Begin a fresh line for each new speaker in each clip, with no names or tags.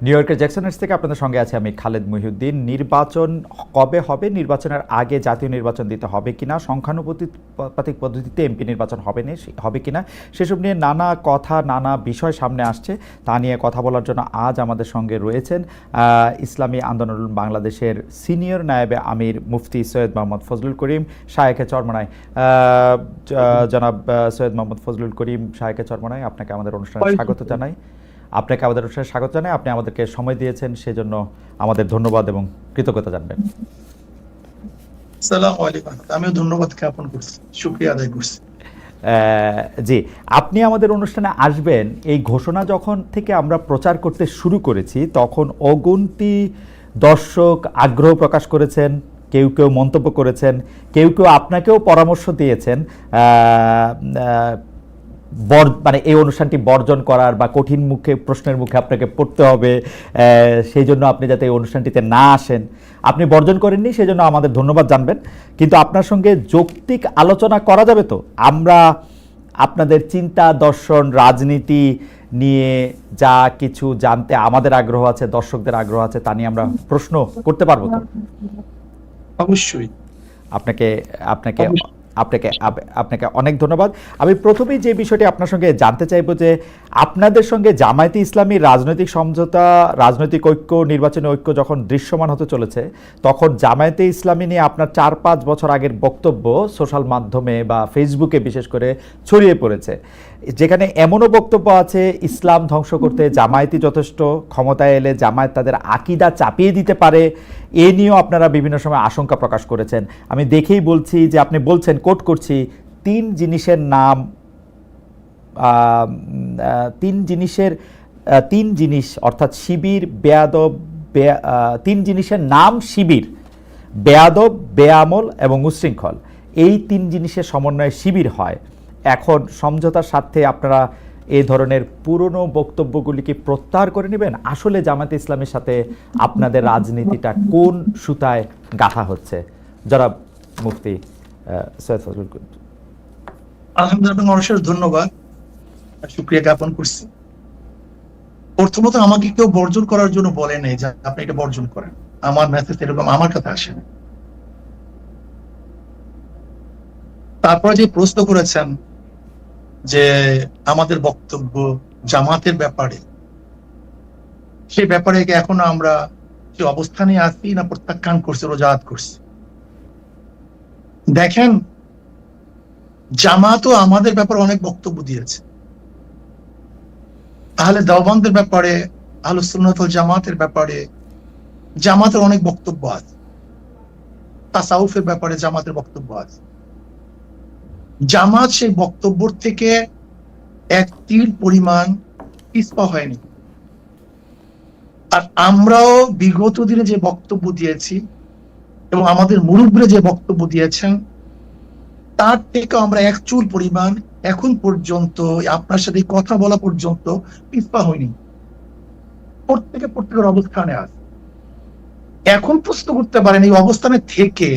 New ইয়র্কের জ্যাকসনহাইটস থেকে আপনাদের সঙ্গে আছে আমি খালেদ মহিউদ্দিন। নির্বাচন কবে হবে, নির্বাচনের আগে জাতীয় নির্বাচন দিতে হবে কিনা, সংখ্যানুপাতিক পদ্ধতিতে এমপি নির্বাচন হবে কিনা, সেসব নিয়ে নানা কথা নানা বিষয় সামনে আসছে। তা নিয়ে কথা বলার জন্য আজ আমাদের সঙ্গে রয়েছেন ইসলামী আন্দোলন বাংলাদেশের সিনিয়র নায়েবে আমির মুফতি সৈয়দ মোহাম্মদ ফজলুল করিম শায়েখে চরমনাই। জনাব সৈয়দ মোহাম্মদ ফজলুল করিম শায়েখে চরমনাই, আপনাকে আমাদের অনুষ্ঠানে স্বাগত জানাই। আপনি আমাদেরকে সময় দিয়েছেন, সেজন্য আমাদের ধন্যবাদ এবং কৃতজ্ঞতা জানবেন।
আসসালামু আলাইকুম। আমিও ধন্যবাদ জ্ঞাপন করছি, শুকরিয়া আদায় করছি।
জি, আপনি আমাদের অনুষ্ঠানে আসবেন এই ঘোষণা যখন থেকে আমরা প্রচার করতে শুরু করেছি, তখন অগুন্তি দর্শক আগ্রহ প্রকাশ করেছেন, কেউ কেউ মন্তব্য করেছেন, কেউ কেউ আপনাকেও পরামর্শ দিয়েছেন মানে এই অনুষ্ঠানটি বর্জন করার বা কঠিন প্রশ্নের মুখে আপনাকে পড়তে হবে, সেই জন্য আপনি যাতে এই অনুষ্ঠানটিতে না আসেন। আপনি বর্জন করেননি, সেই জন্য আমাদের ধন্যবাদ জানবেন। কিন্তু আপনার সঙ্গে যৌক্তিক আলোচনা করা যাবে তো? আমরা আপনাদের চিন্তা, দর্শন, রাজনীতি নিয়ে যা কিছু জানতে আমাদের আগ্রহ আছে, দর্শকদের আগ্রহ আছে, তা নিয়ে আমরা প্রশ্ন করতে পারবো তো?
অবশ্যই।
আপনাকে অনেক ধন্যবাদ। আমি প্রথমেই যে বিষয়টি আপনার সঙ্গে জানতে চাইব যে আপনাদের সঙ্গে জামায়াতে ইসলামী রাজনৈতিক সমঝোতা, রাজনৈতিক ঐক্য, নির্বাচনী ঐক্য যখন দৃশ্যমান হতে চলেছে, তখন জামায়াতে ইসলামী নিয়ে আপনার 4-5 বছর আগের বক্তব্য সোশ্যাল মাধ্যমে বা ফেসবুকে বিশেষ করে ছড়িয়ে পড়েছে, যেখানে এমনও বক্তব্য আছে ইসলাম ধ্বংস করতে জামায়াতই যথেষ্ট, ক্ষমতায় এলে জামায়াত তাদের আকিদা চাপিয়ে দিতে পারে। এ নিয়েও আপনারা বিভিন্ন সময় আশঙ্কা প্রকাশ করেছেন। আমি দেখেই বলছি যে আপনি বলছেন, কোট করছি, তিন জিনিস অর্থাৎ শিবির, বেয়াদব, তিন জিনিসের নাম শিবির, বেয়াদব, বেআমল এবং উচ্ছৃঙ্খল। এই তিন জিনিসের সমন্বয়ে শিবির হয়। এখন সমঝোতার স্বার্থে আপনারা এই ধরনের পুরনো বক্তব্যগুলিকে প্রত্যাহার করে নেবেন? আসলে জামায়াতে ইসলামের সাথে আপনাদের রাজনীতিটা কোন সুতায় গাঁথা হচ্ছে? জনাব মুফতি সৈয়দ ফজলুল করিম।
আলহামদুলিল্লাহ, অশেষ ধন্যবাদ, শুকরিয়া জ্ঞাপন করছি। প্রথমত আমাকে কেউ বর্জন করার জন্য বলে নেই যে আপনি এটা বর্জন করেন। আমার মেসেজ এরকম আমার কাছে আসে না। তারপরে যে প্রশ্ন করেছেন যে আমাদের বক্তব্য জামাতের ব্যাপারে, সেই ব্যাপারে এখনো আমরা যে অবস্থানে আছি না প্রত্যাখ্যান করছি, রোজাত করছি। দেখেন, জামাতও আমাদের ব্যাপারে অনেক বক্তব্য দিয়েছে। আহলে দেওবন্দের ব্যাপারে, আহলুস সুন্নাত ওয়াল জামাতের ব্যাপারে জামাতের অনেক বক্তব্য আছে। তাসাউফের ব্যাপারে জামাতের বক্তব্য আছে। জামাত সেই বক্তব্য থেকে এক তিল পরিমাণ পিছপা হয়নি। আর আমরাও বিগত দিনে যে বক্তব্য দিয়েছি এবং আমাদের মুরব্বিরা যে বক্তব্য দিয়েছেন, তার থেকে আমরা এক চুল পরিমাণ এখন পর্যন্ত আপনার সাথে কথা বলা পর্যন্ত পিছপা হয়নি। প্রত্যেকের অবস্থানে আছে। এখন প্রশ্ন করতে পারেন এই অবস্থানে থেকে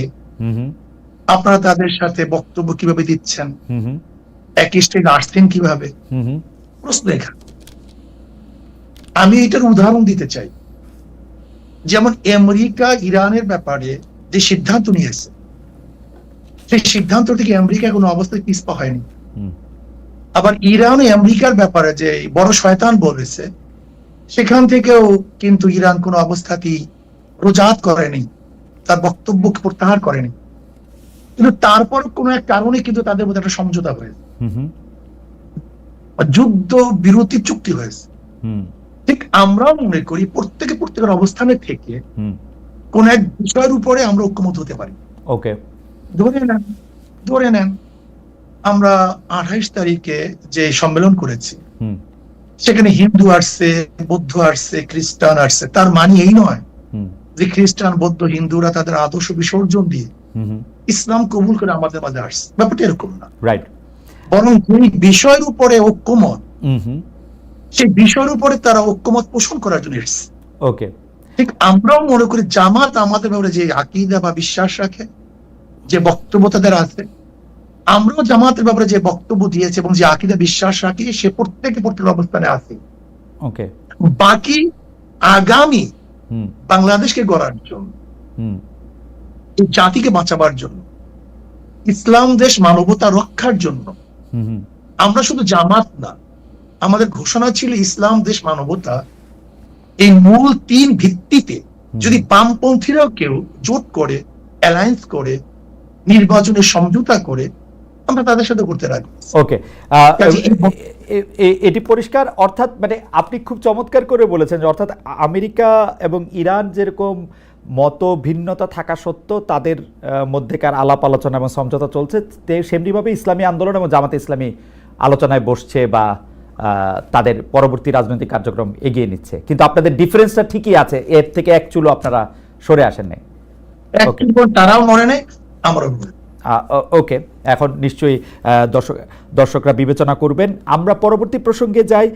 আপনারা তাদের সাথে বক্তব্য কিভাবে দিচ্ছেন, একই স্টেজে আসছেন কিভাবে, প্রশ্ন এখানে। আমি এটার উদাহরণ দিতে চাই। যেমন আমেরিকা ইরানের ব্যাপারে যে সিদ্ধান্ত নিয়েছে, সেই সিদ্ধান্ত থেকে আমেরিকা কোনো অবস্থায় পিছপা হয়নি। আবার ইরান আমেরিকার ব্যাপারে যে বড় শয়তান বলেছে, সেখান থেকেও কিন্তু ইরান কোনো অবস্থাতেই রোজাত করেনি, তার বক্তব্য প্রত্যাহার করেনি। কিন্তু তারপর কোন এক কারণে কিন্তু তাদের মধ্যে একটা সমঝোতা হয়েছে, যুদ্ধ বিরতি চুক্তি হয়েছে। ঠিক আমরাও মনে করি প্রত্যেকের অবস্থানে থেকে কোন এক বিষয়ের উপরে আমরা ঐক্যমত হতে পারি।
ওকে,
ধরে নেন আমরা 28 তারিখে যে সম্মেলন করেছি, সেখানে হিন্দু আসছে, বৌদ্ধ আসছে, খ্রিস্টান আসছে। তার মানে এই নয় যে খ্রিস্টান, বৌদ্ধ, হিন্দুরা তাদের আদর্শ বিসর্জন দিয়ে ইসলাম কবুল করে আমাদের মাঝে আসছে। ব্যাপারটা এরকম না।
রাইট।
বরং যে বিষয়ের উপরে ঐক্যমত, সেই বিষয়ের উপরে তারা ঐক্যমত পোষণ করার জন্য এসেছে।
ওকে,
ঠিক আমরাও মনে করি জামাত আমাদের ব্যাপারে যে আকীদা বা বিশ্বাস রাখে, যে বক্তব্য তাদের আছে, আমরাও জামাতের ব্যাপারে যে বক্তব্য দিয়েছে এবং যে আকীদা বিশ্বাস রাখি, সে প্রত্যেকের অবস্থানে আছে।
ওকে,
বাকি আগামী বাংলাদেশকে গড়ার জন্য, এই জাতিকে বাঁচাবার জন্য, ইসলাম দেশ মানবতা রক্ষার জন্য আমরা শুধু জামাত না, আমাদের ঘোষণা ছিল ইসলাম দেশ মানবতা, এই মূল 3 ভিত্তিতে যদি বামপন্থীরাও কেউ জোট করে, অ্যালায়েন্স করে, নির্বাচনে সমঝোতা করে, আমরা তাদের সাথে করতে রাখি।
ওকে, এটি পরিষ্কার। অর্থাৎ মানে আপনি খুব চমৎকার করে বলেছেন যে অর্থাৎ আমেরিকা এবং ইরান যেরকম মত ভিন্নতা থাকা সত্ত্বেও তাদের মধ্যেকার আলাপ আলোচনা এবং সমঝোতা চলছে, সেমনিভাবে ইসলামী আন্দোলন এবং জামাতে ইসলামী আলোচনায় বসছে বা তাদের পরবর্তী রাজনৈতিক কার্যক্রম এগিয়ে নিচ্ছে, কিন্তু আপনাদের ডিফারেন্সটা ঠিকই আছে, এর থেকে এক চুলো আপনারা সরে আসেন নাই।
তারাও মনে নেই, আমরাও
ওকে, এখন নিশ্চয়ই দর্শকরা বিবেচনা করবেন। আমরা পরবর্তী প্রসঙ্গে যাই।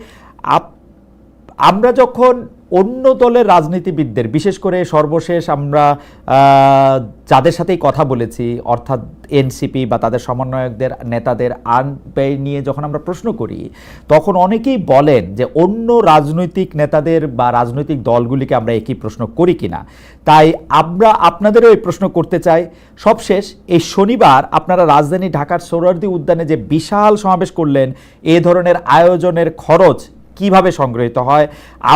আমরা যখন অন্য দলের রাজনীতিবিদদের, বিশেষ করে সর্বশেষ আমরা যাদের সাথেই কথা বলেছি, অর্থাৎ এনসিপি বা তাদের সমন্বয়কদের নেতাদের আইন ব্যয় নিয়ে যখন আমরা প্রশ্ন করি, তখন অনেকেই বলেন যে অন্য রাজনৈতিক নেতাদের বা রাজনৈতিক দলগুলিকে আমরা একই প্রশ্ন করি কিনা। তাই আমরা আপনাদেরও এই প্রশ্ন করতে চাই। সবশেষ এই শনিবার আপনারা রাজধানী ঢাকার সোহরাওয়ার্দী উদ্যানে যে বিশাল সমাবেশ করলেন, এ ধরনের আয়োজনের খরচ কিভাবে সংগৃহীত হয়?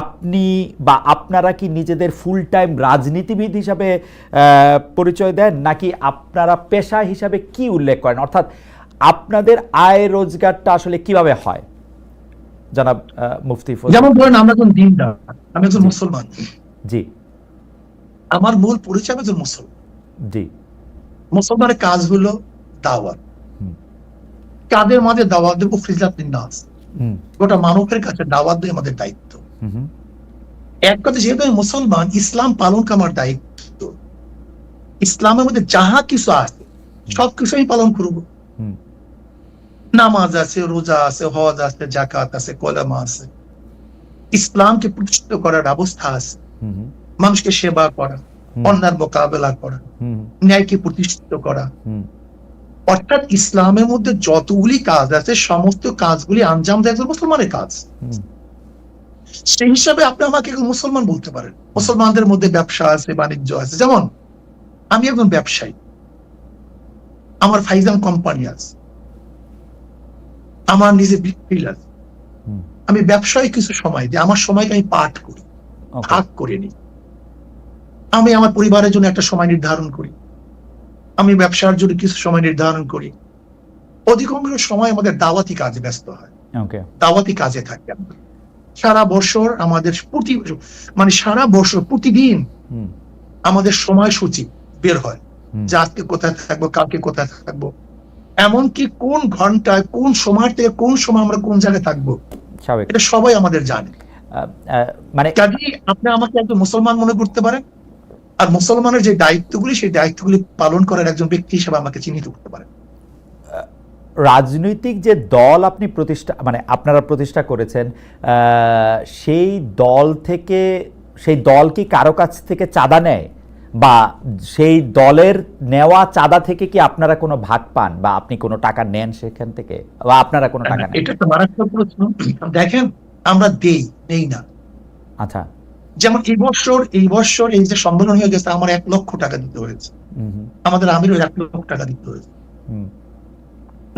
আপনি বা আপনারা কি নিজেদের ফুল টাইম রাজনীতিবিদ হিসাবে পরিচয় দেন, নাকি আপনারা পেশা হিসাবে কি উল্লেখ করেন? অর্থাৎ আপনাদের আয় রোজগারটা আসলে কিভাবে হয়? জনাব মুফতি ফজল।
যেমন ধরেন আমরা একজন দিনদার, আমি একজন মুসলমান,
জি,
আমার মূল পরিচয় একজন মুসলমান।
জি,
মুসলমানের কাজ হলো দাওয়াত। কাদের মাঝে দাওয়াত দেবো? ফিজাতিন নাস, গোটা মানবের কাছে দাওয়াত দেওয়া আমাদের দায়িত্ব। এক কথা, যেহেতু আমি মুসলমান, ইসলাম পালন করা আমার দায়িত্ব। ইসলামের মধ্যে যাহা কিছু আছে সবকিছু আমি পালন করবো। নামাজ আছে, রোজা আছে, হজ আছে, যাকাত আছে, কলেমা আছে, ইসলামকে প্রতিষ্ঠিত করার ব্যবস্থা আছে, মানুষকে সেবা করা, অন্যায়ের মোকাবেলা করা, ন্যায়কে প্রতিষ্ঠিত করা। অর্থাৎ ইসলামের মধ্যে যতগুলি কাজ আছে সমস্ত কাজগুলি আঞ্জাম দেয় একজন মুসলমানের কাজ। সেই হিসাবে আপনি আমাকে মুসলমান বলতে পারেন। মুসলমানদের মধ্যে ব্যবসা আছে, বাণিজ্য আছে। যেমন আমি একজন ব্যবসায়ী, আমার ফাইজান কোম্পানি আছে, আমার নিজে বিক্রি আছে। আমি ব্যবসায় কিছু সময় দিই, আমার সময়কে আমি পাঠ করি, ভাগ করে নিই। আমি আমার পরিবারের জন্য একটা সময় নির্ধারণ করি, আমি ব্যবসার জন্য কিছু সময় নির্ধারণ করি। অধিকাংশ সময় আমাদের দাওয়াতি কাজে ব্যস্ত হয়, দাওয়াতি কাজে থাকি। সারা বছর আমাদের সারা বছর প্রতিদিন আমাদের সময়সূচি বের হয় যে আজকে কোথায় থাকবো, কালকে কোথায় থাকবো, এমনকি কোন ঘন্টায় কোন সময় থেকে কোন সময় আমরা কোন জায়গায় থাকবো, এটা সবাই আমাদের জানে। মানে কাজেই আপনি আমাকে একজন মুসলমান মনে করতে পারেন, আর মুসলমানের যে দায়িত্বগুলি সেই দায়িত্বগুলি পালন করার একজন ব্যক্তি হিসেবে আমাকে চিহ্নিত করতে পারেন।
রাজনৈতিক যে দল আপনি আপনারা প্রতিষ্ঠা করেছেন, সেই দল থেকে, সেই দল কি কারো কাছ থেকে চাঁদা নেয়, বা সেই দলের নেওয়া চাঁদা থেকে কি আপনারা কোনো ভাগ পান, বা আপনি কোনো টাকা নেন সেখান থেকে, বা আপনারা কোনো টাকা নেন?
এটা তো মারাত্মক প্রশ্ন। দেখেন, আমরা নেই না।
আচ্ছা,
যেমন এই বছর এই যে সম্মেলন হয়ে গেছে, আমার 1 লক্ষ টাকা দিতে হয়েছে, আমাদের আমিরও 1 লক্ষ টাকা দিতে হয়েছে।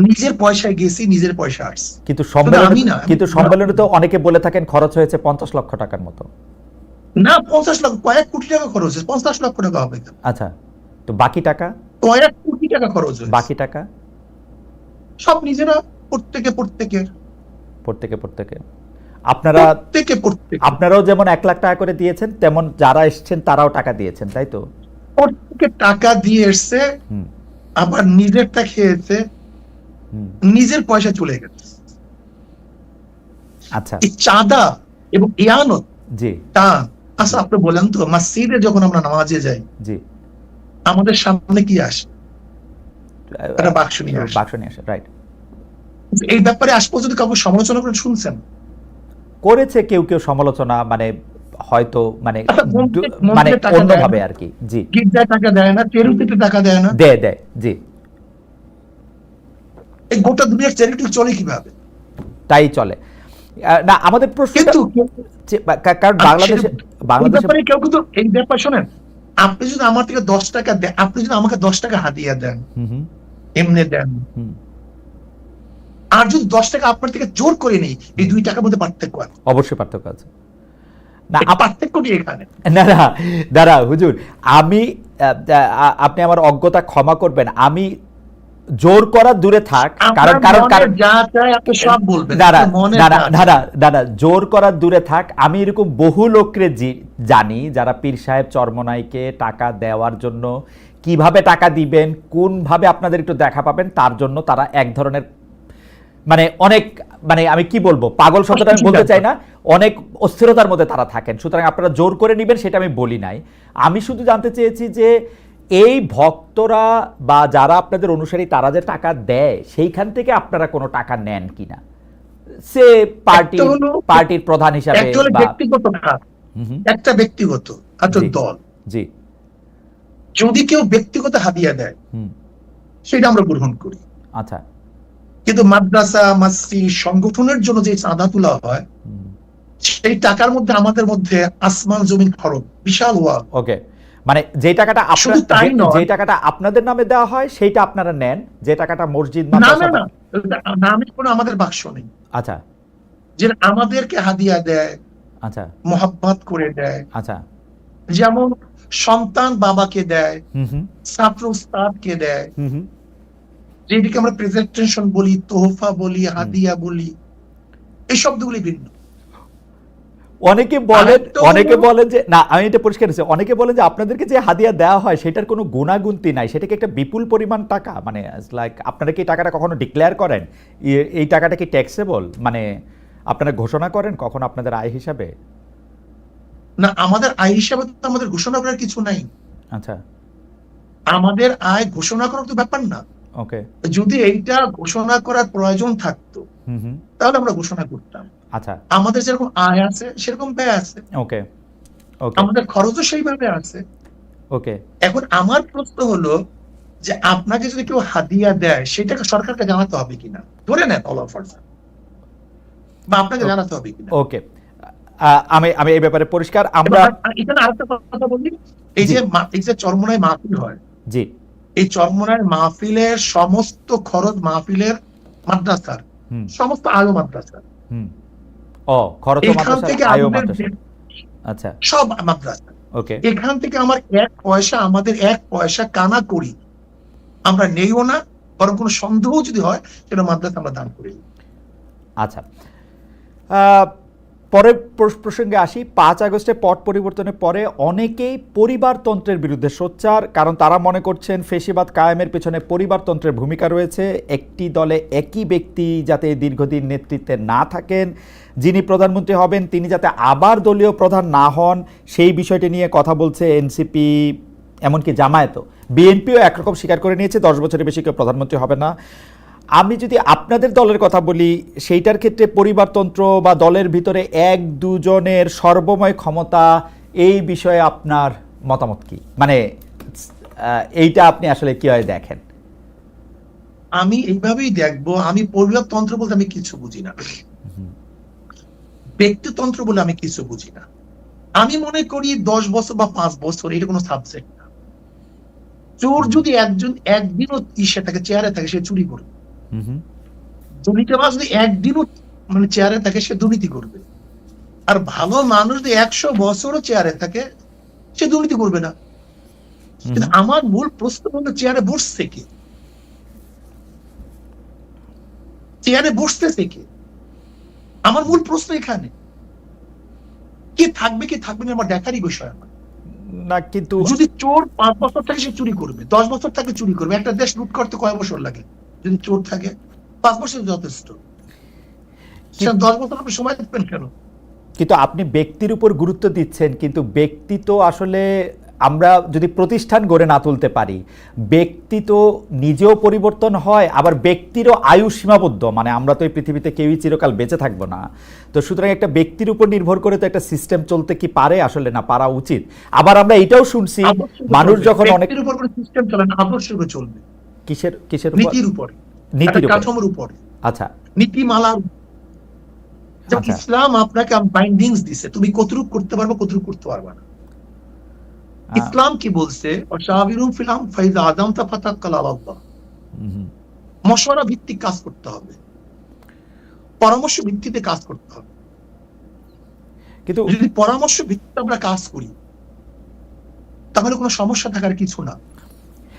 নিজের পয়সায় গেছি, নিজের পয়সা আসছে।
কিন্তু সম্মেলনে তো অনেকে বলে থাকেন খরচ হয়েছে 50 লক্ষ টাকার মতো।
না, 50 লক্ষ, কয়েক কোটি টাকা খরচ হয়েছে। 50 লক্ষ টাকা হবে।
আচ্ছা, তো বাকি টাকা?
কয়েক কোটি টাকা খরচ হয়েছে।
বাকি টাকা
সব নিজেরা, প্রত্যেকে
আপনারাও যেমন 1 লাখ টাকা করে দিয়েছেন, তেমন যারা এসেছেন তারাও টাকা দিয়েছেন, তাই তো?
প্রত্যেকে টাকা দিয়ে এসছে, আবার নিজেরটা খেয়েছে, নিজের পয়সা চলে গেছে।
আচ্ছা,
এই চাঁদা এবং ইয়ানত,
জি,
আচ্ছা আপনি বলেন তো, মসজিদে যখন আমরা নামাজে যাই,
জি,
আমাদের সামনে কি আসে? একটা বাক্স নিয়ে আসে,
রাইট।
এই ব্যাপারে আজ পর্যন্ত কাউকে সমালোচনা করে শুনছেন?
করেছে কেউ সমালোচনা, মানে হয়তো অন্যভাবে আর কি। জি,
গির্জায় টাকা দেয় না, চ্যারিটিতে টাকা দেয় না,
দেয়। জি,
এই গোটা দুনিয়ার চ্যারিটি চলে কিভাবে?
তাই চলে না। আমাদের প্রশ্ন, কারণ বাংলাদেশে
ব্যাপারে কেউ কিন্তু এই ব্যাপার শোনেন, আপনি যদি আমার থেকে 10 টাকা দেন, আপনি যদি আমাকে 10 টাকা হাদিয়া দেন, এমনি দেন, আর যদি 10 টাকা আপনার থেকে জোর করে নেই, এই 2 টাকার মধ্যে পার্থক্য আছে।
অবশ্যই পার্থক্য আছে। না
পার্থক্যটি এখানে
না না দাঁড়া হুজুর, আমি আপনি আমার অজ্ঞতা ক্ষমা করবেন, আমি জোর করা দূরে থাক, কারণ কারণ কারণ
যা চাই আপনি সব বলবেন,
দাদা জোর করা দূরে থাক, আমি এরকম বহু লোককে জানি যারা পীর সাহেব চরমনাইকে টাকা দেওয়ার জন্য কিভাবে টাকা দিবেন, কোন ভাবে আপনাদের একটু দেখা পাবেন তার জন্য তারা এক ধরনের মানে অনেক মানে আমি কি বলবো, পাগল শব্দটা আমি বলতে চাই না, অনেক অস্থিরতার মধ্যে তারা থাকেন। সুতরাং আপনারা জোর করে নেবেন সেটা আমি বলি নাই। আমি শুধু জানতে চেয়েছি যে এই ভক্তরা বা যারা আপনাদের অনুসারী তারা যে টাকা দেয় সেইখান থেকে আপনারা কোনো টাকা নেন কিনা, সে পার্টির প্রধান হিসাবে
ব্যক্তিগত একটা ব্যক্তিগত দল,
জি
যদি কেউ ব্যক্তিগত হাদিয়া দেয় সেটা আমরা গ্রহণ করি।
আচ্ছা,
কিন্তু মাদ্রাসা মসজিদ সংগঠনের জন্য যে চাঁদা তোলা হয় সেই টাকার মধ্যে আমাদের মধ্যে আসমান জমিন ফরক, বিশাল ওয়াল।
ওকে, মানে যে টাকাটা আপনাদের নামে দেওয়া হয় সেইটা আপনারা নেন, যে টাকাটা মসজিদ
নামে কোনো আমাদের বাক্স নেই।
আচ্ছা,
যে আমাদেরকে হাদিয়া দেয়, আচ্ছা মোহাব্বত করে দেয়, আচ্ছা যেমন সন্তান বাবাকে দেয়, ছাত্র উস্তাদকে দেয়, যেটিকে আমরা প্রেজেন্টেশন বলি, তোহফা বলি, হাদিয়া বলি, এই শব্দগুলি ভিন্ন।
অনেকে বলেন যে না, আমি এটা পরিষ্কার হচ্ছে, অনেকে বলেন যে আপনাদেরকে যে হাদিয়া দেওয়া হয় সেটার কোনো গুণাগুন্তি নাই, সেটাকে একটা বিপুল পরিমাণ টাকা, মানে লাইক আপনারা কি টাকাটা কখনো ডিক্লেয়ার করেন, এই টাকাটা কি ট্যাক্সেবল, মানে আপনারা ঘোষণা করেন কখন আপনাদের আয় হিসাবে?
না, আমাদের আয় হিসাবে তো আমাদের ঘোষণা করার কিছু নাই।
আচ্ছা,
আমাদের আয় ঘোষণা করার তো ব্যাপার না। ওকে, যদি এইটা ঘোষণা করার প্রয়োজন থাকতো তাহলে আমরা ঘোষণা করতাম। আচ্ছা, আমাদের যেরকম আয় আছে সেরকম ব্যয় আছে। ওকে, আমাদের খরচও সেইভাবে আছে। ওকে, এখন আমার প্রশ্ন হলো যে আপনাকে যদি কেউ হাদিয়া দেয় সেটাকে সরকারকে জানাতে হবে কিনা, ধরে নেন অল অফার, বা আপনাকে জানাতে হবে কিনা।
ওকে, আমি এই ব্যাপারে পরিষ্কার। আমরা
এখানে আরেকটা কথা বলি, এই যে চরমনাই মাহফিল হয়,
জি,
এই চরমনাই মাহফিলের সমস্ত খরচ মাহফিলের মাদ্রাসার, সমস্ত আয় মাদ্রাসার, এখান থেকে আচ্ছা সব মাদ্রাসা। ওকে, এখান থেকে আমার আমাদের এক পয়সা কানা করি আমরা নেইও না, বরং কোনো সন্দেহ যদি হয় সেটা মাদ্রাসা আমরা দান করি।
আচ্ছা, পরের প্রসঙ্গে আসি। 5 আগস্টে পট পরিবর্তনের পরে অনেকেই পরিবারতন্ত্রের বিরুদ্ধে সোচ্চার, কারণ তারা মনে করছেন ফেসিবাদ কায়েমের পেছনে পরিবারতন্ত্রের ভূমিকা রয়েছে। একটি দলে একই ব্যক্তি যাতে দীর্ঘদিন নেতৃত্বে না থাকেন, যিনি প্রধানমন্ত্রী হবেন তিনি যাতে আবার দলীয় প্রধান না হন, সেই বিষয়টি নিয়ে কথা বলছে এনসিপি, এমনকি জামায়াতও। বিএনপিও একরকম স্বীকার করে নিয়েছে 10 বছরের বেশি কেউ প্রধানমন্ত্রী হবে না। আমি যদি আপনাদের দলের কথা বলি, সেইটার ক্ষেত্রে পরিবারতন্ত্র বা দলের ভিতরে 1-2 জনের সর্বময় ক্ষমতা, এই বিষয়ে আপনার মতামত কি, মানে এইটা আপনি আসলে কিভাবে দেখেন?
আমি এইভাবেই দেখবো, আমি পরিবারতন্ত্র বলতে আমি কিছু বুঝি না, ব্যক্তিতন্ত্র বলে আমি কিছু বুঝি না। আমি মনে করি 10 বছর বা 5 বছর এটা কোনো সাবজেক্ট না। চোর যদি একদিনও ইসে থাকে, চেয়ারে থাকে, সে চুরি করবে। দুর্নীতিবাজ যদি একদিনও মানে চেয়ারে থাকে, সে দুর্নীতি করবে। আর ভালো মানুষ যদি 100 বছরও চেয়ারে থাকে, সে দুর্নীতি করবে না। কিন্তু আমার মূল প্রশ্ন হলো, চেয়ারে বসছে কে? চেয়ারে বসতেছে কে? আমার মূল প্রশ্ন এখানে। কে থাকবে কি থাকবে না আমার দেখারই বিষয় আমার
না। কিন্তু
যদি চোর 5 বছর থাকে সে চুরি করবে, 10 বছর থাকে চুরি করবে। একটা দেশ লুট করতে কয় বছর লাগে? যদি চোর থাকে 5 বছর যথেষ্ট, 10 বছর আপনি সময় দেবেন কেন?
কিন্তু আপনি ব্যক্তির উপর গুরুত্ব দিচ্ছেন, কিন্তু ব্যক্তি তো আসলে আমরা যদি প্রতিষ্ঠান গড়ে না তুলতে পারি, ব্যক্তি তো নিজেও পরিবর্তন হয়, আবার ব্যক্তিরও আয়ু সীমাবদ্ধ, মানে আমরা তো এই পৃথিবীতে কেউই চিরকাল বেঁচে থাকবো না। তো সুতরাং একটা ব্যক্তির উপর নির্ভর করে তো একটা সিস্টেম চলতে কি পারে? আসলে না, পারা উচিত। আবার আমরা এটাও শুনছি মানুষ যখন অনেক
সিস্টেম চলে না, আদর্শের উপর চলবে।
কিসের
নীতির উপর, নীতির কাঠামোর উপর।
আচ্ছা,
নীতিমালা যেমন
আচ্ছা।
ইসলাম আপনাকে বাইন্ডিংস দিছে, তুমি কতটুকু করতে পারবে কতটুকু করতে পারবে না। ইসলাম কি বলছে, ওয়াশাবিরুম ফিল আমর ফাইযা আযামতা ফাতাওয়াক্কাল আলাল্লাহ, মশওয়ারা ভিত্তিক কাজ করতে হবে, পরামর্শ ভিত্তিতে কাজ করতে হবে।
কিন্তু
যদি পরামর্শ ভিত্তিতে আমরা কাজ করি তাহলে কোনো সমস্যা থাকার কিছু না।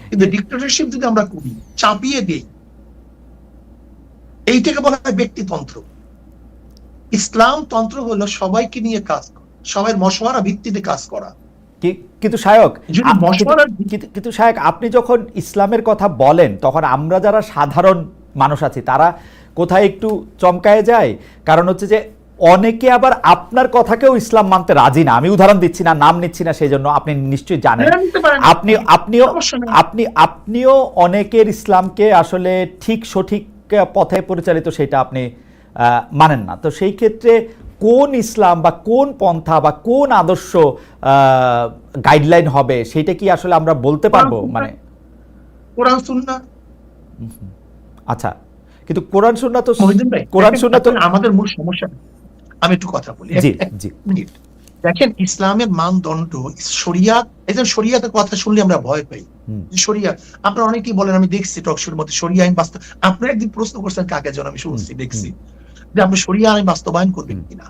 কিন্তু ডিক্টেটরশিপ যদি আমরা করি, চাপিয়ে দেই, এইটাকে বলা হয় ব্যক্তিতন্ত্র। ইসলাম তন্ত্র হলো সবাইকে নিয়ে কাজ করা, সবাই মশওয়ারা ভিত্তিতে কাজ করা।
কিন্তু শায়ক,
যদি মশওয়ারার
কিন্তু শায়ক, আপনি যখন ইসলামের কথা বলেন তখন আমরা যারা সাধারণ মানুষ আছি তারা কোথায় একটু চমকায় যায়। কারণ হচ্ছে যে অনেকে আবার আপনার কথাকেও ইসলাম মানতে রাজি না। আমি উদাহরণ দিচ্ছি না, নাম নিচ্ছি না, সেই জন্য আপনি নিশ্চয়ই জানেন। আপনিও অনেকের ইসলামকে আসলে ঠিক সঠিক পথে পরিচালিত সেটা আপনি মানেন না। তো সেই ক্ষেত্রে কোন ইসলাম বা কোন পন্থা বা কোন আদর্শ গাইডলাইন হবে সেটা কি আসলে আমরা বলতে পারবো? মানে
কোরআন সুন্নাহ।
আচ্ছা, কিন্তু কোরআন সুন্নাহ তো
আমাদের মূল সমস্যা। আমি একটু কথা বলি,
জি জি।
দেখেন ইসলামের মানদণ্ড শরিয়াত। এই শরিয়াতের কথা শুনলে আমরা ভয় পাই। শরিয়াত, আপনারা অনেকেই বলেন, আমি দেখছি টকশোর মধ্যে শরিয়া আইন বাস্তব। আপনারা একদিন প্রশ্ন করছেন কাকে যেন, আমি শুনছি দেখছি যে আপনি শরিয়া আইন বাস্তবায়ন করবেন কিনা।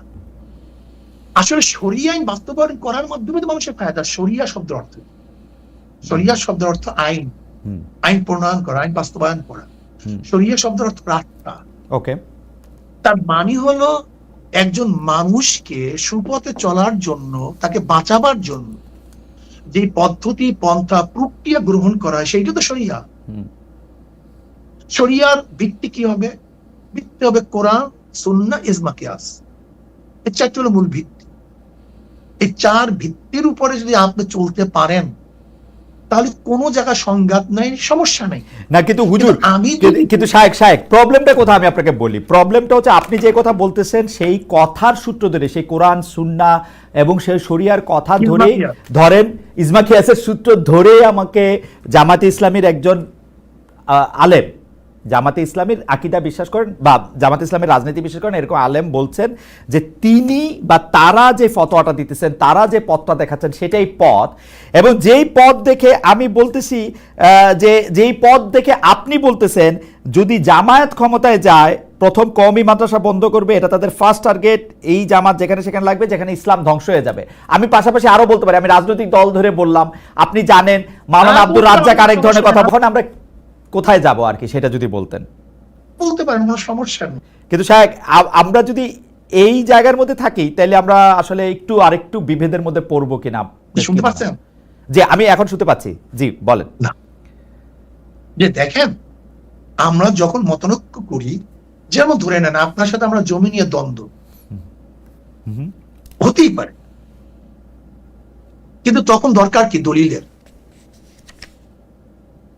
আসলে শরিয়া আইন বাস্তবায়ন করার মাধ্যমে তো মানুষের ফায়দা। শরিয়া শব্দের অর্থ, শরিয়া শব্দের অর্থ আইন, আইন প্রণয়ন করা, আইন বাস্তবায়ন করা। শরিয়া শব্দের অর্থ রাস্তা।
ওকে,
তার মানে হলো একজন মানুষকে সুপথে চলার জন্য, তাকে বাঁচাবার জন্য যে পদ্ধতি, পন্থা, প্রক্রিয়া গ্রহণ করা হয় সেইটা তো শরিয়া। শরিয়ার ভিত্তি কি হবে? ভিত্তি হবে কোরআন, সুন্নাহ, ইজমা, কিয়াস। এই চারটি হলো মূল ভিত্তি। এই চার ভিত্তির উপরে যদি আপনি চলতে পারেন তাহলে কোনো জায়গায় সংঘাত নাই, সমস্যা নাই।
না কিন্তু হুজুর, কিন্তু শায়েক প্রবলেমটা কোথায় আমি আপনাকে বলি। প্রবলেমটা হচ্ছে আপনি যে কথা বলতেছেন সেই কথার সূত্র ধরে, সেই কোরআন সুন্নাহ এবং সেই শরিয়ার কথা ধরে, ধরেন ইজমা কিয়াসের সূত্র ধরে আমাকে জামাতে ইসলামীর একজন আলেম, জামাতে ইসলামীর আকীদা বিশ্বাস করেন বা জামাতে ইসলামের রাজনীতি বিশ্বাস করেন এরকম আলেম বলছেন যে তিনি বা তারা যে ফতোয়াটা দিতেছেন, তারা যে পথটা দেখাচ্ছেন সেটাই পথ। এবং যেই পথ দেখে আমি বলতেছি যে যেই পথ দেখে আপনি বলতেছেন যদি জামায়াত ক্ষমতায় যায় প্রথম কওমি মাদ্রাসা বন্ধ করবে, এটা তাদের ফার্স্ট টার্গেট। এই জামাত যেখানে সেখানে লাগবে, যেখানে ইসলাম ধ্বংস হয়ে যাবে। আমি পাশাপাশি আরো বলতে পারি, আমি রাজনৈতিক দল ধরে বললাম, আপনি জানেন মাওলানা আব্দুর রাজ্জাক আরেক ধরনের কথা। তখন আমরা কোথায় যাব আর কি, সেটা যদি বলতেন।
বলতে পারেন, কোনো সমস্যা নেই।
কিন্তু শায়েক, আমরা যদি এই জায়গার মধ্যে থাকি তাহলে আমরা আসলে একটু আরেকটু বিভেদের মধ্যে পড়বো কিনা।
শুনতে পাচ্ছেন?
জি, আমি এখন শুনতে পাচ্ছি। জি বলেন।
না, যে দেখেন আমরা যখন মতনৈক্য করি, যেমন ধরে নেন আপনার সাথে আমরা জমি নিয়ে দ্বন্দ্ব হতেই পারে, কিন্তু তখন দরকার কি দলিলের।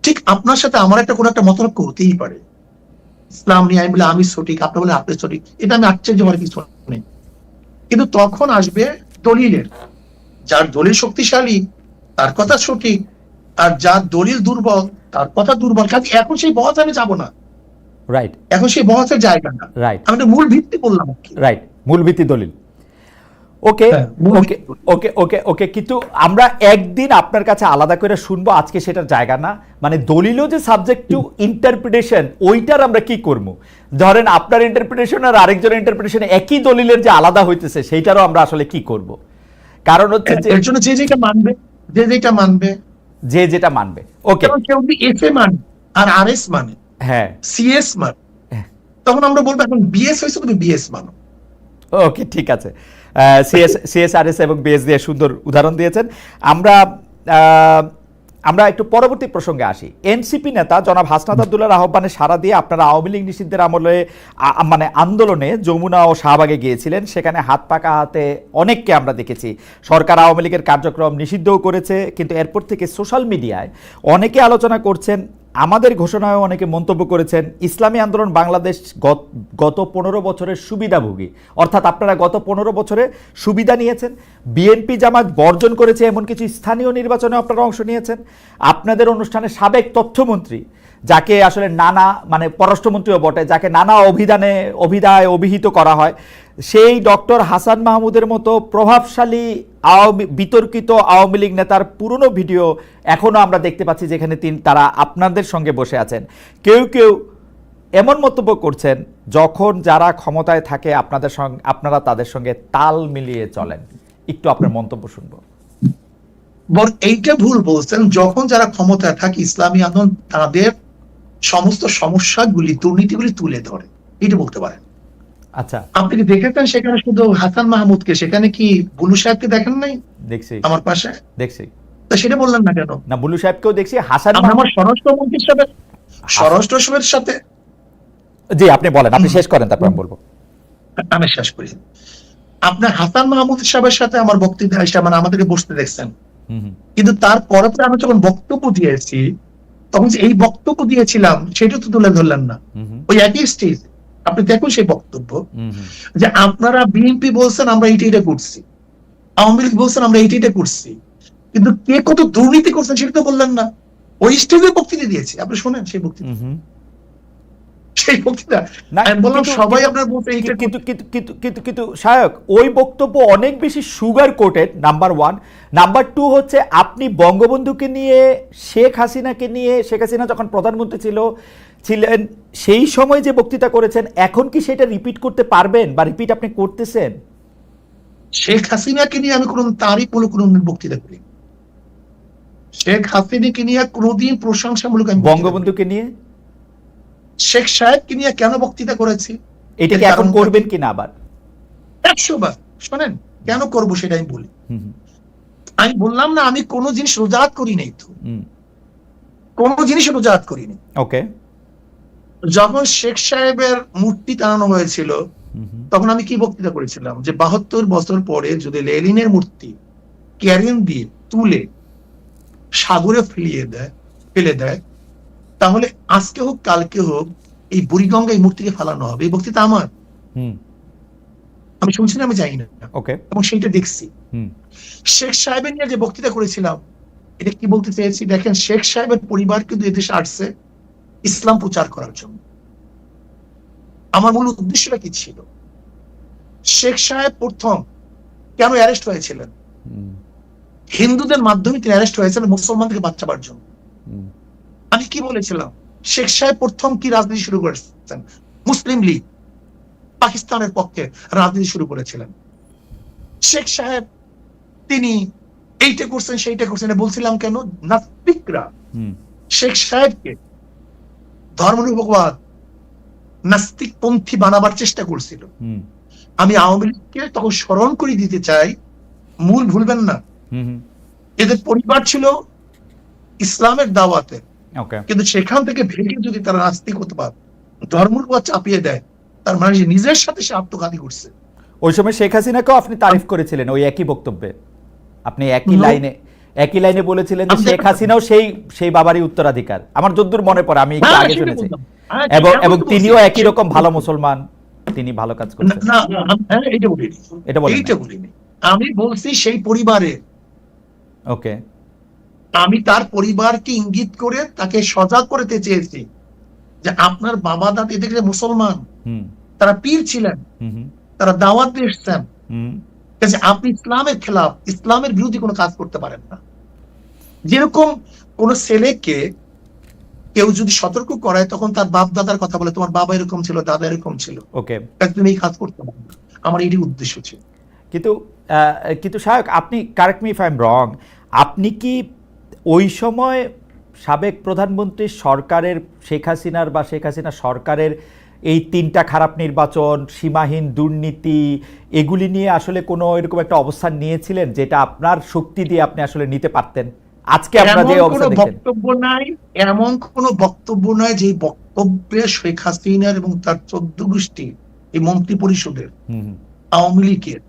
ঠিক আপনার সাথে আমার কোনো একটা মতনৈক্য হতেই পারে, ইসলাম নিয়ে। আমি বলে আমি সঠিক, আপনি বলে আপনি সঠিক, এটা আমি আশ্চর্য হওয়ার কিছু নেই। কিন্তু তখন আসবে দলিলের। যার দলিল শক্তিশালী তার কথা সঠিক, আর যার দলিল দুর্বল তার কথা দুর্বল। কাজে এখন সেই বহস আমি যাব না।
রাইট,
এখন সেই বহসের জায়গা না।
রাইট,
আমি মূল ভিত্তি বললাম।
রাইট, মূল ভিত্তি দলিল। ওকে ওকে ওকে ওকে ওকে কিন্তু আমরা একদিন আপনার কাছে আলাদা করে শুনবো, আজকে সেটার জায়গা না। মানে দলিলও যে সাবজেক্ট টু ইন্টারপ্রিটেশন, ওইটার আমরা কি করব? ধরেন আপনার ইন্টারপ্রিটেশন আর আরেকজনের ইন্টারপ্রিটেশন একই দলিলের যে আলাদা হইতেছে, সেইটারও আমরা আসলে কি করব? কারণ হচ্ছে যে
এর জন্য যে যেটা মানবে, যে যেটা মানবে,
যে যেটা মানবে। ওকে,
কেউ যদি এফ এ মানে আর আর এস মানে,
হ্যাঁ
সিএস মানে, তখন আমরা বলবো এখন বিএস হয়েছে, তুমি বিএস মানো।
ওকে, ঠিক আছে। সিএসআরএস এবং বিএস দিয়ে সুন্দর উদাহরণ দিয়েছেন। আমরা একটু পরবর্তী প্রসঙ্গে আসি। এনসিপি নেতা জনাব হাসনাত আব্দুল্লাহর আহ্বানে সাড়া দিয়ে আপনারা আওয়ামী লীগ নিষিদ্ধের আমলে মানে আন্দোলনে যমুনা ও শাহবাগে গিয়েছিলেন। সেখানে হাত পাকা হাতে অনেককে আমরা দেখেছি। সরকার আওয়ামী লীগের কার্যক্রম নিষিদ্ধও করেছে, কিন্তু এরপর থেকে সোশ্যাল মিডিয়ায় অনেকে আলোচনা করছেন, আমাদের ঘোষণায় অনেকে মন্তব্য করেছেন ইসলামী আন্দোলন বাংলাদেশ গত 15 বছরের সুবিধাভোগী, অর্থাৎ আপনারা গত 15 বছরে সুবিধা নিয়েছেন। বিএনপি জামাত বর্জন করেছে এমন কিছু স্থানীয় নির্বাচনে আপনারা অংশ নিয়েছেন। আপনাদের অনুষ্ঠানে সাবেক তথ্যমন্ত্রী যাকে আসলে নানা মানে পররাষ্ট্রমন্ত্রীও বটে, যাকে নানা অভিধায় অভিহিত করা হয়, সেই ডক্টর হাসান মাহমুদের মতো প্রভাবশালী বিতর্কিত আওয়ামী লীগ নেতার পুরনো ভিডিও এখনো আমরা দেখতে পাচ্ছি, যেখানে তারা আপনাদের সঙ্গে বসে আছেন। কেউ কেউ এমন মন্তব্য করছেন, যখন যারা ক্ষমতায় থাকে আপনারা তাদের সঙ্গে তাল মিলিয়ে চলেন। একটু আপনার মন্তব্য শুনবো।
এইটা ভুল বলছেন। যখন যারা ক্ষমতায় থাকে ইসলামী আন্দোলন তাদের সমস্ত সমস্যাগুলি, দুর্নীতিগুলি তুলে ধরে, এটা বলতে পারেন।
আচ্ছা,
আপনি কি দেখেছেন সেখানে শুধু হাসান মাহমুদকে, সেখানে কি বুলু সাহেবকে দেখেন নাই?
দেখছি,
আমার পাশে
দেখছি।
তো সেটা বললেন না কেন?
না, বুলু সাহেবকেও দেখছি, হাসান
আমার স্বরাষ্ট্রমন্ত্রীর সাথে
জি আপনি বলেন, আপনি শেষ করেন, তারপর আমি বলবো।
আমি শেষ করি। আপনার হাসান মাহমুদ সাহেবের সাথে আমার বক্তব্য হিসাবে মানে আমাদেরকে বসতে দেখছেন, কিন্তু তারপরে আমি যখন বক্তব্য দিয়েছি তখন যে এই বক্তব্য দিয়েছিলাম সেটা তো তুলে ধরলেন না। ওই একই স্টেজ আপনি দেখুন সেই বক্তব্য, যে আপনারা বিএনপি বলছেন আমরা এইটা করছি, আওয়ামী লীগ বলছেন আমরা এইটা করছি, কিন্তু কে কত দুর্নীতি করছেন সেটা তো বললেন না। ওই স্টেজে বক্তৃতা দিয়েছি, আপনি শোনেন সেই বক্তৃতা।
কিন্তু শায়ক, ওই বক্তব্য অনেক বেশি সুগার কোটেড, নাম্বার 1। নাম্বার 2 হচ্ছে আপনি বঙ্গবন্ধুকে নিয়ে, শেখ হাসিনা যখন প্রধানমন্ত্রী ছিলেন সেই সময় যে বক্তৃতা করেছেন, এখন কি সেটা রিপিট করতে পারবেন বা রিপিট আপনি করতেছেন?
শেখ হাসিনাকে নিয়ে আমি কোন তারিফমূলক কোন বক্তৃতা করি? শেখ হাসিনাকে নিয়ে কোনদিন প্রশংসামূলক?
বঙ্গবন্ধুকে নিয়ে,
শেখ সাহেবকে নিয়ে কেন বক্তৃতা করেছি?
এটাকে এখন করবেন কিনা আবার?
100 বার। শোনেন কেন করব সেটা আমি বলি। আমি বললাম না আমি কোন জিনিস রোজাত করি নাই, তো কোন জিনিস রোজাত করিনি।
ওকে।
যখন শেখ সাহেবের মূর্তি টানানো হয়েছিল তখন আমি কি বক্তৃতা করেছিলাম, যে 72 বছর পরে যদি লেনিনের মূর্তি ক্যারিয়ান দিয়ে তুলে সাগরে ফেলে দেয় তাহলে আজকে হোক কালকে হোক এই বুড়িগঙ্গা এই মূর্তিকে ফেলানো হবে। এই বক্তৃতা আমার, আমি শুনছি না, আমি জানি না, এবং সেইটা দেখছি। শেখ সাহেবের নিয়ে যে বক্তৃতা করেছিলাম, এটা কি বলতে চেয়েছি দেখেন, শেখ সাহেবের পরিবার কিন্তু এদেশে আসছে ইসলাম প্রচার করার জন্য। আমার মূল উদ্দেশ্যটা কি ছিল? শেখ সাহেব প্রথম কেন অ্যারেস্ট হয়েছিলেন? হিন্দুদের মাধ্যমে তিনি অ্যারেস্ট হয়েছিলেন মুসলমানদেরকে বাঁচাবার জন্য। আমি কি বলেছিলাম? শেখ সাহেব প্রথম কি রাজনীতি শুরু করেছেন? মুসলিম লীগ, পাকিস্তানের পক্ষে রাজনীতি শুরু করেছিলেন। শেখ সাহেব তিনি এইটা করছেন সেইটা করছেন বলছিলাম কেন? নাস্তিকরা শেখ সাহেবকে ধর্মনিরপেক্ষবাদ নাস্তিক পন্থী বানাবার চেষ্টা করছিল। আমি আওয়ামী লীগকে তখন স্মরণ করে দিতে চাই, মূল ভুলবেন না, এদের পরিবার ছিল ইসলামের দাওয়াতে, কিন্তু সেখান থেকে ভেঙে যদি তারা নাস্তিকতাবাদ ধর্মনিরপেক্ষতা চাপিয়ে দেয়, তার মানে নিজের সাথে সে আত্মঘাতী করছে।
ওই সময় শেখ হাসিনাকেও আপনি তারিফ করেছিলেন ওই একই বক্তব্যে, আপনি একই লাইনে বলেছিলেন যে শেখ হাসিনাও সেই বাবারই উত্তরাধিকার। আমার যদ্দূর মনে পড়ে, আমি একটু আগে শুনেছি, এবং তিনিও একই রকম ভালো মুসলমান, তিনি ভালো কাজ করছেন।
এটা বলিনি, আমি বলছি সেই পরিবারে,
ওকে,
আমি তার পরিবারকে ইঙ্গিত করে তাকে সজাগ করতে চেয়েছি যে আপনার বাবা দাদি দেখলে মুসলমান, তারা পীর ছিলেন, তারা দাওয়াত দিয়ে এসেছেন, আপনি ইসলামের খেলাফ, ইসলামের বিরোধী কোনো কাজ করতে পারেন না। যেরকম কোন ছেলেকে কেউ যদি সতর্ক করায় তখন তার বাপ দাদার কথা বলে, তোমার বাবা এরকম ছিল, দাদা এরকম ছিল,
ওকে,
তুমি এই কাজ করতে পারো না। আমার এটি উদ্দেশ্য ছিল।
কিন্তু শায়ক, আপনি correct me if I am রং, আপনি কি ওই সময় সাবেক প্রধানমন্ত্রী সরকারের, শেখ হাসিনা সরকারের এই 3টা খারাপ নির্বাচন, সীমাহীন দুর্নীতি, এগুলি নিয়ে আসলে কোনো এরকম একটা অবস্থান নিয়েছিলেন যেটা আপনার শক্তি দিয়ে আপনি আসলে নিতে পারতেন? আজকে আপনারা যে অবস্থা দেখেন,
এমন কোনো বক্তব্য নাই যে বক্তব্যে শেখ হাসিনার এবং তার 14 গোষ্ঠী এই মন্ত্রী পরিষদের আওয়ামী লীগের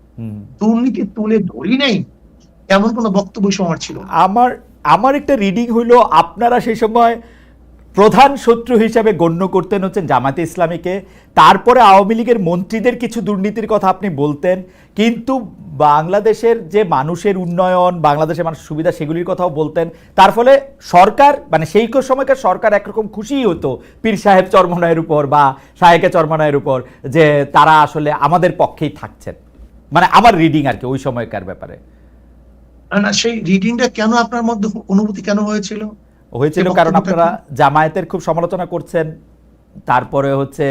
দুর্নীতি তুলে ধরি নাই, এমন কোন বক্তব্য আমার ছিল।
আমার একটা রিডিং হইলো আপনারা সেই সময় প্রধান শত্রু হিসাবে গণ্য করতেন হচ্ছেন জামায়াতে ইসলামীকে, তারপরে আওয়ামী লীগের মন্ত্রীদের কিছু দুর্নীতির কথা আপনি বলতেন, কিন্তু বাংলাদেশের যে মানুষের উন্নয়ন, বাংলাদেশের মানুষের সুবিধা, সেগুলির কথাও বলতেন। তার ফলে সরকার, মানে সেই সময়কার সরকার একরকম খুশিই হতো পীর সাহেব চরমনায়ের উপর বা শায়েকে চরমনায়ের উপর, যে তারা আসলে আমাদের পক্ষেই থাকছেন। মানে আমার রিডিং আর কি ওই সময়কার ব্যাপারে।
না, সেই রিডিংটা কেন আপনার মধ্যে অনুভূতি কেন হয়েছিল?
কারণ আপনারা জামায়াতের খুব সমালোচনা করছেন, তারপরে হচ্ছে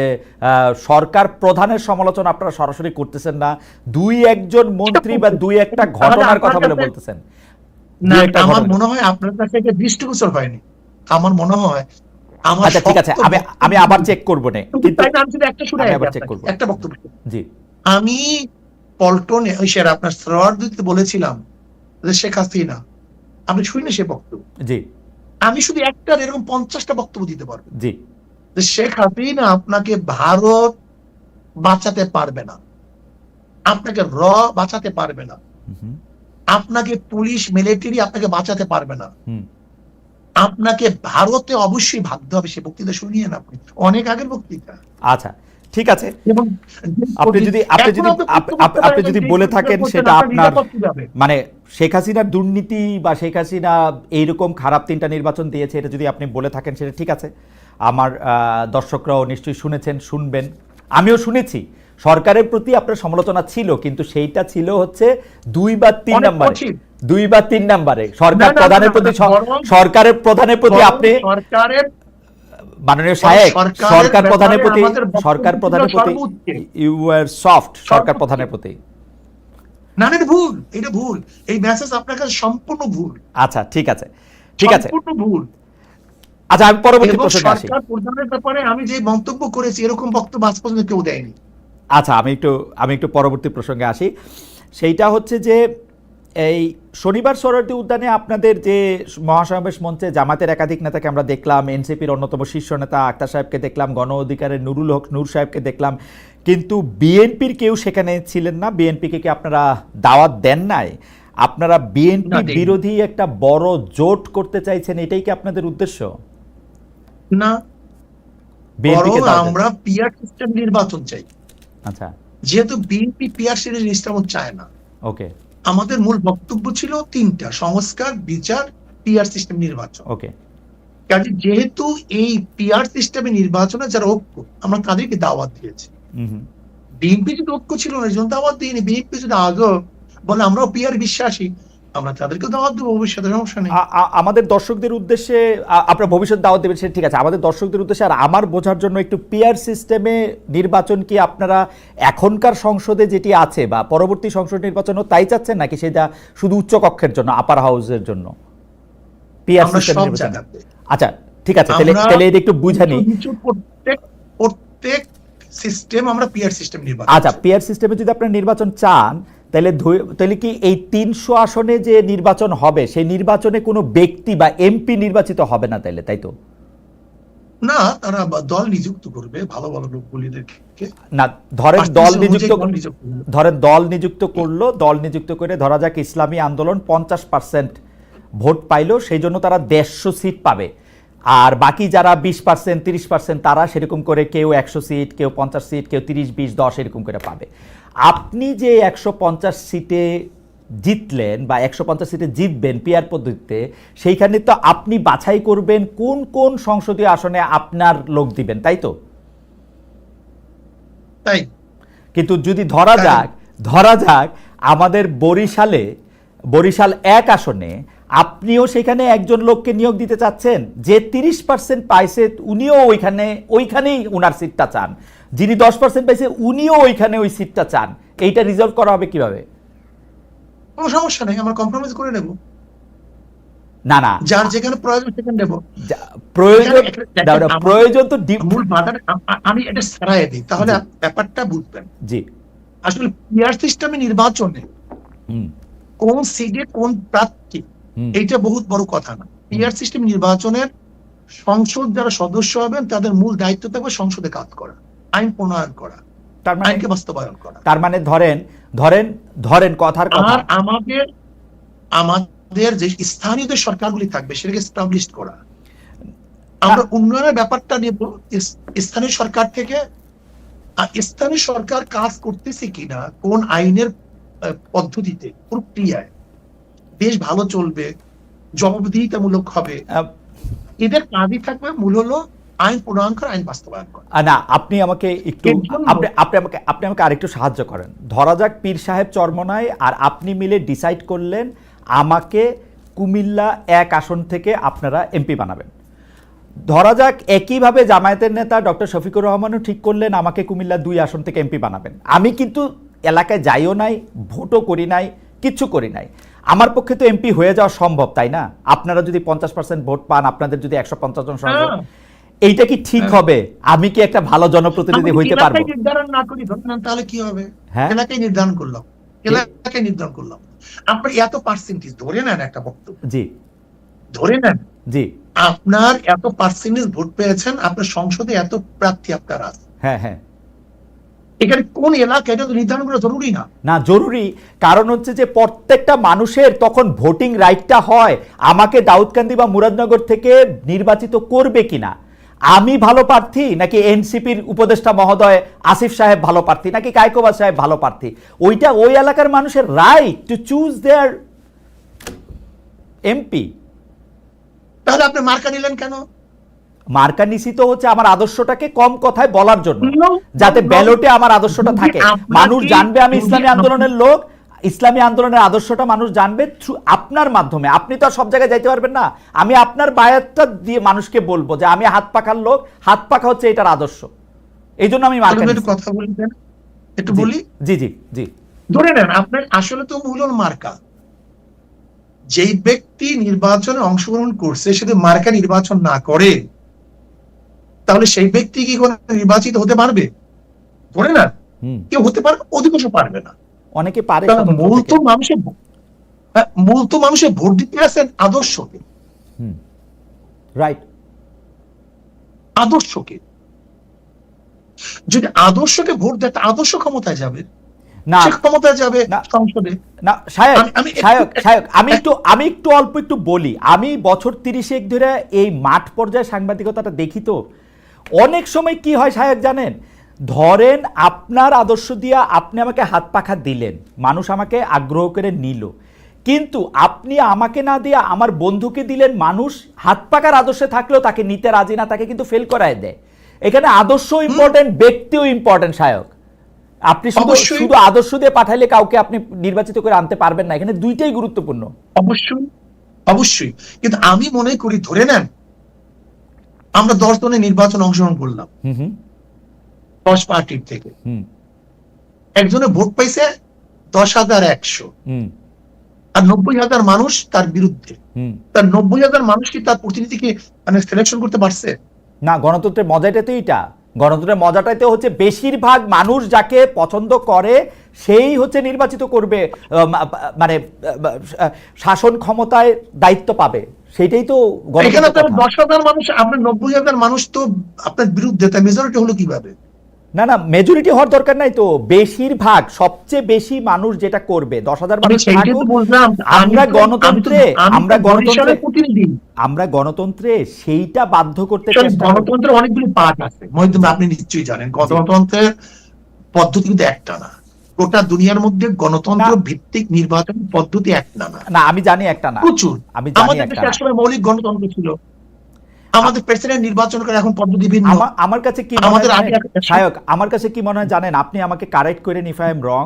সরকার প্রধানের সমালোচনা আপনারা সরাসরি করতেছেন না, দুই একজন মন্ত্রী বা দুই একটা ঘটনার কথা বলে বলতেছেন।
না, আমার মনে হয় আপনার কাছে এটা দৃষ্টিগোচর হয়নি। আমার মনে হয়
আচ্ছা ঠিক আছে, আমি আবার চেক করব না, কিন্তু
আমি শুধু একটা শুনে
আবার চেক করব
একটা বক্তব্য।
জি,
আমি পল্টনে ওই স্যার আপনার সরোয়ার দিতে বলেছিলাম যে শেখ হাসিনা, আপনি শুনে সে বক্তব্য,
জি,
আমি শুধু একটা এরকম 50টা বক্তব্য দিতে পারবো
জি,
যে শেখ হাসিনা আপনাকে ভারত বাঁচাতে পারবে না, আপনাকে বাঁচাতে পারবে না, আপনাকে পুলিশ মিলিটারি আপনাকে বাঁচাতে পারবে না, আপনাকে ভারতে অবশ্যই ভাবতে হবে। সে বক্তৃতা শুনিয়েন আপনি, অনেক আগের বক্তৃতা।
আচ্ছা ঠিক আছে,
এবং
আপনি যদি বলে থাকেন সেটা আপনার, মানে শেখ হাসিনার দুর্নীতি বা শেখ হাসিনা এইরকম খারাপ 3টা নির্বাচন দিয়েছে, এটা যদি আপনি বলে থাকেন সেটা ঠিক আছে। আমার দর্শকরাও নিশ্চয়ই শুনেছেন, শুনবেন, আমিও শুনেছি সরকারের প্রতি আপনার সমালোচনা ছিল, কিন্তু সেইটা ছিল হচ্ছে 2 বা 3 নাম্বারে, 2 বা 3 নাম্বারে সরকারের প্রধানের প্রতি আপনি মাননীয় শায়েক সরকার প্রধানের প্রতি ইউ ওয়্যার সফট, সরকার প্রধানের প্রতি।
না, এটা ভুল, এটা ভুল, এই মেসেজ আপনার কাছে সম্পূর্ণ ভুল।
আচ্ছা ঠিক আছে, ঠিক আছে,
সম্পূর্ণ ভুল।
আচ্ছা আমি পরবর্তী প্রশ্নে আসি।
সরকার প্রধানের ব্যাপারে আমি যে মন্তব্য করেছি এরকম বক্তব্য আজ পর্যন্ত কেউ দেয়নি।
আচ্ছা আমি একটু পরবর্তী প্রসঙ্গে আসি। সেইটা হচ্ছে যে এই শনিবার সোহরাওয়ার্দী উদ্যানে আপনাদের যে মহাসমাবেশ মঞ্চে জামাতের একাধিক নেতাকে আমরা দেখলাম, এনসিপির অন্যতম শীর্ষ নেতা আক্তার সাহেবকে দেখলাম, গণ অধিকারের নুরুল হক নূর সাহেবকে দেখলাম, কিন্তু বিএনপির কেউ সেখানে ছিলেন না। বিএনপিকে কি আপনারা দাওয়াত দেন নাই? আপনারা বিএনপি বিরোধী একটা বড় জোট করতে চাইছেন, এটাই কি আপনাদের উদ্দেশ্য?
না, আমরা পিআর সিস্টেম নির্বাচন চাই।
আচ্ছা,
যেহেতু বিএনপি পিআর সিস্টেম চায় না,
ওকে,
আমাদের মূল বক্তব্য ছিল 3টা: সংস্কার, বিচার, পিআর সিস্টেম নির্বাচন।
ওকে,
কাজে যেহেতু এই পিআর সিস্টেমে নির্বাচনে যারা ঐক্য, আমরা তাদেরকে দাওয়াত দিয়েছি। বিএনপি যদি ঐক্য ছিল না, এই জন্য দাওয়াত দিইনি। বিএনপি যদি আজও বলে আমরাও পিআর বিশ্বাসী, আমরা তাদেরকে দাওয়াত দেবো, ভবিষ্যতে সমস্যা নেই।
আমাদের দর্শকদের উদ্দেশ্যে আপনার ভবিষ্যৎ দাওয়াত দেবেন সেটা ঠিক আছে, আমাদের দর্শকদের উদ্দেশ্যে আর আমার বোঝার জন্য একটু পিআর সিস্টেমে নির্বাচন কি আপনারা এখনকার সংসদে যেটি আছে বা পরবর্তী সংসদ নির্বাচনও তাই চাচ্ছেন, নাকি সেটা শুধু উচ্চ কক্ষের জন্য, আপার হাউসের জন্য পিআর সিস্টেম নির্বাচন? আচ্ছা ঠিক আছে, তাহলে এটা একটু বুঝানি।
প্রত্যেক সিস্টেম আমরা পিআর সিস্টেম নির্বাচন।
আচ্ছা, পিআর সিস্টেমে যদি আপনারা নির্বাচন চান, তাহলে কি এই 300 আসনে যে নির্বাচন হবে সেই নির্বাচনে কোনো ব্যক্তি বা এমপি নির্বাচিত হবে না তাইলে, তাই তো?
না, তারা দল নিযুক্ত করবে ভালো ভালো লোকগুলিদেরকে।
না, ধরেন দল নিযুক্ত করলো, দল নিযুক্ত করে ধরা যাক ইসলামী আন্দোলন 50% ভোট পাইলো, সেই জন্য তারা 150 সিট পাবে, আর বাকি যারা 20%, 30% তারা সেরকম করে কেউ 100 সিট, কেউ 50 সিট, কেউ 30, 20, 10 এরকম করে পাবে। আপনি যে 150 সিটে জিতলেন বা 150 সিটে জিতবেন পিআর পদ্ধতিতে, সেইখানে তো আপনি বাছাই করবেন কোন কোন সংসদীয় আসনে আপনার লোক দিবেন, তাই তো?
তাই।
কিন্তু যদি ধরা যাক আমাদের বরিশাল 1 আসনে আপনিও সেখানে একজন লোককে নিয়োগ দিতে চাচ্ছেন, যে 30% পাইছে উনিও ওইখানেই উনার সিটটা চান, যিনি 10% পাইছে উনিও ওইখানে ওই সিটটা চান, এইটা রিজলভ করা হবে কিভাবে?
কোনো সমস্যা নেই, আমরা কম্প্রোমাইজ করে নেব।
না,
যার যেখানে প্রয়োজন সেখানে নেব।
প্রয়োজন তো
মূল বাধাটা আমি এটা সরাইয়ে দিই, তাহলে ব্যাপারটা বুঝবেন।
জি,
আসলে পিআর সিস্টেমে নির্বাচনে কোন সিটে কোন প্রার্থী, এইটা বহুত বড় কথা না। পিআর সিস্টেম নির্বাচনের সংসদ যারা সদস্য হবেন তাদের মূল দায়িত্ব থাকবে সংসদে কাজ করা, আইন প্রণয়ন করা, আইনকে বাস্তবায়ন করা।
তার মানে ধরেন কথার কথা,
আর আমাদের যে স্থানীয় যে সরকারগুলি থাকবে সেটাকে এস্টাবলিশ করা। আমরা উন্নয়নের ব্যাপারটা নিয়ে স্থানীয় সরকার থেকে স্থানীয় সরকার কাজ করতেছে কিনা, কোন আইনের পদ্ধতিতে, প্রক্রিয়ায় দেশ ভালো চলবে, জবাবদিহিতামূলক হবে, এদের কাজই থাকবে মূল হলো আইন প্রণয়ন করা, আইন বাস্তবায়ন করা।
না, আপনি আমাকে একটু আপনি আমাকে আরেকটু সাহায্য করেন। ধরা যাক পীর সাহেব চরমনায় আর আপনি মিলে ডিসাইড করলেন আমাকে কুমিল্লা 1 আসন থেকে আপনারা এমপি বানাবেন। ধরা যাক একইভাবে জামায়াতের নেতা ডক্টর শফিকুর রহমানও ঠিক করলেন আমাকে কুমিল্লা 2 আসন থেকে এমপি বানাবেন। আমি কিন্তু এলাকায় যাইও নাই, ভোটও করি নাই, কিচ্ছু করি নাই। আমার পক্ষে তো এমপি হয়ে যাওয়া সম্ভব, তাই না? আপনারা যদি 50% ভোট পান, আপনাদের যদি 150 জন সংসদ, এইটা কি ঠিক হবে? আমি কি একটা ভালো জনপ্রতিনিধি হইতে পারবো?
নির্ধারণ না করি তাহলে কি হবে? এলাকায় নির্ধারণ করলাম, আপনার এত পার্সেন্টেজ ধরে নেন, একটা বক্তব্য
জি
ধরে নেন,
জি,
আপনার এত পার্সেন্টেজ ভোট পেয়েছেন, আপনার সংসদে এত প্রার্থী আপনার আছে,
হ্যাঁ হ্যাঁ,
এখানে কোন এলাকা এটা তো নির্ধারণ করা জরুরি না?
না, জরুরি। কারণ হচ্ছে যে প্রত্যেকটা মানুষের তখন ভোটিং রাইটটা হয় আমাকে দাউদকান্দি বা মুরাদনগর থেকে নির্বাচিত করবে কিনা, আমি ভালো প্রার্থী নাকি এনসিপির উপদেষ্টা মহোদয় আসিফ সাহেব ভালো প্রার্থী নাকি কায়কোবাদ সাহেব ভালো প্রার্থী, ওইটা ওই এলাকার মানুষের right to choose there MP.
তাহলে আপনি মার্কা নিলেন কেন?
মার্কা নিছি তো হচ্ছে আমার আদর্শটাকে কম কথায় বলার জন্য, যাতে ব্যালটে আমার আদর্শটা থাকে, মানুষ জানবে আমি ইসলামী আন্দোলনের লোক, ইসলামী আন্দোলনের আদর্শটা মানুষ জানবে থ্রু আপনার মাধ্যমে। আপনি তো সব জায়গায় যাইতে পারবেন না, আমি আপনার বায়াতটা দিয়ে মানুষকে বলবো যে আমি হাত পাখার লোক, হাত পাখা হচ্ছে এটার আদর্শ। এই জন্য আমি মার্কা নিছি।
কথা বলবেন একটু বলি?
জি জি জি,
ধরে নেন আপনার আসলে তো মূল মার্কা, যেই ব্যক্তি নির্বাচনে অংশগ্রহণ করছে সে যদি মার্কা নির্বাচন না করে তাহলে সেই ব্যক্তি কি কোনো নির্বাচিত হতে পারবে? ধরে না কেউ হতে পারবে, অধিকাংশ পারবে না।
অনেকে পারে।
মূল তো মানুষের ভোট দিতে আসেন আদর্শকে,
রাইট,
আদর্শকে। যদি আদর্শকে ভোট দেয় আদর্শ ক্ষমতায় যাবে
না,
ক্ষমতায় যাবে সংসদে
না। আমি একটু অল্প একটু বলি, আমি বছর 30 ধরে এই মাঠ পর্যায়ে সাংবাদিকতাটা দেখি, তো অনেক সময় কি হয় সাহেব জানেন, ধরেন আপনার আদর্শ দিয়া আপনি আমাকে হাত পাখা দিলেন, মানুষ আমাকে আগ্রহ করে নিল, কিন্তু আপনি আমাকে না দিয়ে আমার বন্ধুকে দিলেন, মানুষ হাত পাকার আদর্শে থাকলেও তাকে নিতে রাজি না, তাকে কিন্তু ফেল করায় দেয়। এখানে আদর্শ ইম্পর্টেন্ট, ব্যক্তিও ইম্পর্টেন্ট সায়ক। আপনি শুধু আদর্শ দিয়ে পাঠাইলে কাউকে আপনি নির্বাচিত করে আনতে পারবেন না, এখানে দুইটাই গুরুত্বপূর্ণ।
অবশ্যই অবশ্যই, কিন্তু আমি মনে করি ধরে নেন আমরা 10 জনের নির্বাচন অংশগ্রহণ করলাম 10 পার্টির থেকে, একজনে ভোট পাইছে 10,100, আর 90,000 মানুষ তার বিরুদ্ধে। তার 90,000 মানুষ কি তার প্রতিনিধিকে মানে সিলেকশন করতে পারছে?
না, গণতন্ত্রের মজাটাই তো এইটা। গণতন্ত্রের মজাটাই তো হচ্ছে বেশিরভাগ মানুষ যাকে পছন্দ করে সেই হচ্ছে নির্বাচিত করবে, মানে শাসন ক্ষমতায় দায়িত্ব পাবে, সেটাই তো।
এখানে 10,000 মানুষ, আপনার 90,000 মানুষ তো আপনার বিরুদ্ধে, তাই মেজরিটি হলো কিভাবে?
না না, মেজরিটি হওয়ার দরকার নাই তো, বেশিরভাগ, সবচেয়ে বেশি মানুষ যেটা করবে, 10,000 মানুষ থাকুক। আমরা গণতন্ত্রে সেইটা বাধ্য করতে চেষ্টা।
গণতন্ত্রের অনেকগুলো পার্ট আছে, আপনি নিশ্চয়ই জানেন। গণতন্ত্রের পদ্ধতি কিন্তু একটা না, গোটা দুনিয়ার মধ্যে গণতন্ত্র ভিত্তিক নির্বাচন পদ্ধতি একটা না।
না, আমি জানি একটা না,
প্রচুর।
আমি জানি
আমাদের দেশে একসময় মৌলিক গণতন্ত্র ছিল, আমাদের প্রেসিডেন্ট নির্বাচন করে এখন পদ্ধতি ভিন্ন।
আমার কাছে কি আমার কাছে কি মনে হয় জানেন, আপনি আমাকে কারেক্ট করেন ইফ আই এম রং।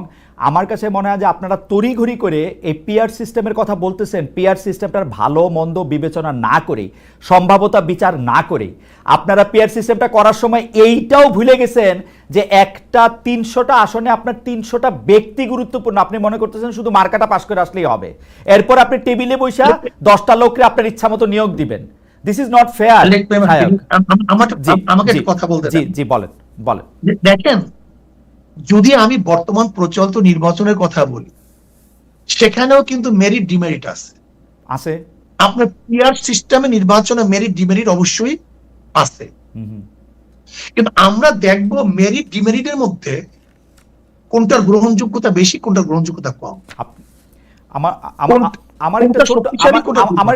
আমার কাছে মনে হয় যে আপনারা তড়িঘড়ি করে এই পিআর সিস্টেমের কথা বলতেছেন, পিআর সিস্টেমটার ভালো মন্দ বিবেচনা না করে, সম্ভাব্যতা বিচার না করে আপনারা পিআর সিস্টেমটা করার সময় এইটাও ভুলে গেছেন যে একটা 300টা আসনে আপনার 300টা ব্যক্তি গুরুত্বপূর্ণ। আপনি মনে করতেছেন শুধু মার্কাটা পাস করে আসলেই হবে, এরপর আপনি টেবিলে বসে 10টা লোককে আপনার ইচ্ছা মতো নিয়োগ দিবেন। This is not fair.
আমাকে কথা বলতে
জি জি, বলেন বলেন।
দেখেন, যদি আমি বর্তমান প্রচলিত নির্বাচনের কথা বলি, সেখানেও কিন্তু মেরিট ডিমেরিট আছে। আপনার পিআর সিস্টেমে নির্বাচনে মেরিট ডিমেরিট অবশ্যই আছে, কিন্তু আমরা দেখব মেরিট ডিমেরিটের মধ্যে কোনটার গ্রহণযোগ্যতা বেশি, কোনটার গ্রহণযোগ্যতা কম।
আমার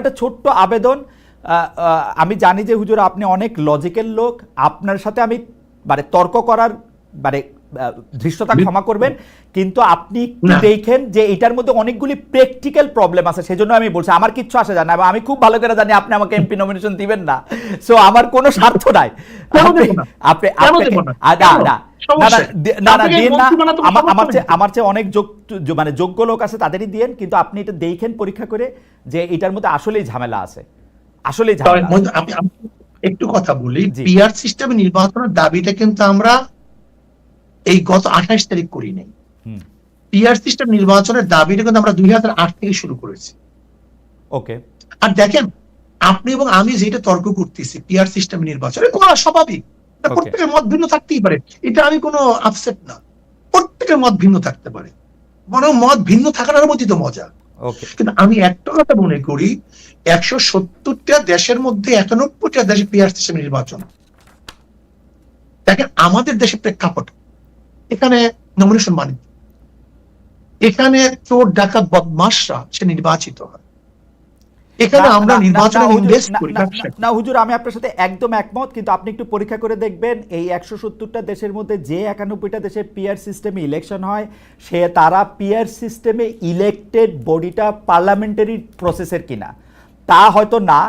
একটা ছোট্ট আবেদন, আমি জানি যে হুজুর আপনি অনেক লজিক্যাল লোক, আপনার সাথে আমি মানে তর্ক করার মানে ধৃষ্টতা ক্ষমা করবেন, কিন্তু আপনি একটু দেখেন যে এটার মধ্যে অনেকগুলি প্র্যাকটিক্যাল প্রবলেম আছে, সেজন্য আমি বলছি আমার কিচ্ছু আসে যায় না, এবং আমি খুব ভালো করে জানি আপনি আমাকে এমপি নমিনেশন দিবেন না, সো আমার কোনো স্বার্থ নাই। আমার চেয়ে অনেক মানে যোগ্য লোক আছে, তাদেরই দিয়েন, কিন্তু আপনি এটা দেখেন পরীক্ষা করে যে এটার মধ্যে আসলেই ঝামেলা আছে, আসলেই ঝামেলা।
একটু কথা বলি, পিআর সিস্টেমে নির্বাচনের দাবিটা কিন্তু আমরা এই গত 28 তারিখ করি নাই। পিআর সিস্টেম নির্বাচনের দাবিটা কিন্তু আমরা 2008 থেকে শুরু করেছি।
ওকে,
আর দেখেন আপনি এবং আমি যেটা তর্ক করতেছি পিআর সিস্টেম নির্বাচনে কোনো স্বাভাবিক, প্রত্যেকের মত ভিন্ন থাকতেই পারে, এটা আমি কোনো আপসেট না, প্রত্যেকের মত ভিন্ন থাকতে পারে, বরং মত ভিন্ন থাকার মধ্যে তো মজা। কিন্তু আমি একটা কথা মনে করি, 170টা দেশের মধ্যে 91টা দেশে পিআর সিস্টেম নির্বাচন। দেখেন আমাদের দেশে প্রেক্ষাপট, এখানে নমিনেশন মানে এখানে চোর ডাকাত বদমাশরা সে নির্বাচিত হয়, এখানে আমরা নির্বাচনে ইনভেস্ট করি
না। হুজুর আমি আপনার সাথে একদম একমত, কিন্তু আপনি একটু পরীক্ষা করে দেখবেন এই 170টা দেশের মধ্যে যে 91টা দেশে পিআর সিস্টেমে ইলেকশন হয়, সে তারা পিআর সিস্টেমে ইলেক্টেড বডিটা পার্লামেন্টারি প্রসেসের কিনা, তা হয়তো না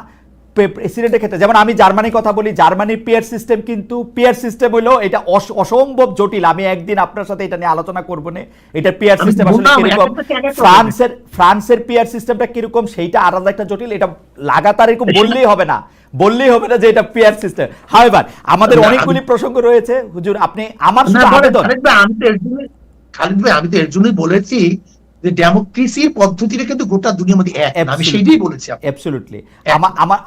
প্রেসিডেন্টের ক্ষেত্রে। যেমন আমি জার্মানির কথা বলি, জার্মানির পিআর সিস্টেম কিন্তু পিআর সিস্টেম হলো এটা অসম্ভব জটিল, আমি একদিন আপনার সাথে এটা নিয়ে আলোচনা করবো না, এটা পিআর সিস্টেম আসলে কিরকম, ফ্রান্সের পিআর সিস্টেমটা কিরকম সেইটা আলাদা একটা জটিল, এটা লাগাতার এরকম বললেই হবে না যে এটা পিআর সিস্টেম। হাওয়েভার আমাদের অনেকগুলি প্রসঙ্গ রয়েছে হুজুর, আপনি আমার শুধু আবেদন,
খালিদ ভাই আমি তো এর জন্যই বলেছি যে ডেমোক্রেসির পদ্ধতিটা কিন্তু গোটা দুনিয়ার মধ্যে এক, আমি সেটাই বলেছি। অ্যাবসলিউটলি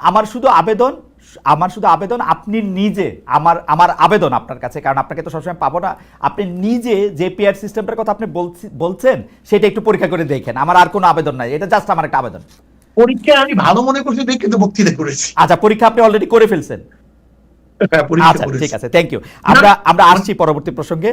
আমার শুধু আবেদন আপনি নিজে, আমার আবেদন আপনার কাছে, কারণ আপনাকে তো সবসময় পাবো না, আপনি নিজে যে পিআর সিস্টেমটার কথা আপনি বলছেন সেটা একটু পরীক্ষা করে দেখেন, আমার আর কোনো আবেদন নাই, এটা জাস্ট আমার একটা আবেদন।
পরীক্ষা আমি ভালো মনে করছি দেখে কিন্তু বক্তৃতা করেছি।
আচ্ছা, পরীক্ষা আপনি অলরেডি করে ফেলছেন, ঠিক আছে, থ্যাংক ইউ। আমরা আসছি পরবর্তী প্রসঙ্গে,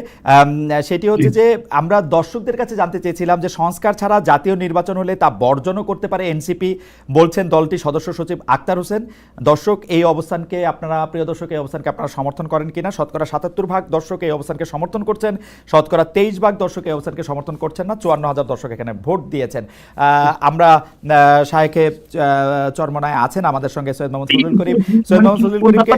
সেটি হচ্ছে যে আমরা দর্শকদের কাছে জানতে চেয়েছিলাম যে সংস্কার ছাড়া জাতীয় নির্বাচন হলে তা বর্জনও করতে পারে এনসিপি, বলছেন দলটির সদস্য সচিব আক্তার হোসেন। দর্শক এই অবস্থানকে আপনারা, প্রিয় দর্শক এই অবস্থানকে আপনারা সমর্থন করেন কিনা? শতকরা 77% দর্শক এই অবস্থানকে সমর্থন করছেন, শতকরা 23% দর্শক এই অবস্থানকে সমর্থন করছেন না, 54,000 দর্শক এখানে ভোট দিয়েছেন। আমরা শায়েখে চরমনায় আছেন আমাদের সঙ্গে সৈয়দ মোহাম্মদ ফজলুল করিম। সৈয়দ মোহাম্মদ ফজলুল করিমকে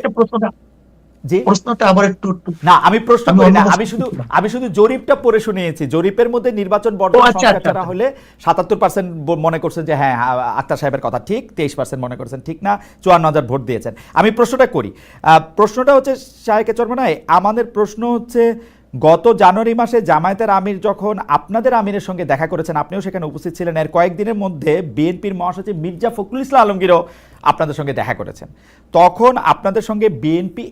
আমি শুধু জরিপটা পড়ে শুনিয়েছি, জরিপের মধ্যে নির্বাচন বর্জন সংস্কার ছাড়া হলে 77% মনে করছেন যে হ্যাঁ আক্তার সাহেবের কথা ঠিক, 23% মনে করছেন ঠিক না, 54,000 ভোট দিয়েছেন। আমি প্রশ্নটা করি, প্রশ্নটা হচ্ছে শায়েখে চরমনায়, আমাদের প্রশ্ন হচ্ছে গত জানুয়ারি মাসে জামায়াতের আমির যখন আপনাদের আমিরের সঙ্গে দেখা করেছেন, আপনিও সেখানে উপস্থিত ছিলেন, এর কয়েকদিনের মধ্যে বিএনপির মহাসচিব মির্জা ফখরুল ইসলাম আলমগীরও আপনাদের সঙ্গে দেখা করেছেন, তখন আপনাদের সঙ্গে বিএনপি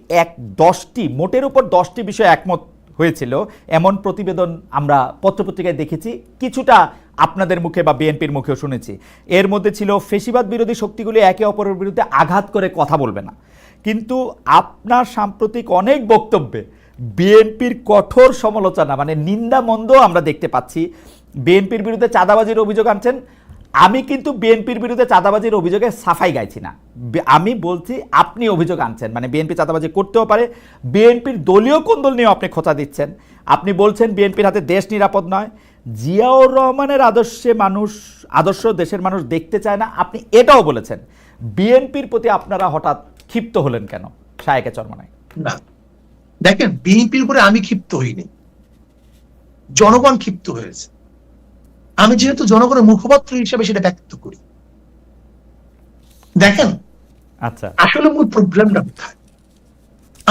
10টি মোটের উপর 10টি বিষয়ে একমত হয়েছিল, এমন প্রতিবেদন আমরা পত্রপত্রিকায় দেখেছি, কিছুটা আপনাদের মুখে বা বিএনপির মুখেও শুনেছি। এর মধ্যে ছিল ফেসিবাদ বিরোধী শক্তিগুলি একে অপরের বিরুদ্ধে আঘাত করে কথা বলবে না, কিন্তু আপনার সাম্প্রতিক অনেক বক্তব্যে বিএনপির কঠোর সমালোচনা মানে নিন্দা মন্দ আমরা দেখতে পাচ্ছি। বিএনপির বিরুদ্ধে চাঁদাবাজির অভিযোগ আনছেন, আমি কিন্তু বিএনপির বিরুদ্ধে চাঁদাবাজির অভিযোগে সাফাই গাইছি না, আমি বলছি আপনি অভিযোগ আনছেন, মানে বিএনপি চাঁদাবাজি করতেও পারে, বিএনপির দলীয় কোন্দল নিয়েও আপনি খোঁচা দিচ্ছেন। আপনি বলছেন বিএনপির হাতে দেশ নিরাপদ নয়, জিয়াউর রহমানের আদর্শ দেশের মানুষ দেখতে চায় না, আপনি এটাও বলেছেন। বিএনপির প্রতি আপনারা হঠাৎ ক্ষিপ্ত হলেন কেন শায়েখে চরমনায়?
না দেখেন, বিএনপির উপরে আমি ক্ষিপ্ত হইনি, জনগণ ক্ষিপ্ত হয়েছে, আমি যেহেতু জনগণের মুখপাত্র হিসেবে সেটা ব্যক্ত করি। দেখেন
আচ্ছা,
আসলে মূল প্রবলেমটা কোথায়?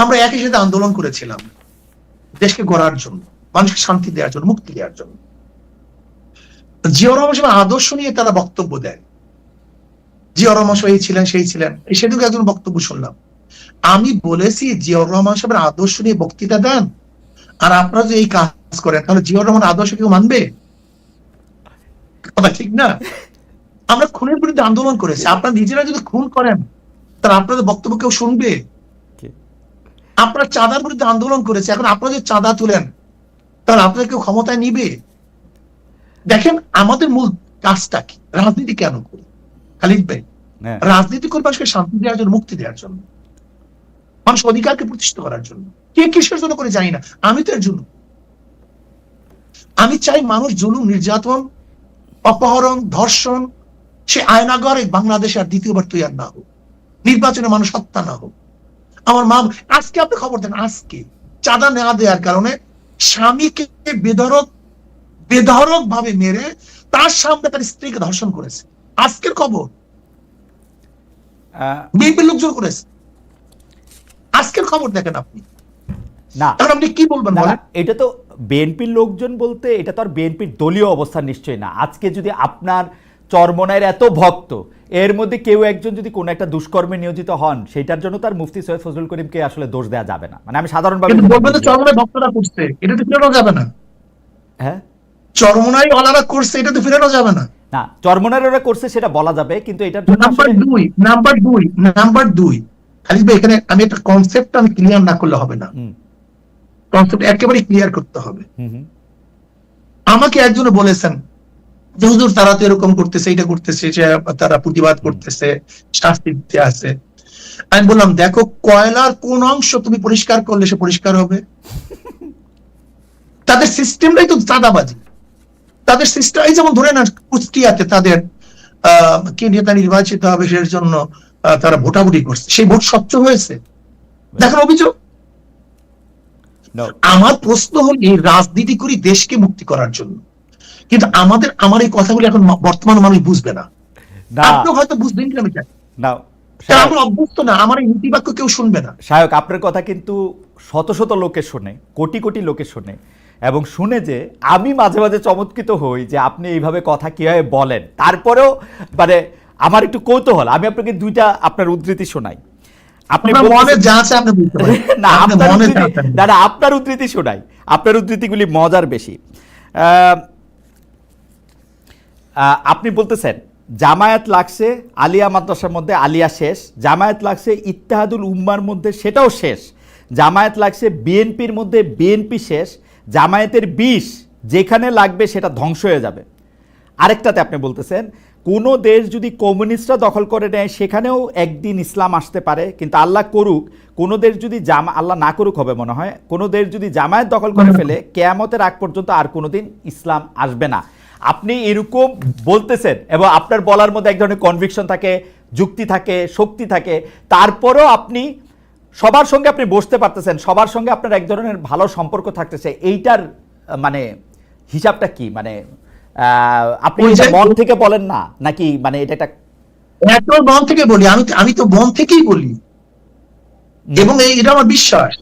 আমরা একই সাথে আন্দোলন করেছিলাম দেশকে গড়ার জন্য, মানুষকে শান্তি দেওয়ার জন্য, মুক্তি দেওয়ার জন্য। জিয়াউর রহমান সাহেব আদর্শ নিয়ে তারা বক্তব্য দেয়, জিয়াউর রহমান সাহেব এই ছিলেন সেই ছিলেন, এই সেদিকে একজন বক্তব্য শুনলাম, আমি বলেছি জিয়াউর রহমান সাহেবের আদর্শ নিয়ে বক্তৃতা দেন, আর আপনারা যদি এই কাজ করেন তাহলে জিয়াউর রহমান আদর্শ কেউ মানবে? কথা ঠিক না? আমরা খুনের বিরুদ্ধে আন্দোলন করেছি, আপনারা নিজেরা যদি খুন করেন তাহলে আপনাদের বক্তব্য কেউ শুনবে? আপনারা চাঁদার বিরুদ্ধে আন্দোলন করেছে, এখন আপনারা যদি চাঁদা তুলেন তাহলে আপনাদের কেউ ক্ষমতায় নিবে? দেখেন আমাদের মূল কাজটা কি, রাজনীতি কেন করি খালিদ ভাই?
হ্যাঁ।
রাজনীতি করে মানুষকে শান্তি দেওয়ার জন্য, মুক্তি দেওয়ার জন্য, মানুষ অধিকারকে প্রতিষ্ঠিত করার জন্য। কে কিসের জন্য করে জানি না, আমি তো এর জন্য। আমি চাই মানুষ জুলুম, নির্যাতন, অপহরণ, ধর্ষণ, সে আয়নাগর এই বাংলাদেশে আর দ্বিতীয়বার তৈরি না হোক, নির্বাচনে মানুষ হত্যা না হোক। আমার মা, আজকে আপনি খবর দেন, আজকে চাঁদা নেওয়া দেওয়ার কারণে স্বামীকে বেধড়ক ভাবে মেরে তার সামনে তার স্ত্রীকে ধর্ষণ করেছে। আজকের খবর, বিএনপির লোকজন করেছে। আজকের খবর দেখেন আপনি,
না
আপনি কি বলবেন?
এটা তো বিএনপির লোকজন বলতে এটা তো আর বিএনপির দলীয় অবস্থান নিশ্চয়ই না। আজকে যদি আপনার চরমনায়ের এত ভক্ত, এর মধ্যে কেউ একজন যদি কোনো একটা দুষ্কর্মে নিয়োজিত হন, সেটার জন্য তার মুফতি সৈয়দ ফজলুল করিমকে আসলে দোষ দেওয়া যাবে না। মানে আমি সাধারণভাবে
বলবেন চরমনায় ভক্তরা করছে, এটা তো ফেরানো যাবে না।
হ্যাঁ,
চরমনায় ওলারা করছে, এটা তো ফেরানো যাবে না।
না, চরমনায়ের ওরা করছে সেটা বলা যাবে, কিন্তু এটার জন্য
নাম্বার দুই খালিদ ভাই, এখানে আমি একটা কনসেপ্ট আমি ক্লিয়ার না করলে হবে না। কনসেপ্ট একেবারে ক্লিয়ার করতে হবে। আমাকে একজন বলেছেন যে হুজুর তারা তো এরকম করতেছে, এটা করতেছে, তারা প্রতিবাদ করতেছে, শাস্তি দিতে আছে। আমি বললাম দেখো, কয়লার কোন অংশ তুমি পরিষ্কার করলে সে পরিষ্কার হবে? তাদের সিস্টেমটাই তো চাঁদাবাজি। তাদের সিস্টেম, এই যেমন ধরে না কুষ্টিয়াতে তাদের কে নেতা নির্বাচিত হবে সের জন্য তারা ভোটাভুটি করছে, সেই ভোট স্বচ্ছ হয়েছে, দেখেন অভিযোগ। আমার প্রশ্ন হল, এই রাজনীতি করি দেশকে মুক্তি করার জন্য, কিন্তু আমার এই কথাগুলো এখন বর্তমান মানুষ বুঝবে না। আপনি হয়তো বুঝবেন কিনা আমি জানি না, আমরা অভ্যস্ত না, আমার এই নীতিবাক্য কেউ শুনবে না।
শায়ক, আপনার কথা কিন্তু শত শত লোকে শোনে, কোটি কোটি লোকে শোনে, এবং শুনে যে আমি মাঝে মাঝে চমৎকৃত হই যে আপনি এইভাবে কথা কিভাবে বলেন। তারপরেও মানে আমার একটু কৌতূহল, আমি আপনাকে দুইটা আপনার উদ্ধৃতি শোনাই। আপনি
মনে যা আছে আপনি বলতে পারেন।
না, আপনার উদ্ধৃতি শোনাই, আপনার উদ্ধৃতিগুলি মজার বেশি। আপনি বলতেছেন জামায়াত লাগছে আলিয়া মাদ্রাসার মধ্যে, আলিয়া শেষ। জামায়াত লাগছে ইত্তেহাদুল উম্মার মধ্যে, সেটাও শেষ। জামায়াত লাগছে বিএনপির মধ্যে, বিএনপি শেষ। জামায়াতের বিষ যেখানে লাগবে সেটা ধ্বংস হয়ে যাবে। আরেকটাতে আপনি বলতেছেন কোনো দেশ যদি কমিউনিস্টরা দখল করে নেয় সেখানেও একদিন ইসলাম আসতে পারে, কিন্তু আল্লাহ করুক কোনো দেশ যদি আল্লাহ না করুক হবে মনে হয়, কোনো দেশ যদি জামায়াত দখল করে ফেলে কিয়ামতের আগ পর্যন্ত আর কোনোদিন ইসলাম আসবে না। আপনি এরকম বলতেছেন এবং আপনার বলার মধ্যে এক ধরনের কনভিকশন থাকে, যুক্তি থাকে, শক্তি থাকে, তারপরেও আপনি সবার সঙ্গে আপনি বসতে পারতেছেন, সবার সঙ্গে আপনার এক ধরনের ভালো সম্পর্ক থাকতেছে। এইটার মানে হিসাবটা কি? মানে আপনি মন থেকে বলেন না নাকি? মানে এটা একটা
মন থেকে বলি, আমি তো মন থেকেই বলি, এবং এটা আমার বিশ্বাস।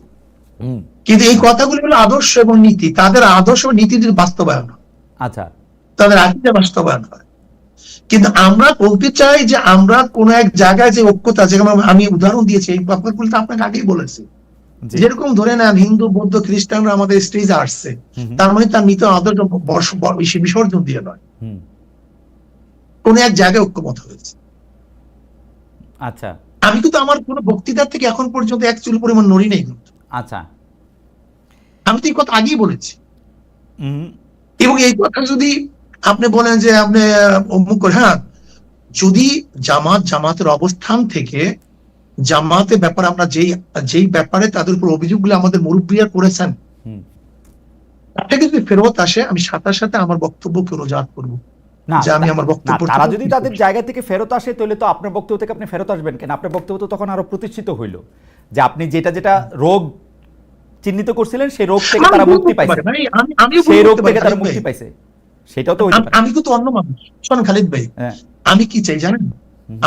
কিন্তু এই কথাগুলি হলো আদর্শ এবং নীতি, তাদের আদর্শ এবং নীতি বাস্তবায়ন,
আচ্ছা,
তাদের আকিদা বাস্তবায়ন হয়। কিন্তু আমরা বলতে চাই যে আমরা কোন এক জায়গায় যে ঐক্যতা, যেমন আমি উদাহরণ দিয়েছি, এই ব্যাপারগুলো তো আপনাকে আগেই বলেছি। যেরকম ধরে নেন হিন্দু, বৌদ্ধ, খ্রিস্টানরা আমাদের স্টেজে আসছে, তার মানে তার নীতি আদর্শ বিসর্জন দিয়ে নয়, কোন এক জায়গায় ঐক্যমত হয়েছে।
আচ্ছা,
আমি কিন্তু আমার কোন বক্তৃতার থেকে এখন পর্যন্ত এক চুল পরিমাণ নড়ি নেই।
আচ্ছা,
আমি তো এই কথা আগেই বলেছি। এবং এই কথা যদি আপনি বলেন যে আপনি অমুক করে, হ্যাঁ, যদি জামাতের অবস্থান থেকে জামাতের ব্যাপারে আমরা যেই ব্যাপারে তাদের উপর অভিযোগগুলো আমাদের মুরব্বীরা করেছেন, তাকে যদি ফেরত আসে, আমি সাথে সাথে আমার বক্তব্যকে অনুযাত করবো।
না, আমি আমার বক্তব্য, তারা যদি তাদের জায়গা থেকে ফেরত আসে, তাহলে তো আপনার বক্তব্য থেকে আপনি ফেরত আসবেন কেন? আপনার বক্তব্য তো তখন আরো প্রতিষ্ঠিত হইল যে আপনি যেটা রোগ চিহ্নিত করছিলেন সেই রোগ থেকে তারা মুক্তি পাইছে, সেই রোগ থেকে তারা মুক্তি পাইছে, সেটাও তো হইতে পারে।
আমি কিন্তু অন্য মানুষ। শোনেন খালিদ ভাই, আমি কি চাই জানেন?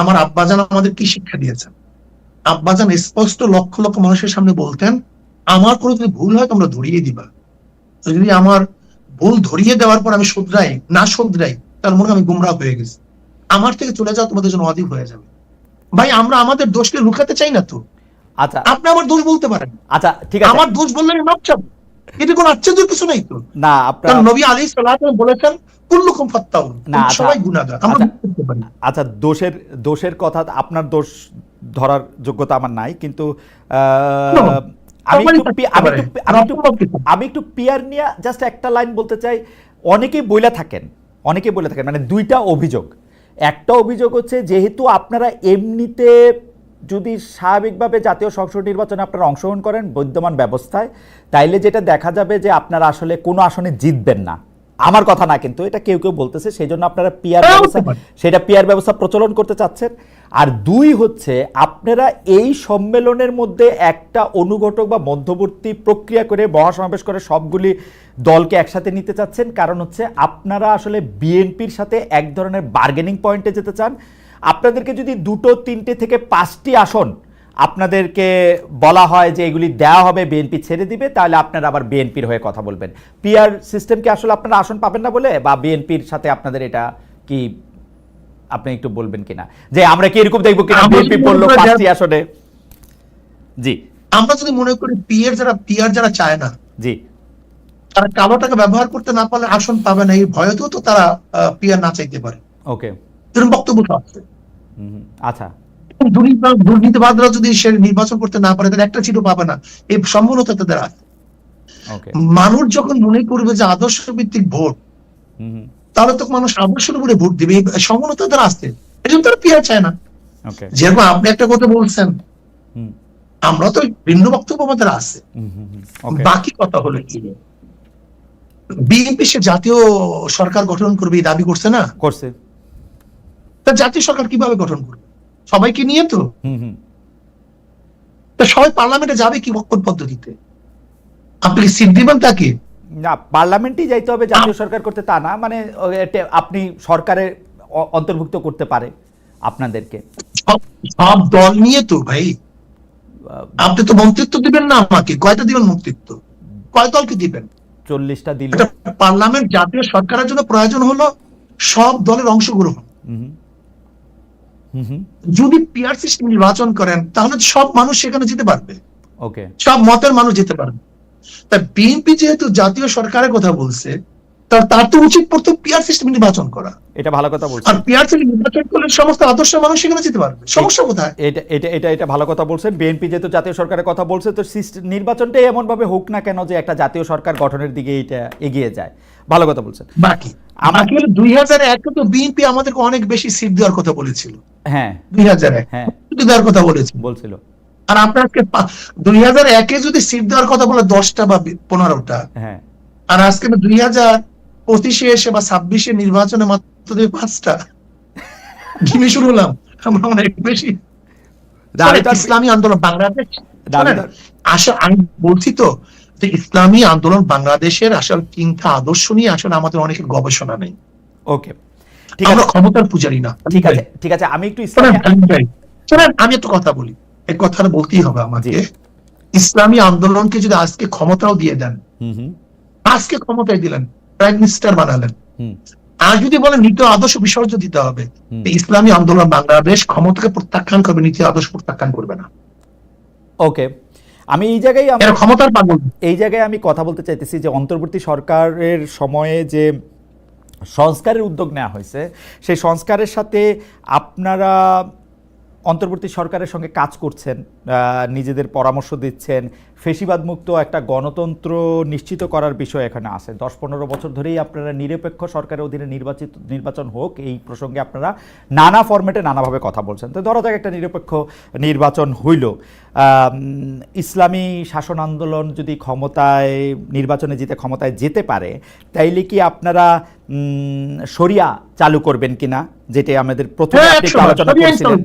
আমার আব্বাজান আমাদের কি শিক্ষা দিয়েছেন? আব্বাজান স্পষ্ট লক্ষ লক্ষ মানুষের সামনে বলতেন, আমার কোনো যদি ভুল হয় তোমরা ধরিয়ে দিবা, যদি আমার ভুল ধরিয়ে দেওয়ার পর আমি না শুধরাই, তার মনে আমি গুমরাহ হয়ে গেছি, আমার থেকে চলে যাও, তোমাদের জন্য অধিক হয়ে যাবে। ভাই, আমরা আমাদের দোষকে লুকাতে চাই না তো।
আচ্ছা,
আপনি আমার দোষ বলতে পারেন।
আচ্ছা, ঠিক আছে, আমার
দোষ বললে আমি মাপ চাবো, এটা কোনো আশ্চর্যের কিছু নাই তো।
না, আপনার
নবী আলাইহিস সালাতু বলেছেন কুল্লুকুম ফাত্তাউন, সবাই গুনাহগার, আমরা করতে পারি।
আচ্ছা, দোষের কথা, আপনার দোষ ধরার যোগ্যতা আমার নাই, কিন্তু আমি একটু পিয়ার নিয়ে জাস্ট একটা লাইন বলতে চাই। অনেকেই বলে থাকেন মানে দুইটা অভিযোগ। একটা অভিযোগ হচ্ছে যেহেতু আপনারা এমনিতে যদি স্বাভাবিকভাবে জাতীয় সংসদ নির্বাচনে আপনারা অংশগ্রহণ করেন বৈদ্যমান ব্যবস্থায়, তাইলে যেটা দেখা যাবে যে আপনারা আসলে কোনো আসনে জিতবেন না। আমার কথা না, কিন্তু এটা কেউ কেউ বলতেছে, সেই জন্য আপনারা পিআর ব্যবস্থা, সেটা পিআর ব্যবস্থা প্রচলন করতে চাচ্ছেন। আর দুই হচ্ছে আপনারা এই সম্মেলনের মধ্যে একটা অনুঘটক বা মধ্যবর্তী প্রক্রিয়া করে মহাসমাবেশ করে সবগুলি দলকে একসাথে নিতে চাচ্ছেন, কারণ হচ্ছে আপনারা আসলে বিএনপির সাথে এক ধরনের বার্গেনিং পয়েন্টে যেতে চান। আপনাদেরকে যদি 2, 3 থেকে 5টি আসন আপনাদেরকে বলা হয় যে এগুলি দেওয়া হবে, বিএনপি ছেড়ে দিবে, তাহলে আপনারা আবার বিএনপির হয়ে কথা বলবেন। পিআর সিস্টেমকে আসলে আপনারা আসন পাবেন না বলে, বা বিএনপির সাথে আপনাদের এটা কি আপনি একটু বলবেন কিনা যে আমরা কি এরকম দেখবো কিনা বিএনপি বললো 5টি আসনে? জি,
আমরা যদি মনে করি পিআর যারা চায় না,
জি,
তারা কালো টাকা ব্যবহার করতে না পারলে আসন পাবে না, এই ভয়তেও তো তারা পিআর না চাইতে পারে।
ওকে,
এরকম বক্তব্য আছে।
আচ্ছা,
দুর্নীতিবাদরা যদি সে নির্বাচন করতে না পারে তাহলে একটা সিটও পাবে না, এই সম্ভাবনা তাদের আছে। মানুষ যখন মনে করবে যে আদর্শ ভিত্তিক ভোট, তাহলে তো মানুষ আদর্শের উপরে ভোট দিবে, এই সম্ভাবনা তাদের আছে। এই জন্য তারা পিআর চায় না। যেরকম আপনি একটা কথা বলছেন, আমরা তো ভিন্ন বক্তব্য আমাদের আছে। বাকি কথা হলো কি, বিএনপি সে জাতীয় সরকার গঠন করবে এই দাবি করছে না,
করছে।
তা জাতীয় সরকার কিভাবে গঠন করবে? সবাইকে নিয়ে তো। সবাই পার্লামেন্টে যাবে কি কোন পদ্ধতিতে? আপনি কি সিট দিবেন তাকে?
না, পার্লামেন্টেই যাইতে হবে জাতীয় সরকার করতে তা না, মানে আপনি সরকারে অন্তর্ভুক্ত করতে পারে আপনাদেরকে।
সব দল নিয়ে তো ভাই, আপনি তো মন্ত্রিত্ব দিবেন না আমাকে, কয়টা দিবেন মন্ত্রিত্ব? কয় দলকে দিবেন?
40টা দিল।
পার্লামেন্ট জাতীয় সরকারের জন্য প্রয়োজন হলো সব দলের অংশগ্রহণ। যদি পিআর সিস্টেম নির্বাচন করেন তাহলে সব মানুষ সেখানে যেতে পারবে,
ওকে,
সব মতের মানুষ যেতে পারবে। তা বিএনপি যেহেতু জাতীয় সরকারের কথা বলছে, তার তো উচিত পড়তো পিআর সিস্টেম নির্বাচন করা।
এটা ভালো কথা বলছেন।
আর পিআর সিস্টেম নির্বাচন করলে সমস্ত আদর্শ মানুষ সেখানে যেতে পারবে, সমস্যা কোথায়?
এটা ভালো কথা বলছেন। বিএনপি যেহেতু জাতীয় সরকারের কথা বলছে, তো নির্বাচনটাই এমন ভাবে হোক না কেন যে একটা জাতীয় সরকার গঠনের দিকে এটা এগিয়ে যায়। ভালো কথা বলছেন।
বাকি আমাকে 2001 তো বিএনপি আমাদেরকে অনেক বেশি সিট দেওয়ার কথা বলেছিল।
হ্যাঁ,
2001 দেওয়ার কথা বলছিল। আর আপনার 2001 যদি সিট দেওয়ার কথা বলে 10টা বা 15টা,
হ্যাঁ,
আর আজকে 2025 এসে বা 26 নির্বাচনে মাত্র 5টা ঘিমে শুরু হলাম। আমরা অনেক বেশি। ইসলামী আন্দোলন বাংলাদেশ, আমি বলছি তো যে ইসলামী আন্দোলন বাংলাদেশের আসল চিন্তা আদর্শ নিয়ে আসলে আমাদের অনেকের গবেষণা নেই।
ওকে,
আমরা ক্ষমতার পূজারি না।
ঠিক আছে, আমি একটু
আমি একটু কথা বলি, এই কথাটা বলতেই হবে আমাকে। ইসলামী আন্দোলনকে যদি আজকে ক্ষমতাও দিয়ে দেন, আজকে ক্ষমতায় দিলেন, প্রাইম মিনিস্টার বানালেন, আর যদি বলেন নীতি আদর্শ বিসর্জন দিতে হবে, ইসলামী আন্দোলন বাংলাদেশ ক্ষমতাকে প্রত্যাখ্যান করবে, নীতি আদর্শ প্রত্যাখ্যান করবে না।
ওকে, আমি এই জায়গায়
ক্ষমতার পাগল।
এই জায়গায় আমি কথা বলতে চাইতেছি যে অন্তর্বর্তী সরকারের সময়ে যে সংস্কারের উদ্যোগ নেওয়া হয়েছে, সেই সংস্কারের সাথে আপনারা অন্তর্বর্তী সরকারের সঙ্গে কাজ করছেন, নিজেদের পরামর্শ দিচ্ছেন, ফেসিবাদ মুক্ত একটা গণতন্ত্র নিশ্চিত করার বিষয় এখানে আছে। 10-15 বছর ধরেই আপনারা নিরপেক্ষ সরকারের অধীনে নির্বাচন হোক এই প্রসঙ্গে আপনারা নানা ফরম্যাটে নানাভাবে কথা বলছেন। তো ধরা যাক একটা নিরপেক্ষ নির্বাচন হইল, ইসলামী শাসন আন্দোলন যদি নির্বাচনে জিতে ক্ষমতায় যেতে পারে, তাইলে কি আপনারা শরিয়া চালু করবেন কিনা, যেটা আমাদের প্রথমে আলোচনা করছিলেন?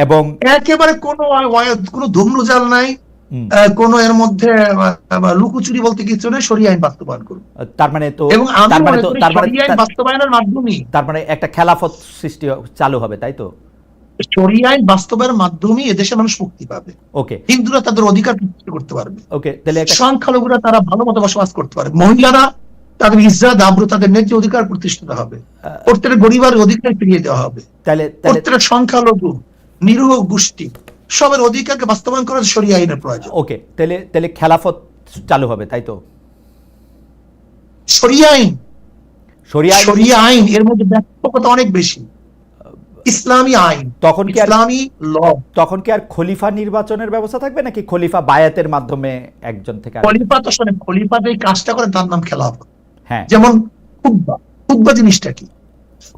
এবং
একেবারে কোনো ধুমরুজাল নাই, কোন এর মধ্যে লুকোচুরি বলতে কিছু নেই, শরিয়া আইন বাস্তবায়ন করুন।
তার মানে তো
শরিয়া আইন বাস্তবায়নের মাধ্যমে
তার মানে একটা খেলাফত সৃষ্টি চালু হবে, তাই তো?
শরিয়া আইন বাস্তবায়নের মাধ্যমে এদেশের মানুষ মুক্তি পাবে।
ওকে,
হিন্দুরা তাদের অধিকার প্রতিষ্ঠা করতে পারবে।
ওকে, তাহলে
সংখ্যালঘুরা তারা ভালো মতো বসবাস করতে পারবে, মহিলারা তাদের ইজ্জত আবরু তাদের ন্যায্য অধিকার প্রতিষ্ঠিত হবে, প্রত্যেক গরিবের অধিকার ফিরিয়ে দেওয়া হবে, প্রত্যেক সংখ্যালঘু নিরীহ গোষ্ঠী সবের অধিকারকে বাস্তবায়ন করার শরিয়া আইনের প্রয়োজন।
ওকে, তাহলে খেলাফত চালু হবে, তাই তো?
শরিয়া আইন এর মধ্যে ব্যাপকতা অনেক বেশি। ইসলামী আইন,
তখন কি
ইসলামী ল,
তখন কি আর খলিফা নির্বাচনের ব্যবস্থা থাকবে নাকি খলিফা বায়াতের মাধ্যমে একজন থেকে?
খলিফা তো শোনেন, খলিফা যে কাজটা করেন তার নাম খেলাফত।
হ্যাঁ,
যেমন খুতবা জিনিসটা কি?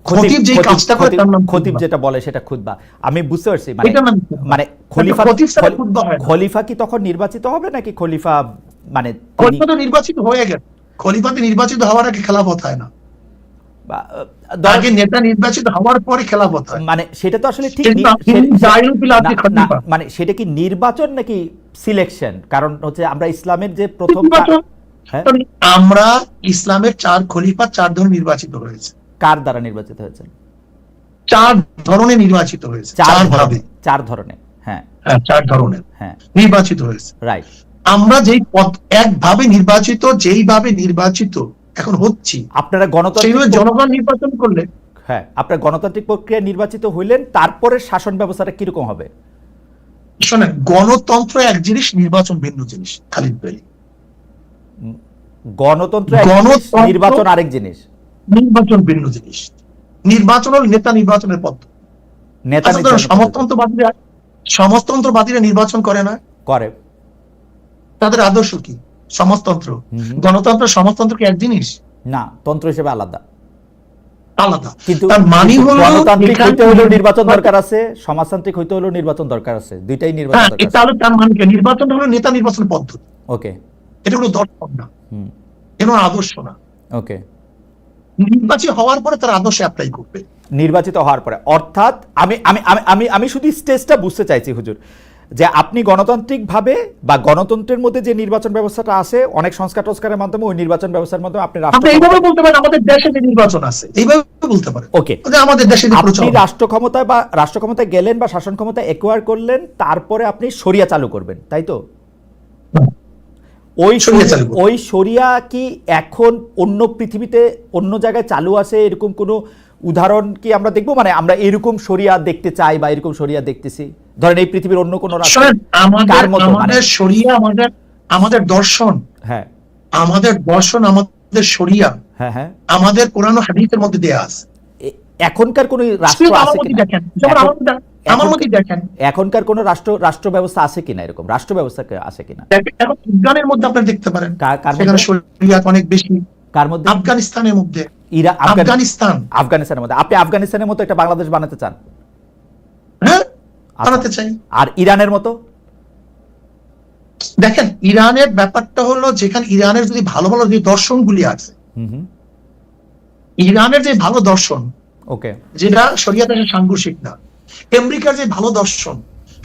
খতিব যেই কাজটা করে তার নাম
খতিব
খুতবা।
যেটা বলে সেটা খুতবা। আমি বুঝতে পারছি,
এটার নাম খুতবা।
মানে খলিফা
খতিব ছাড়া খুতবা হয় না।
খলিফা কি তখন নির্বাচিত হবে নাকি খলিফা মানে
খলিফা তো নির্বাচিত হয়ে গেছে, খলিফাতে নির্বাচিত হওয়ার আগে খেলাফত হয় না, আগে নেতা নির্বাচিত হওয়ার পরে খেলাফত হয়।
মানে সেটা তো আসলে ঠিক
কিন্তু আপনি দায়ুল বিল আপনি খলিফা।
মানে সেটা কি নির্বাচন নাকি সিলেকশন? কারণ হচ্ছে আমরা ইসলামের যে প্রথম
নির্বাচন,
হ্যাঁ,
আমরা ইসলামের 4 খলিফা 4 ধরনের নির্বাচিত হয়েছে।
কার দ্বারা নির্বাচিত হয়েছেন?
4 ধরনের নির্বাচিত হয়েছে, 4 ভাবে,
4 ধরনের, হ্যাঁ
হ্যাঁ 4 ধরনের
হ্যাঁ
নির্বাচিত হয়েছে।
রাইট।
আমরা যেই পদ একভাবে নির্বাচিত, যেইভাবে নির্বাচিত এখন হচ্ছি,
আপনারা গণতান্ত্রিক
সেইভাবে জনগণ নির্বাচন করলে,
হ্যাঁ আপনারা গণতান্ত্রিক প্রক্রিয়া নির্বাচিত হইলেন, তারপরে শাসন ব্যবস্থাটা কিরকম হবে?
শোনেন, গণতন্ত্র এক জিনিস, নির্বাচন ভিন্ন জিনিস। খালিদ ভাই,
গণতন্ত্র এক জিনিস, নির্বাচন আরেক জিনিস।
নির্বাচন ভিন্ন জিনিস। নির্বাচন হল নেতা নির্বাচনের পদ্ধতি।
নেতা
সমাজতন্ত্রবাদীরা নির্বাচন করে না,
করে।
তাদের আদর্শ কি? সমাজতন্ত্র। গণতন্ত্র সমাজতন্ত্র কি এক জিনিস?
না, তন্ত্র হিসেবে আলাদা।
আলাদা।
কিন্তু
তার মানে হলো
গণতান্ত্রিক হইতে হলেও নির্বাচন দরকার আছে, সমাজতান্ত্রিক হইতে হলেও নির্বাচন দরকার আছে, দুইটাই নির্বাচন দরকার আছে।
তাহলে তার মানে কি? নির্বাচন হলো নেতা নির্বাচনের পদ্ধতি।
ওকে,
এটা কোনো দর্শন না, এটা আদর্শ না।
ওকে,
নির্বাচিত হওয়ার পরে তার আদর্শে অ্যাপ্লাই করবে।
নির্বাচিত হওয়ার পরে, অর্থাৎ আমি আমি আমি আমি শুধু স্টেজটা বুঝতে চাইছি হুজুর, যে আপনি গণতান্ত্রিক ভাবে বা গণতন্ত্রের মধ্যে যে নির্বাচন ব্যবস্থাটা আছে, অনেক সংস্কার টস্কারের মাধ্যমে ওই নির্বাচন ব্যবস্থার মাধ্যমে আপনি
এইভাবে বলতে পারেন আমাদের দেশে যে নির্বাচন আছে, এইভাবে বলতে পারেন।
ওকে,
আমাদের দেশে
আপনি রাষ্ট্র ক্ষমতায় বা রাষ্ট্র ক্ষমতায় গেলেন বা শাসন ক্ষমতা একোয়ার করলেন, তারপরে আপনি শরিয়া চালু করবেন, তাই তো? ওই শরিয়া কি এখন অন্য পৃথিবীতে অন্য জায়গায় চালু আছে? এরকম কোন উদাহরণ কি আমরা দেখবো? মানে আমরা এরকম শরিয়া দেখতে চাই বা এরকম শরিয়া দেখতেছি, ধরেন এই পৃথিবীর অন্য কোন রাষ্ট্র?
আমাদের শরিয়া, আমাদের দর্শন,
হ্যাঁ
আমাদের দর্শন, আমাদের শরিয়া,
হ্যাঁ হ্যাঁ
আমাদের কোরআন ও হাদিসের মধ্যে দেয়া আছে।
এখনকার কোন রাষ্ট্র আছে কিনা?
আমার মধ্যে দেখেন,
এখনকার কোন রাষ্ট্র ব্যবস্থা আছে কিনা, এরকম রাষ্ট্র ব্যবস্থা আছে কিনা?
এখন বিজ্ঞানের মধ্যে আপনারা দেখতে পারেন
সেখানে
শরিয়া অনেক বেশি।
কার মধ্যে?
আফগানিস্তানের মধ্যে।
আফগানিস্তানের মধ্যে। আপনি আফগানিস্তানের মতো একটা বাংলাদেশ বানাতে চান?
হ্যাঁ, বানাতে চাই।
আর ইরানের মতো?
দেখেন, ইরানের ব্যাপারটা হলো, যেখানে ইরানের যদি ভালো ভালো যে দর্শনগুলি আছে, ইরানের যে ভালো দর্শন, ওকে, যেটা শরিয়াতে সাংঘর্ষিক না। আমেরিকার যে ভালো দর্শন,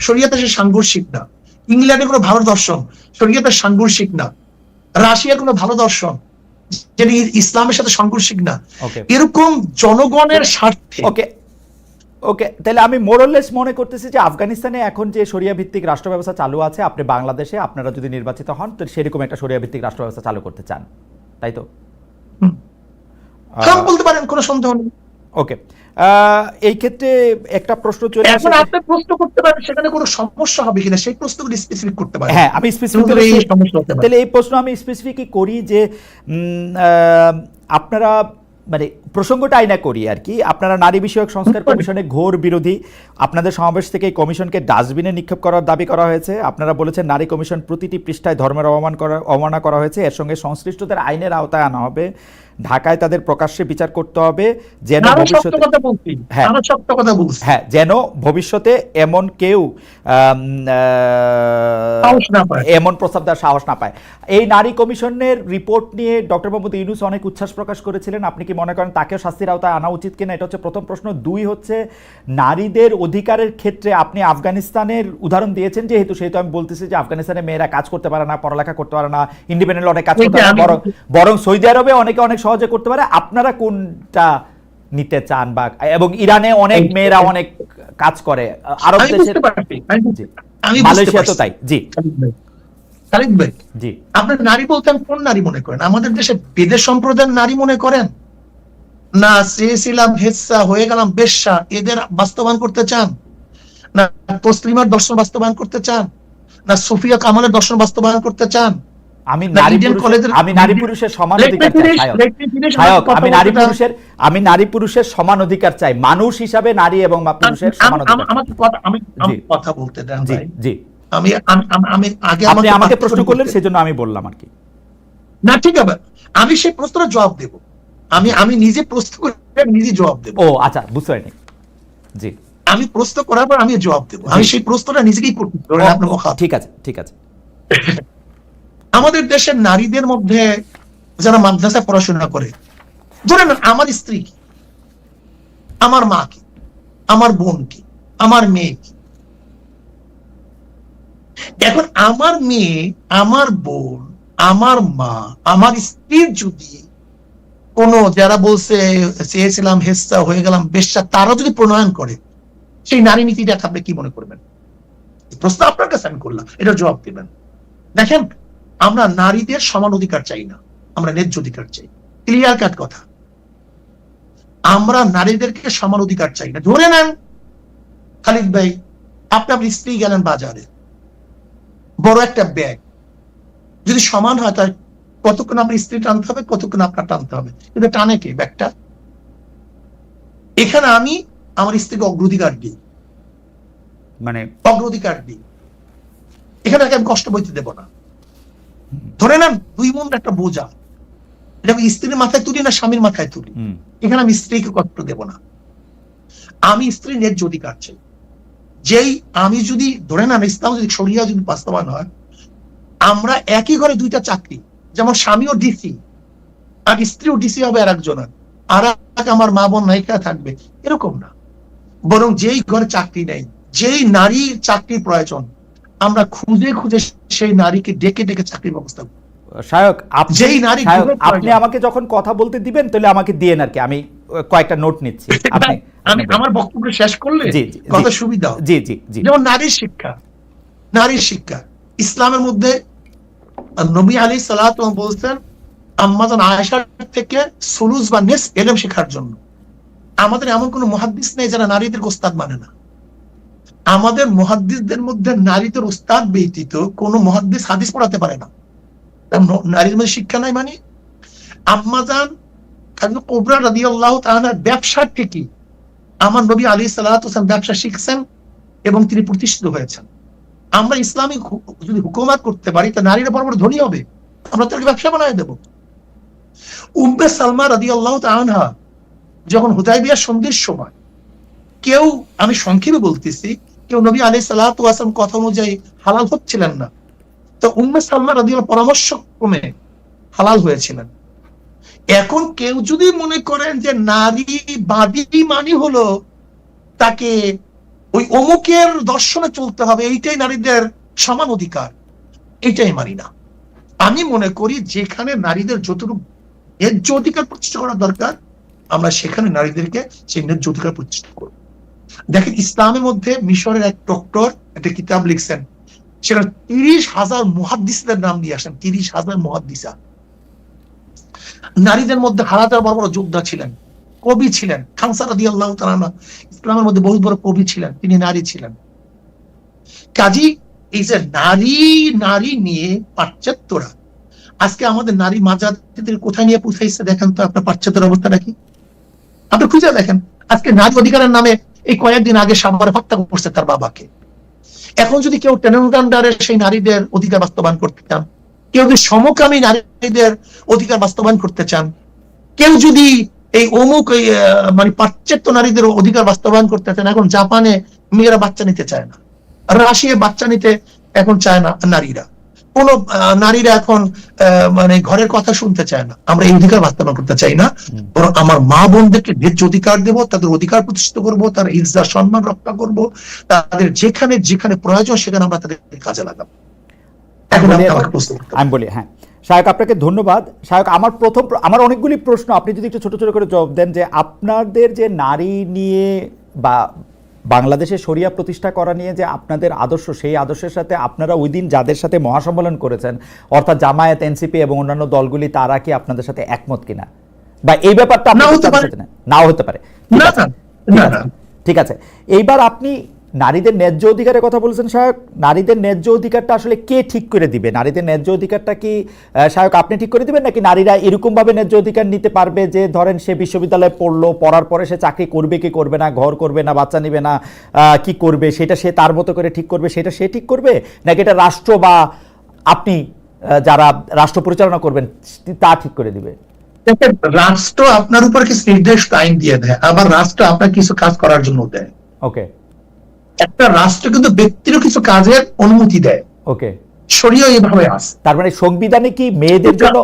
শরিয়াতে সাংঘর্ষিক না। ইংল্যান্ডের কোনো ভালো দর্শন, শরিয়াতে সাংঘর্ষিক না। রাশিয়ার কোনো ভালো দর্শন, যেটা ইসলামের সাথে সাংঘর্ষিক না। এরকম জনগণের স্বার্থে।
ওকে ওকে, তাহলে আমি মোরলেস মনে করতেছি যে আফগানিস্তানে এখন যে শরিয়া ভিত্তিক রাষ্ট্র ব্যবস্থা চালু আছে, আপনি বাংলাদেশে আপনারা যদি নির্বাচিত হন তো সেরকম একটা শরিয়া ভিত্তিক রাষ্ট্র ব্যবস্থা চালু করতে চান, তাই তো?
বলতে পারেন, কোনো সন্দেহ নেই।
ওকে, এই ক্ষেত্রে একটা প্রশ্ন চলে আসে,
এখন আপনি প্রশ্ন করতে পারেন সেখানে কোনো সমস্যা হবে কিনা, সেই প্রশ্নগুলো স্পেসিফিক করতে পারেন।
হ্যাঁ, আমি স্পেসিফিক, তাহলে এই প্রশ্ন আমি স্পেসিফিকই করি যে আপনারা মানে প্রসঙ্গটা আইনা করি আর কি, আপনারা নারী বিষয়ক সংস্কার কমিশনের ঘোর বিরোধী। আপনাদের সমাবেশ থেকে এই কমিশনকে ডাস্টবিনে নিক্ষেপ করার দাবি করা হয়েছে। আপনারা বলেছেন নারী কমিশন প্রতিটি পৃষ্ঠায় ধর্মের অবমাননা করা হয়েছে, এর সঙ্গে সংশ্লিষ্টদের আইনের আওতায় আনা হবে, ঢাকায় তাদের প্রকাশ্যে বিচার করতে হবে, যেন ভবিষ্যতে, হ্যাঁ, যেন ভবিষ্যতে এমন কেউ এমন প্রস্তাব দেওয়ার সাহস না পায়। এই নারী কমিশনের রিপোর্ট নিয়ে ডক্টর মোহাম্মদ ইউনূস অনেক উচ্ছ্বাস প্রকাশ করেছিলেন। আপনি কি মনে করেন তাকেও শাস্তির আওতায় আনা উচিত কিনা? এটা হচ্ছে প্রথম প্রশ্ন। 2 হচ্ছে নারীদের অধিকারের ক্ষেত্রে আপনি আফগানিস্তানের উদাহরণ দিয়েছেন, যেহেতু সেহেতু আমি বলতেছি যে আফগানিস্তানে মেয়েরা কাজ করতে পারে না, পড়ালেখা করতে পারে না, ইন্ডিপেন্ডেন্ট অনেক কাজ করতে পারে না, বরং সৌদি আরবে অনেক সহজে করতে পারে। আপনারা কোনটা নিতে চান? বা এবং ইরানে অনেক মেয়েরা অনেক কাজ করে, আরব দেশে, মালয়েশিয়া তো তাই। জি
খালিদ ভাই, জি, আপনার নারী বলতেন কোন নারী মনে করেন? আমাদের দেশে বেদের সম্প্রদায়ের নারী মনে করেন, না চেয়েছিলাম হেচ্ছা হয়ে গেলাম বেশ্যা, এদের বাস্তবায়ন করতে চান? না তসলিমার দর্শন বাস্তবায়ন করতে চান? না সুফিয়া কামালের দর্শন বাস্তবায়ন করতে চান?
আমি নারী পুরুষের সমান অধিকার চাই। আমি নারী পুরুষের সমান অধিকার চাই, মানুষ হিসাবে নারী এবং পুরুষের সমান অধিকার।
আমি কথা বলতে দেন ভাই।
জি,
আমি আগে
আপনি আমাকে প্রশ্ন করলেন, সেজন্য আমি বললাম আর কি।
না, ঠিক আছে, আমি সেই প্রশ্নের জবাব দেব। আমি নিজে প্রশ্ন করে আমি নিজে জবাব দেবো।
ও আচ্ছা, বুঝতে পারিনি। জি,
আমি প্রশ্ন করার পর আমি জবাব দেবো। আমি সেই প্রশ্নটা নিজেকেই করতে পারি আপনার মুখাত।
ঠিক আছে, ঠিক আছে।
আমাদের দেশের নারীদের মধ্যে যারা মাদ্রাসায় পড়াশোনা করে, ধরেন আমার স্ত্রী কি, আমার মা কি, আমার বোন কি, আমার মেয়ে কি। এখন আমার মেয়ে, আমার বোন, আমার মা, আমার স্ত্রীর যদি কোনো, যারা বলছে চেয়েছিলাম হেচ্ছা হয়ে গেলাম বেশ্যা, তারা যদি প্রণয়ন করে, সেই নারী নীতিটা আপনি কি মনে করবেন? প্রশ্ন আপনার কাছে আমি করলাম, এটা জবাব দিবেন। দেখেন, আমরা নারীদের সমান অধিকার চাই না, আমরা ন্যায্য অধিকার চাই। ক্লিয়ার কাট কথা। আমরা নারীদেরকে সমান অধিকার চাই না। ধরে নেন খালিদ ভাই, আপনার স্ত্রী গেলেন বাজারে, বড় একটা ব্যাগ যদি সমান হয়, তার কতক্ষণ আমার স্ত্রী টানতে হবে, কতক্ষণ আপনার টানতে হবে, কিন্তু টানে কে ব্যাগটা? এখানে আমি আমার স্ত্রীকে অগ্রাধিকার দিই,
মানে
অগ্রাধিকার দিই, এখানে আমি কষ্ট বইতে দেব না। ধরে নেন 2 মণ একটা বোঝা, এটা আমি স্ত্রীর মাথায় তুলি না স্বামীর মাথায় তুলি, এখানে আমি স্ত্রীকে কষ্ট দেব না। আমি স্ত্রীর ন্যায্য অধিকার চাই। যেই আমি যদি ধরে নেন ইসলাম যদি শরিয়া যদি বাস্তবায়ন হয়, আমরা একই ঘরে 2টা চাকরি, যেমন স্বামীও ডিসি আর স্ত্রীও ডিসি হবে আর একজনের, আর আমার মা বোন নায়িকা থাকবে, এরকম না। বরং যেই ঘরে চাকরি নেই, যেই নারীর চাকরির প্রয়োজন, আমরা খুঁজে খুঁজে সেই নারীকে ডেকে ডেকে চাকরির ব্যবস্থা করি।
শায়ক,
যেই নারী
আপনি আমাকে যখন কথা বলতে দিবেন তাহলে আমাকে দিয়েন আর কি, আমি কয়েকটা নোট নিচ্ছি।
আমি আমার বক্তব্য শেষ করলে কথা সুবিধা।
জি জি জি।
যেমন নারীর শিক্ষা, নারীর শিক্ষা ইসলামের মধ্যে নবী আলাইহিস সালাতু ওয়াস সালাম বলছেন আম্মাজান আয়েশার থেকে সুলুস বা নিস ইলম শেখার জন্য। আমাদের এমন কোন মুহাদ্দিস নেই যারা নারীদের ওস্তাদ মানে না। আমাদের মুহাদ্দিসদের মধ্যে নারীদের ওস্তাদ ব্যতীত কোন মুহাদ্দিস হাদিস পড়াতে পারে না। নারীর মধ্যে শিক্ষা নাই মানে? আম্মাজান খাদিজা কুবরা রাদিয়াল্লাহু তাআলা ব্যবসার থেকে আমার নবী আলাইহিস সালাতু ওয়াস সালাম ব্যবসা শিখছেন এবং তিনি প্রতিষ্ঠিত হয়েছেন। আমরা ইসলামিক যদি হুকুমত করতে পারি, তা নারীরা বড় বড় ধনী হবে, আমরা তাকে ব্যবসা বানায় দেব। উম্মে সালমা রাদিয়াল্লাহু তাআলা যখন হুদায়বিয়া সন্ধির সময়, কেউ, আমি সংক্ষেপে বলতেছি, কেউ নবী আলাইহিস সালাতু ওয়াস সালাম কথা অনুযায়ী হালাল হচ্ছিলেন না, তো উম্মে সালমা রাদিয়াল্লাহু পরামর্শ ক্রমে হালাল হয়েছিলেন। এখন কেউ যদি মনে করেন যে নারীবাদী মানে হলো তাকে ওই অমুকের দর্শনে চলতে হবে, এইটাই নারীদের সমান অধিকার, এইটাই মানি না। আমি মনে করি যেখানে নারীদের যতটুকু ন্যায্য অধিকার প্রতিষ্ঠা করা দরকার, আমরা সেখানে নারীদেরকে সেই ন্যায্য অধিকার প্রতিষ্ঠা করব। দেখেন, ইসলামের মধ্যে মিশরের এক ডক্টর একটা কিতাব লিখছেন, সেখানে 30,000 মুহাদ্দিসদের নাম দিয়ে আসেন। 30,000 মুহাদ্দিসা। নারীদের মধ্যে হাজার বড় বড় যোদ্ধা ছিলেন, কবি ছিলেন। খানসা রাদিয়াল্লাহু তাআলা ইসলামের মধ্যে বহুত বড় কবি ছিলেন, তিনি নারী ছিলেন। কাজী এই যে নারী নিয়ে পাশ্চাত্যরা আজকে আমাদের নারী মাজাতিদের কোথায় নিয়ে পৌঁছাইছে দেখেন তো আপনার পাশ্চাত্যের অবস্থাটা কি? আপনি খুঁজে দেখেন। আজকে নারী অধিকারের নামে এই কয়েকদিন আগে সাভারে হত্যা করছে তার বাবাকে। এখন যদি কেউ টেনেন্ডারের সেই নারীদের অধিকার বাস্তবায়ন করতে চান, কেউ যদি সমকামী নারীদের অধিকার বাস্তবায়ন করতে চান, কেউ যদি এই অমুক মানে পাশ্চাত্য নারীদের অধিকার বাস্তবায়ন করতে চান, এখন জাপানে মেয়েরা বাচ্চা নিতে চায় না, রাশিয়ায় বাচ্চা নিতে এখন চায় না নারীরা, কোন নারীরা এখন মানে ঘরের কথা শুনতে চায় না। আমরা এই অধিকার বাস্তবায়ন করতে চাই না, বরং আমার মা বোনদেরকে ন্যায্য অধিকার দেব, তাদের অধিকার প্রতিষ্ঠিত করব, তার ইজ্জত সম্মান রক্ষা করব, তাদের যেখানে যেখানে প্রয়োজন সেখানে আমরা তাদের কাজে লাগাবো।
আমি বলি, হ্যাঁ শায়ক, আপনাকে ধন্যবাদ। শায়ক, আমার অনেকগুলি প্রশ্ন, আপনি যদি একটু ছোট ছোট করে জবাব দেন, যে আপনাদের যে নারী নিয়ে বা বাংলাদেশে শরিয়া প্রতিষ্ঠা করা নিয়ে যে আপনাদের আদর্শ, সেই আদর্শের সাথে আপনারা ওই দিন যাদের সাথে মহাসম্মেলন করেছেন, অর্থাৎ জামায়াত, এনসিপি এবং অন্যান্য দলগুলি, তারা কি আপনাদের সাথে একমত কিনা, বা এই ব্যাপারটা নাও হতে পারে? ঠিক আছে। এইবার আপনি নারীদের ন্যায্য অধিকারের কথা বলেছেন শায়ক। নারীদের ন্যায্য অধিকারটা আসলে কে ঠিক করে দিবে? নারীদের ন্যায্য অধিকারটা কি শায়ক আপনি ঠিক করে দিবেন, নাকি নারীরা এরকম ভাবে ন্যায্য অধিকার নিতে পারবে যে ধরেন সে বিশ্ববিদ্যালয়ে পড়লো, পড়ার পরে সে চাকরি করবে কি করবে না, ঘর করবে না বাচ্চা নিবে না, কি করবে সেটা সে তার মতো করে ঠিক করবে, সেটা সে ঠিক করবে, নাকি এটা রাষ্ট্র বা আপনি যারা রাষ্ট্র পরিচালনা করবেন তা ঠিক করে দিবে?
দেখেন, রাষ্ট্র আপনার উপর কিছু নির্দিষ্ট আইন দিয়ে দেয়, আবার রাষ্ট্র আপনার কিছু কাজ করার জন্য দেয়।
ওকে
একটা রাষ্ট্র কিন্তু ব্যক্তিরও কিছু কাজের অনুমতি দেয়।
ওকে,
শরীয় এইভাবে আছে।
তার মানে সংবিধানে কি মেয়েদের জন্য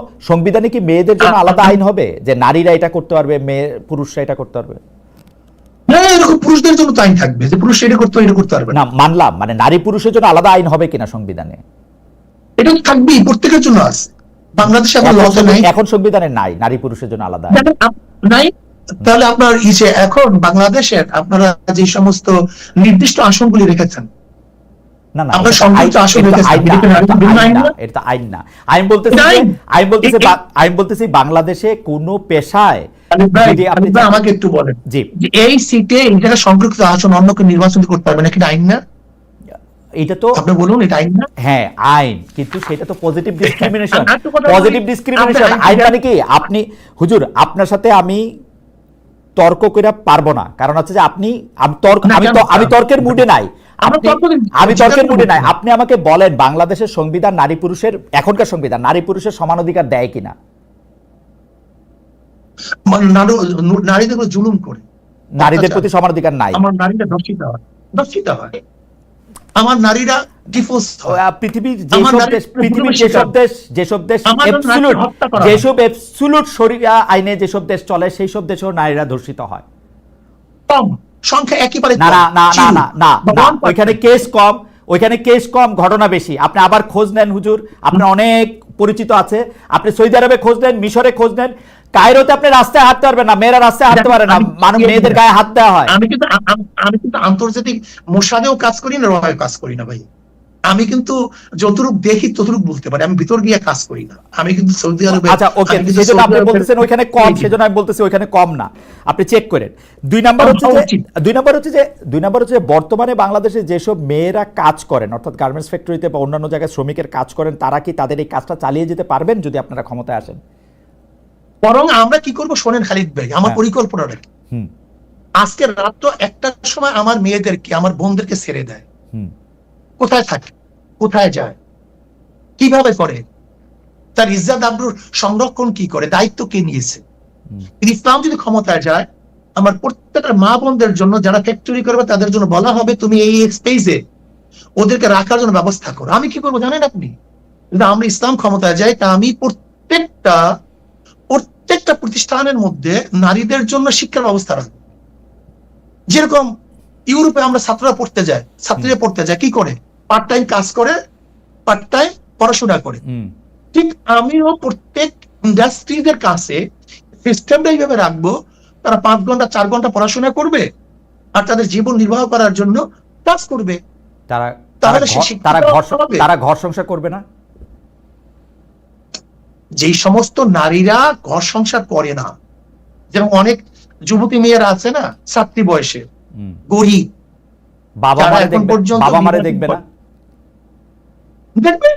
আলাদা আইন হবে যে নারীরা এটা করতে পারবে, পুরুষরা এটা করতে পারবে?
না, এরকম পুরুষদের জন্য তো আইন থাকবে যে পুরুষ এটা করতে পারবে
না, মানলাম, মানে নারী পুরুষের জন্য আলাদা আইন হবে কিনা সংবিধানে?
এটা তো থাকবেই, প্রত্যেকের জন্য আছে। বাংলাদেশে এখন লতে নাই,
এখন সংবিধানে নাই নারী পুরুষের জন্য আলাদা আইন
নাই। তাহলে আপনার এখন বাংলাদেশের আপনারা যে সমস্ত নির্দিষ্ট আসনগুলি রেখেছেন,
না না,
আপনার সংযুক্ত আসন রেখেছেন,
এটা তো আইন না। আইন বলতেছি বাংলাদেশে কোন পেশায় যদি আপনি
আমাকে একটু বলেন
জি,
যে এই সিটে এই জায়গায় সংরক্ষিত আসন অন্য কেউ নির্বাচন করতে পারবে না, কিন্তু আইন না?
এটা তো
আপনি বলুন, এটা আইন না?
হ্যাঁ আইন, কিন্তু সেটা তো পজিটিভ ডিসক্রিমিনেশন।
আইন
আইন মানে কি? আপনি হুজুর, আপনার সাথে আমি তর্ক করে পারবো না, কারণ হচ্ছে যে আমি তর্কের মুডে নাই। আমি তর্কের মুডে নাই। আপনি আমাকে বলেন বাংলাদেশের সংবিধান এখনকার সংবিধান নারী পুরুষের সমান অধিকার দেয় কিনা?
নারীদের উপর জুলুম করে,
নারীদের প্রতি সমান অধিকার নাই।
আমার নারীরা ধর্ষিত হয়, আমার নারীরা ডিভোর্স হয়।
পৃথিবীর যেসব দেশ অ্যাবসলিউট শরিয়া আইনে যেসব দেশ চলে সেই সব দেশেও নারীরা ধর্ষিত হয়।
কম সংখ্যা, একেবারে
না না না না না না, ওইখানে কেস কম, ঘটনা বেশি। আপনি আবার খোঁজ নেন হুজুর, আপনার অনেক পরিচিত আছে, আপনি সৌদি আরবে খোঁজ নেন, মিশরে খোঁজ নেন, কায়রোতে আপনি রাস্তায় হাঁটতে পারবেন না, মেয়েরা রাস্তায় হাঁটতে পারে না, মেয়েদের গায়ে হাত দেওয়া হয়।
আমি কিন্তু আন্তর্জাতিক মোসাদেও কাজ করি না, রয়েও কাজ করি না ভাই। আমি কিন্তু যতটুকু দেখি ততটুকু বলতে পারি, আমি ভিতর গিয়ে কাজ করি না। আমি কিন্তু সৌদি আরবে,
আচ্ছা ওকে, সেজন্য আপনি বলতেছেন ওইখানে কম, সেজন্য আমি বলতেছি ওইখানে কম না, আপনি চেক করেন। দুই নাম্বার হচ্ছে যে বর্তমানে বাংলাদেশে যেসব মেয়েরা কাজ করেন, অর্থাৎ গার্মেন্টস ফ্যাক্টরিতে বা অন্যান্য জায়গায় শ্রমিকের কাজ করেন, তারা কি তাদের এই কাজটা চালিয়ে যেতে পারবেন যদি আপনারা ক্ষমতায় আসেন?
বরং আমরা কি করব শোনেন খালিদ ভাই, আমার পরিকল্পনা রাখি। আজকে রাত 1টার সময় আমার মেয়েদেরকে, আমার বোনদেরকে ছেড়ে দেয়, কোথায় থাকে, কোথায় যায়, কিভাবে করে, তার ইজ্জত আবরুর সংরক্ষণ কি করে, দায়িত্ব কে নিয়েছে? ইসলাম যদি ক্ষমতায় যায়, আমার প্রত্যেকটা মা বোনদের জন্য যারা ফ্যাক্টরি করবে তাদের জন্য বলা হবে তুমি এই স্পেসে ওদেরকে রাখার জন্য ব্যবস্থা করো। আমি কি করবো জানেন আপনি? যদি আমরা ইসলাম ক্ষমতায় যাই, তা আমি প্রত্যেকটা প্রতিষ্ঠানের মধ্যে নারীদের জন্য শিক্ষার ব্যবস্থা রাখবো। যেরকম ইউরোপে আমরা ছাত্রীরা পড়তে যায় কি করে? পার্ট টাইম কাজ করে, পার্ট টাইম পড়াশোনা করে। ঠিক আমিও প্রত্যেক ইন্ডাস্ট্রিদের কাছে সিস্টেমটা এইভাবে রাখবো, তারা 5 ঘন্টা 4 ঘন্টা পড়াশোনা করবে আর তাদের জীবন নির্বাহ করার জন্য কাজ করবে।
তারা ঘর সংসার করবে না।
যেই সমস্ত নারীরা ঘর সংসার করে না, যেমন অনেক যুবতী মেয়েরা আছে না, ছাত্রী বয়সে, গরিব,
বাবা মারে দেখবে না,
দেখবে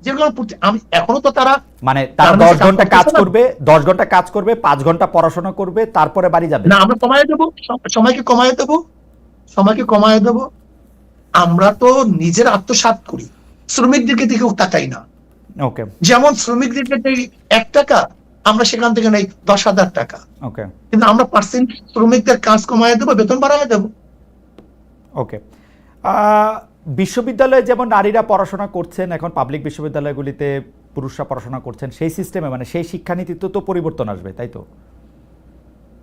যেগুলো আমি এখনো তো তারা
মানে তারা 10 ঘন্টা কাজ করবে, 10 ঘন্টা কাজ করবে, 5 ঘন্টা পড়াশোনা করবে, তারপরে বাড়ি যাবে
না। আমরা সময়কে কমায় দেবো। আমরা তো নিজের আত্মসাৎ করি, শ্রমিকদেরকে দিকেও তাকাই না।
ওকে,
যেমন শ্রমিকদেরকে 1 টাকা, আমরা সেখান থেকে নেই 10,000 টাকা।
ওকে,
কিন্তু আমরা পার্সেন্ট শ্রমিকদের কাজ কমায় দেবো, বেতন বাড়ায় দেবো।
ওকে, বিশ্ববিদ্যালয়ে যেমন নারীরা পড়াশোনা করছেন, এখন পাবলিক বিশ্ববিদ্যালয়গুলিতে পুরুষরা পড়াশোনা করছেন, সেই সিস্টেমে মানে সেই শিক্ষানীতিতে তো পরিবর্তন আসবে, তাই তো?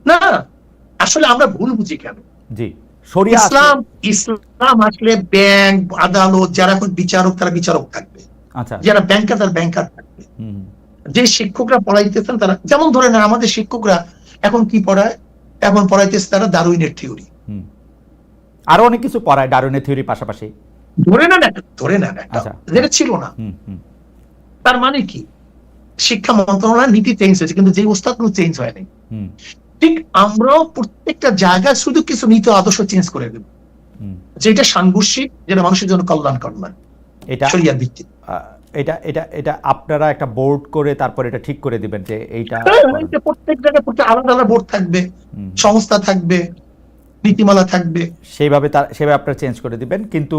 না, আসলে আমরা ভুল বুঝি কেন?
জি,
ইসলাম আসলে ব্যাংক, আদালত, যারা এখন বিচারক তারা বিচারক থাকবে,
আচ্ছা,
যারা ব্যাংকার তারা ব্যাংকার থাকবে। যে শিক্ষকরা পড়াইতেছেন তারা, যেমন ধরে না আমাদের শিক্ষকরা এখন কি পড়ায়, এখন পড়াইতেছে তারা ডারউইনের থিওরি,
আরো অনেক কিছু পড়ায় ডারউইনের থিওরির পাশাপাশি। ধরে না
যেটা ছিল না। তার মানে কি, শিক্ষা মন্ত্রণালয়ের নীতি চেঞ্জ হয়েছে, কিন্তু যে ওস্তাদ কোনো চেঞ্জ হয়নি। ঠিক আমরাও প্রত্যেকটা জায়গায় শুধু কিছু নীতি আদর্শ চেঞ্জ করে দেব, যেটা সাংঘর্ষিক, যেটা মানুষের জন্য কল্যাণকর নয়, এটা শরিয়াত ভিত্তিক।
এটা আপনারা একটা বোর্ড করে তারপর এটা ঠিক করে দিবেন যে এইটা
প্রত্যেক জায়গায় আলাদা আলাদা বোর্ড থাকবে, সংস্থা থাকবে, নীতিমালা থাকবে,
সেইভাবে আপনারা চেঞ্জ করে দিবেন। কিন্তু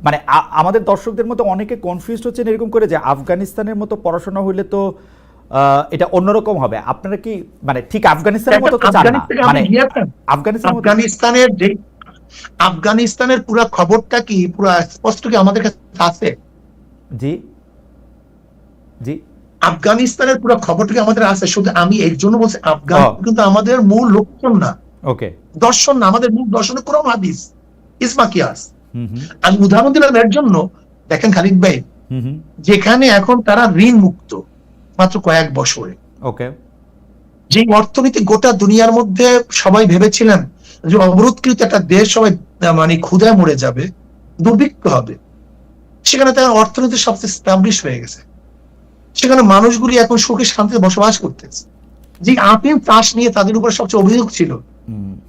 মানে আমাদের দর্শকদের মতো অনেকে কনফিউজড হচ্ছেন এরকম করে যে আফগানিস্তানের মতো পড়াশোনা হইলে তো এটা অন্যরকম হবে। আপনারা কি মানে ঠিক আফগানিস্তানের মতো তো চান না? মানে
আফগানিস্তানের পুরো খবরটা কি পুরো স্পষ্ট কি আমাদের কাছে আছে?
জি জি,
আফগানিস্তানের পুরো খবরটা কি আমাদের আছে? শুধু আমি এর জন্য বলছি আফগান কিন্তু আমাদের মূল লক্ষণ না,
ওকে,
দর্শন না। আমাদের মূল দর্শনে কোরআন হাদিস, ইসমা কিয়াস। আমি উদাহরণ দিলাম এর জন্য, দেখেন খালিদ ভাই, যেখানে এখন তারা ঋণ মুক্ত মাত্র কয়েক বছরে,
ওকে,
যে অর্থনীতি গোটা দুনিয়ার মধ্যে সবাই ভেবেছিলেন যে অবরোধকৃত একটা দেশ সবাই মানে ক্ষুধায় মরে যাবে, দুর্ভিক্ষ হবে, সেখানে তার অর্থনীতি সবচেয়ে স্টাবলিশ হয়ে গেছে। সেখানে মানুষগুলি এখন সুখে শান্তিতে বসবাস করতেছে। যে আফিম চাষ নিয়ে তাদের উপরে সবচেয়ে অভিযোগ ছিল,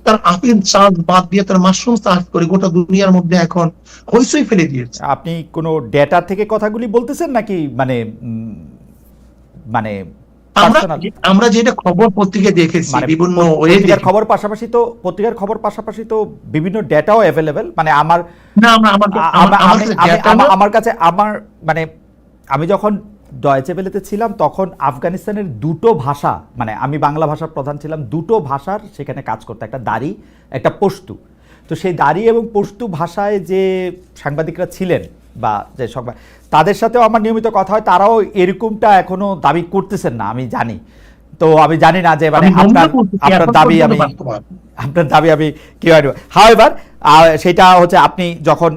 তার আফিম চাষ বাদ দিয়ে তার মাশরুম চাষ করে গোটা দুনিয়ার মধ্যে এখন হইচই ফেলে দিয়েছে।
আপনি কোনো ডেটা থেকে কথাগুলি বলতেছেন নাকি মানে মানে
আমরা যেটা খবর পত্রিকায় দেখেছি, বিভিন্ন
পত্রিকার খবর পাশাপাশি তো বিভিন্ন ডেটাও অ্যাভেলেবেল। মানে আমার কাছে মানে আমি যখন ডয়েচে ভেলেতে ছিলাম তখন আফগানিস্তানের দুটো ভাষা, মানে আমি বাংলা ভাষার প্রধান ছিলাম, দুটো ভাষার সেখানে কাজ করতো, একটা দারি একটা পশতু। তো সেই দারি এবং পশতু ভাষায় যে সাংবাদিকরা ছিলেন বা যে সংবাদ, তাদের সাথেও আমার নিয়মিত কথা হয়, তারাও এরকমটা এখনো দাবি করতেছেন না, আমি জানি। তো আমি জানি না যে মানে আপনার দাবি আমি কি হয়। হাওয়েভার সেটা হচ্ছে আপনি যখন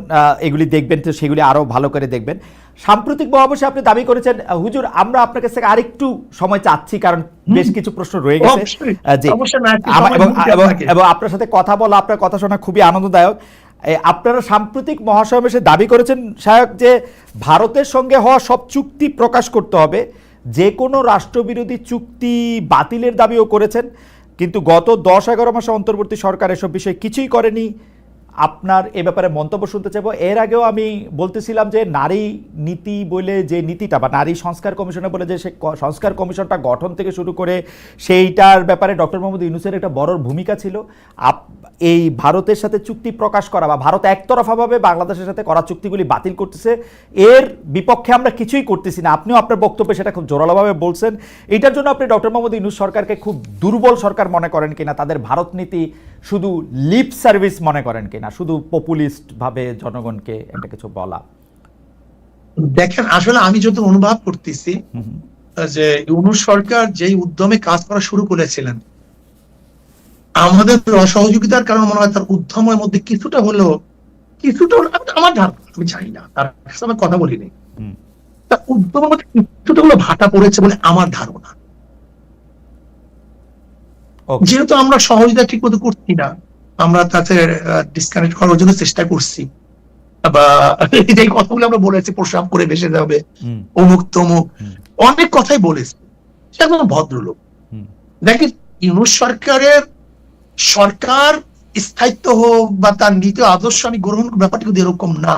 এগুলি দেখবেন তো সেগুলি আরো ভালো করে দেখবেন। সাম্প্রতিক মহাবশে আপনি দাবি করেছেন হুজুর আমরা আপনার কাছ থেকে আরেকটু সময় চাচ্ছি, কারণ বেশ কিছু প্রশ্ন রয়ে গেছে। এবং আপনার সাথে কথা বলা, আপনার কথা শোনা খুবই আনন্দদায়ক। আপনারা সাম্প্রতিক মহাসমাবেশে দাবি করেছেন শায়ক যে ভারতের সঙ্গে হওয়া সব চুক্তি প্রকাশ করতে হবে, যে কোনো রাষ্ট্রবিরোধী চুক্তি বাতিলের দাবিও করেছেন, কিন্তু গত 10-11 মাসে অন্তর্বর্তী সরকার এসব বিষয়ে কিছুই করেনি। আপনার এ ব্যাপারে মন্তব্য শুনতে চাইব। এর আগেও আমি বলতেছিলাম যে নারী নীতি বলে যে নীতিটা বা নারী সংস্কার কমিশনে বলে যে সংস্কার কমিশনটা গঠন থেকে শুরু করে সেইটার ব্যাপারে ডক্টর মোহাম্মদ ইউনূসের একটা বড় ভূমিকা ছিল। এই ভারতের সাথে চুক্তি প্রকাশ করা বা ভারত একতরফাভাবে বাংলাদেশের সাথে করা চুক্তিগুলি বাতিল করতেছে, এর বিপক্ষে আমরা কিছুই করতেছি না। আপনিও আপনার বক্তব্যে সেটা খুব জোরালোভাবে বলছেন। এটার জন্য আপনি ডক্টর মোহাম্মদ ইউনূস সরকারকে খুব দুর্বল সরকার মনে করেন কিনা, তাদের ভারত নীতি শুধু লিপ সার্ভিস মনে করেন কিনা, শুধু পপুলিস্ট ভাবে জনগণকে একটা কিছু বলা?
দেখেন আসলে আমি যত অনুভব করতেছি যে ইউনূস সরকার যেই উদ্যমে কাজ করা শুরু করেছিলেন, আমাদের অসহযোগিতার কারণে মনে হয় তার উদ্যমের মধ্যে কিছুটা হলো আমার ধারণা, আমি জানি না, তার সাথে আমি কথা বলিনি, তার উদ্যমের মধ্যে কিছুটা হলো ভাটা পড়েছে বলে আমার ধারণা। যেহেতু আমরা সহযোগিতা ঠিক মতো করছি না, আমরা তাতে ডিসকানেক্ট করার জন্য চেষ্টা করছি, বা এই কথাগুলো আমরা বলেছি প্রস্রাব করে ভেসে যাবে, অমুক তমুক অনেক কথাই বলেছি। সে একজন ভদ্রলোক। দেখেন ইউনূস সরকার স্থায়িত্ব হোক বা তার নীতি আদর্শ আমি গ্রহণ ব্যাপারটা কিন্তু এরকম না।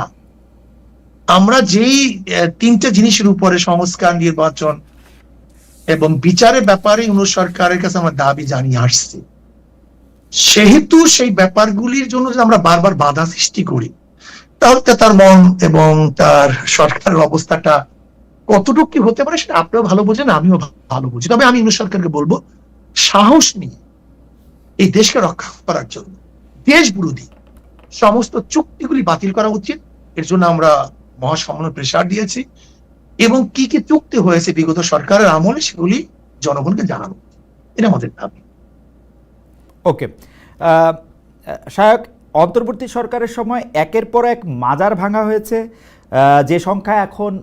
আমরা যেই 3টে জিনিসের উপরে সংস্কার, নির্বাচন এবং বিচারের ব্যাপারে ইউনূস সরকারের কাছে আমরা দাবি জানিয়ে আসছি, সেহেতু সেই ব্যাপারগুলির জন্য যদি আমরা বারবার বাধা সৃষ্টি করি তাহলে তার মন এবং তার সরকারের অবস্থাটা কতটুকু কি হতে পারে সেটা আপনিও ভালো বোঝেন, আমিও ভালো বুঝি। তবে আমি ইউনূস সরকারকে বলবো সাহস নিয়ে এই দেশকে রক্ষা করার জন্য দেশ বিরোধী সমস্ত চুক্তিগুলি বাতিল করা উচিত। এর জন্য আমরা মহাসম্মেলনে প্রেসার দিয়েছি এবং কি কি চুক্তি হয়েছে বিগত সরকারের আমলে সেগুলি জনগণকে জানানো, এটা আমাদের দাবি।
ওকে শায়ক, অন্তর্বর্তী সরকারের সময় একের পর এক মাজার ভাঙা হয়েছে, যে সংখ্যা এখন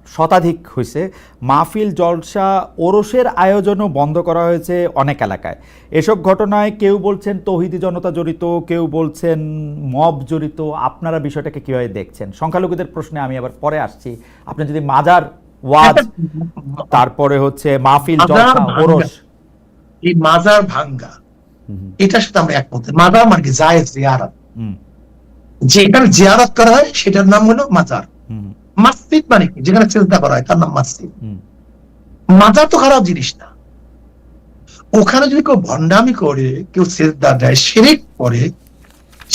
শতাধিক হয়েছে। মাহফিল, জলসা, ওরসের আয়োজনও বন্ধ করা হয়েছে অনেক এলাকায়। এসব ঘটনায় কেউ বলছেন তৌহিদি জনতা জড়িত, কেউ বলছেন মব জড়িত। আপনারা বিষয়টাকে কিভাবে দেখছেন? সংখ্যালঘুদের প্রশ্নে আমি আবার পরে আসছি। আপনি যদি মাজার, ওয়াজ, তারপরে হচ্ছে মাহফিল, জলসা, ওরস,
এই মাজার ভাঙ্গা, এটার সাথে আমরা একমত। মাজার মানে কি? জায়েজ জিয়ারত, যেখানে জিয়ারত করা হয় সেটার নাম হলো মাজার। মসজিদ মানে কি? যেখানে সিজদা করা হয় তার নাম মসজিদ। মাজার তো খারাপ জিনিস না। ওখানে যদি কেউ ভণ্ডামি করে, কেউ সিজদা দেয়, শিরক করে,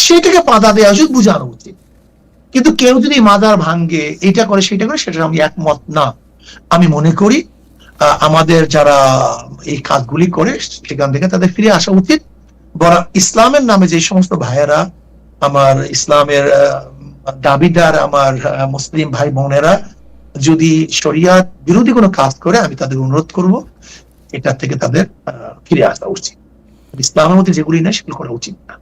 সেটাকে বাধা দেওয়া উচিত, বুঝানো উচিত। কিন্তু কেউ যদি মাজার ভাঙ্গে, এটা করে সেটা করে, সেটা আমি একমত না। আমি মনে করি আমাদের যারা এই কাজগুলি করে সেখান থেকে তাদের ফিরে আসা উচিত। বরং ইসলামের নামে যে সমস্ত ভাইয়েরা, আমার ইসলামের দাবিদার আমার মুসলিম ভাই বোনেরা যদি শরিয়াত বিরোধী কোনো কাজ করে, আমি তাদের অনুরোধ করব এটা থেকে তাদের ফিরে আসা উচিত। ইসলামের মধ্যে যেগুলি নেই সেগুলো করা উচিত না।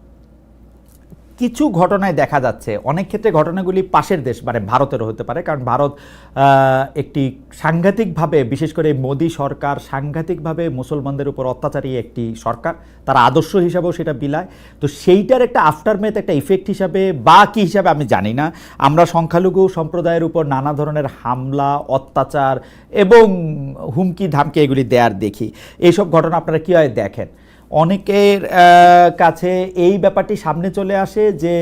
কিছু ঘটনায় দেখা যাচ্ছে, অনেক ক্ষেত্রে ঘটনাগুলি পাশের দেশ মানে ভারতেরও হতে পারে, কারণ ভারত একটি সাংঘাতিকভাবে, বিশেষ করে মোদী সরকার সাংঘাতিকভাবে মুসলমানদের উপর অত্যাচারী একটি সরকার, তারা আদর্শ হিসাবেও সেটা বিলায়। তো সেইটার একটা আফটারমেথ, একটা ইফেক্ট হিসাবে বা কী হিসাবে আমি জানি না, আমরা সংখ্যালঘু সম্প্রদায়ের উপর নানা ধরনের হামলা, অত্যাচার এবং হুমকি ধামকি এগুলি দেয়ার দেখি। এইসব ঘটনা আপনারা কীভাবে দেখেন? অনেকের কাছে এই ব্যাপারটি সামনে চলে আসে যে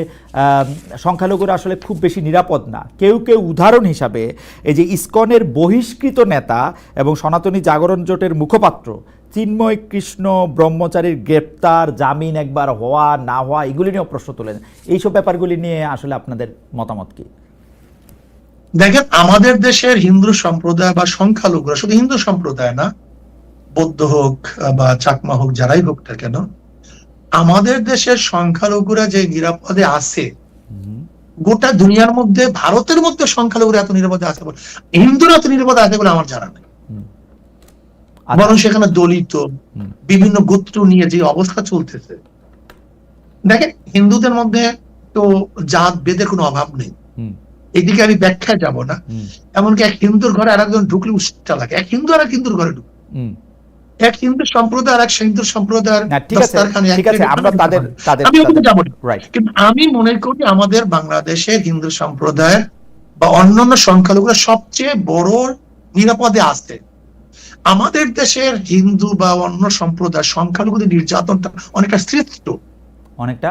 সংখ্যালঘুরা আসলে খুব বেশি নিরাপদ না। কেউ কেউ উদাহরণ হিসাবে এই যে ইসকনের বহিষ্কৃত নেতা এবং সনাতনী জাগরণ জোটের মুখপাত্র চিন্ময় কৃষ্ণ ব্রহ্মচারীর গ্রেপ্তার, জামিন একবার হওয়া না হওয়া, এগুলি নিয়েও প্রশ্ন তোলেন। এইসব ব্যাপারগুলি নিয়ে আসলে আপনাদের মতামত কি?
দেখেন, আমাদের দেশের হিন্দু সম্প্রদায় বা সংখ্যালঘুরা, শুধু হিন্দু সম্প্রদায় না, বৌদ্ধ হোক বা চাকমা হোক, যারাই হোক না কেন, আমাদের দেশের সংখ্যালঘুরা যে নিরাপদে আছে, গোটা দুনিয়ার মধ্যে, ভারতের মধ্যে সংখ্যালঘুরা এত নিরাপদে আছে বলে, হিন্দুরা এত নিরাপদে আছে বলে আমার জানা নেই। বরং সেখানে দলিত বিভিন্ন গোত্র নিয়ে যে অবস্থা চলতেছে, দেখেন হিন্দুদের মধ্যে তো জাত বেদের কোনো অভাব নেই, এদিকে আমি ব্যাখ্যায় যাব না। এমনকি এক হিন্দুর ঘরে আর একজন ঢুকলে উষ্টা লাগে, এক হিন্দু আর এক হিন্দুর ঘরে ঢুকলে, এক হিন্দু সম্প্রদায় আর এক হিন্দু সম্প্রদায়ের, কিন্তু আমি মনে করি আমাদের বাংলাদেশের হিন্দু সম্প্রদায়ের বা অন্যান্য সংখ্যালঘুরা সবচেয়ে বড় নিরাপদে আছে। আমাদের দেশের হিন্দু বা অন্য সম্প্রদায় সংখ্যালঘুদের নির্যাতনটা অনেকটা শ্রেষ্ঠ, অনেকটা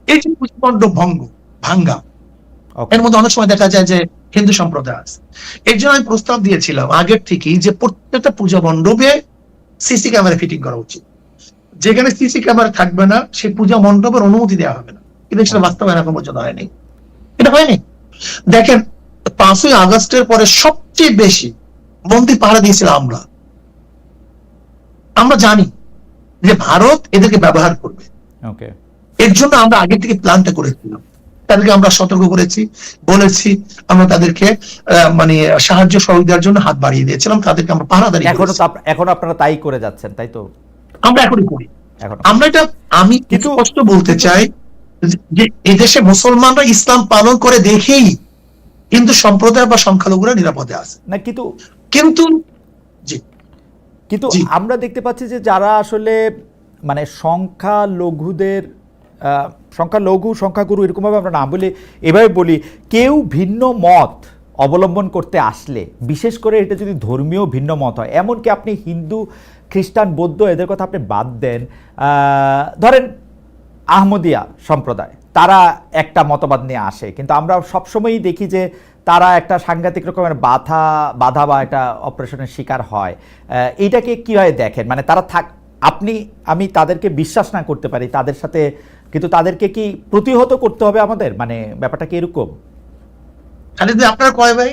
এই যে পুঁজিপণ্ড ভাঙ্গা, এর মধ্যে অনেক সময় দেখা যায় যে হিন্দু সম্প্রদায় আছে। এর জন্য আমি প্রস্তাব দিয়েছিলাম আগের থেকেই যে প্রত্যেকটা পূজা মণ্ডপে সিসি ক্যামেরা ফিটিং করা উচিত। যেখানে সিসি ক্যামেরা থাকবে না সেই পূজা মণ্ডপের অনুমতি দেওয়া হবে না, কিন্তু সেটা বাস্তবায়ন এখন পর্যন্ত হয়নি। এটা হয়নি। দেখেন, 5ই আগস্টের পরে সবচেয়ে বেশি মন্দির পাহারা দিয়েছিলাম আমরা জানি যে ভারত এদেরকে ব্যবহার করবে, এর জন্য আমরা আগে থেকে প্ল্যানটা করেছিলাম, তাদেরকে আমরা সতর্ক করেছি, বলেছি, আমরা তাদেরকে মানে সাহায্য সহযোগিতার জন্য হাত বাড়িয়ে দিয়েছিলাম, তাদেরকে আমরা পাহারাদারি।
এখন আপনারা তাই করে যাচ্ছেন, তাই তো?
আমরা এখনই করি। আমরা এটা, আমি কিছু কষ্ট বলতে চাই যে এদেশে মুসলমানরা ইসলাম পালন করে দেখেই হিন্দু সম্প্রদায় বা সংখ্যালঘুরা নিরাপদে আছে
না, কিন্তু
কিন্তু
আমরা দেখতে পাচ্ছি যে যারা আসলে মানে সংখ্যাগুরু এরকমভাবে আমরা না বলি, এভাবে বলি, কেউ ভিন্ন মত অবলম্বন করতে আসলে, বিশেষ করে এটা যদি ধর্মীয় ভিন্ন মত হয়, এমনকি আপনি হিন্দু, খ্রিস্টান, বৌদ্ধ এদের কথা আপনি বাদ দেন, ধরেন আহমদিয়া সম্প্রদায়, তারা একটা মতবাদ নিয়ে আসে, কিন্তু আমরা সবসময়ই দেখি যে তারা একটা সাংঘাতিক রকমের বাধা বা একটা অপারেশনের শিকার হয়। এইটাকে কীভাবে দেখেন? মানে তারা আমি তাদেরকে বিশ্বাস না করতে পারি তাদের সাথে, কিন্তু তাদেরকে কি প্রতিহত করতে হবে আমাদের? মানে ব্যাপারটা কি এরকম?
আপনার কয় ভাই?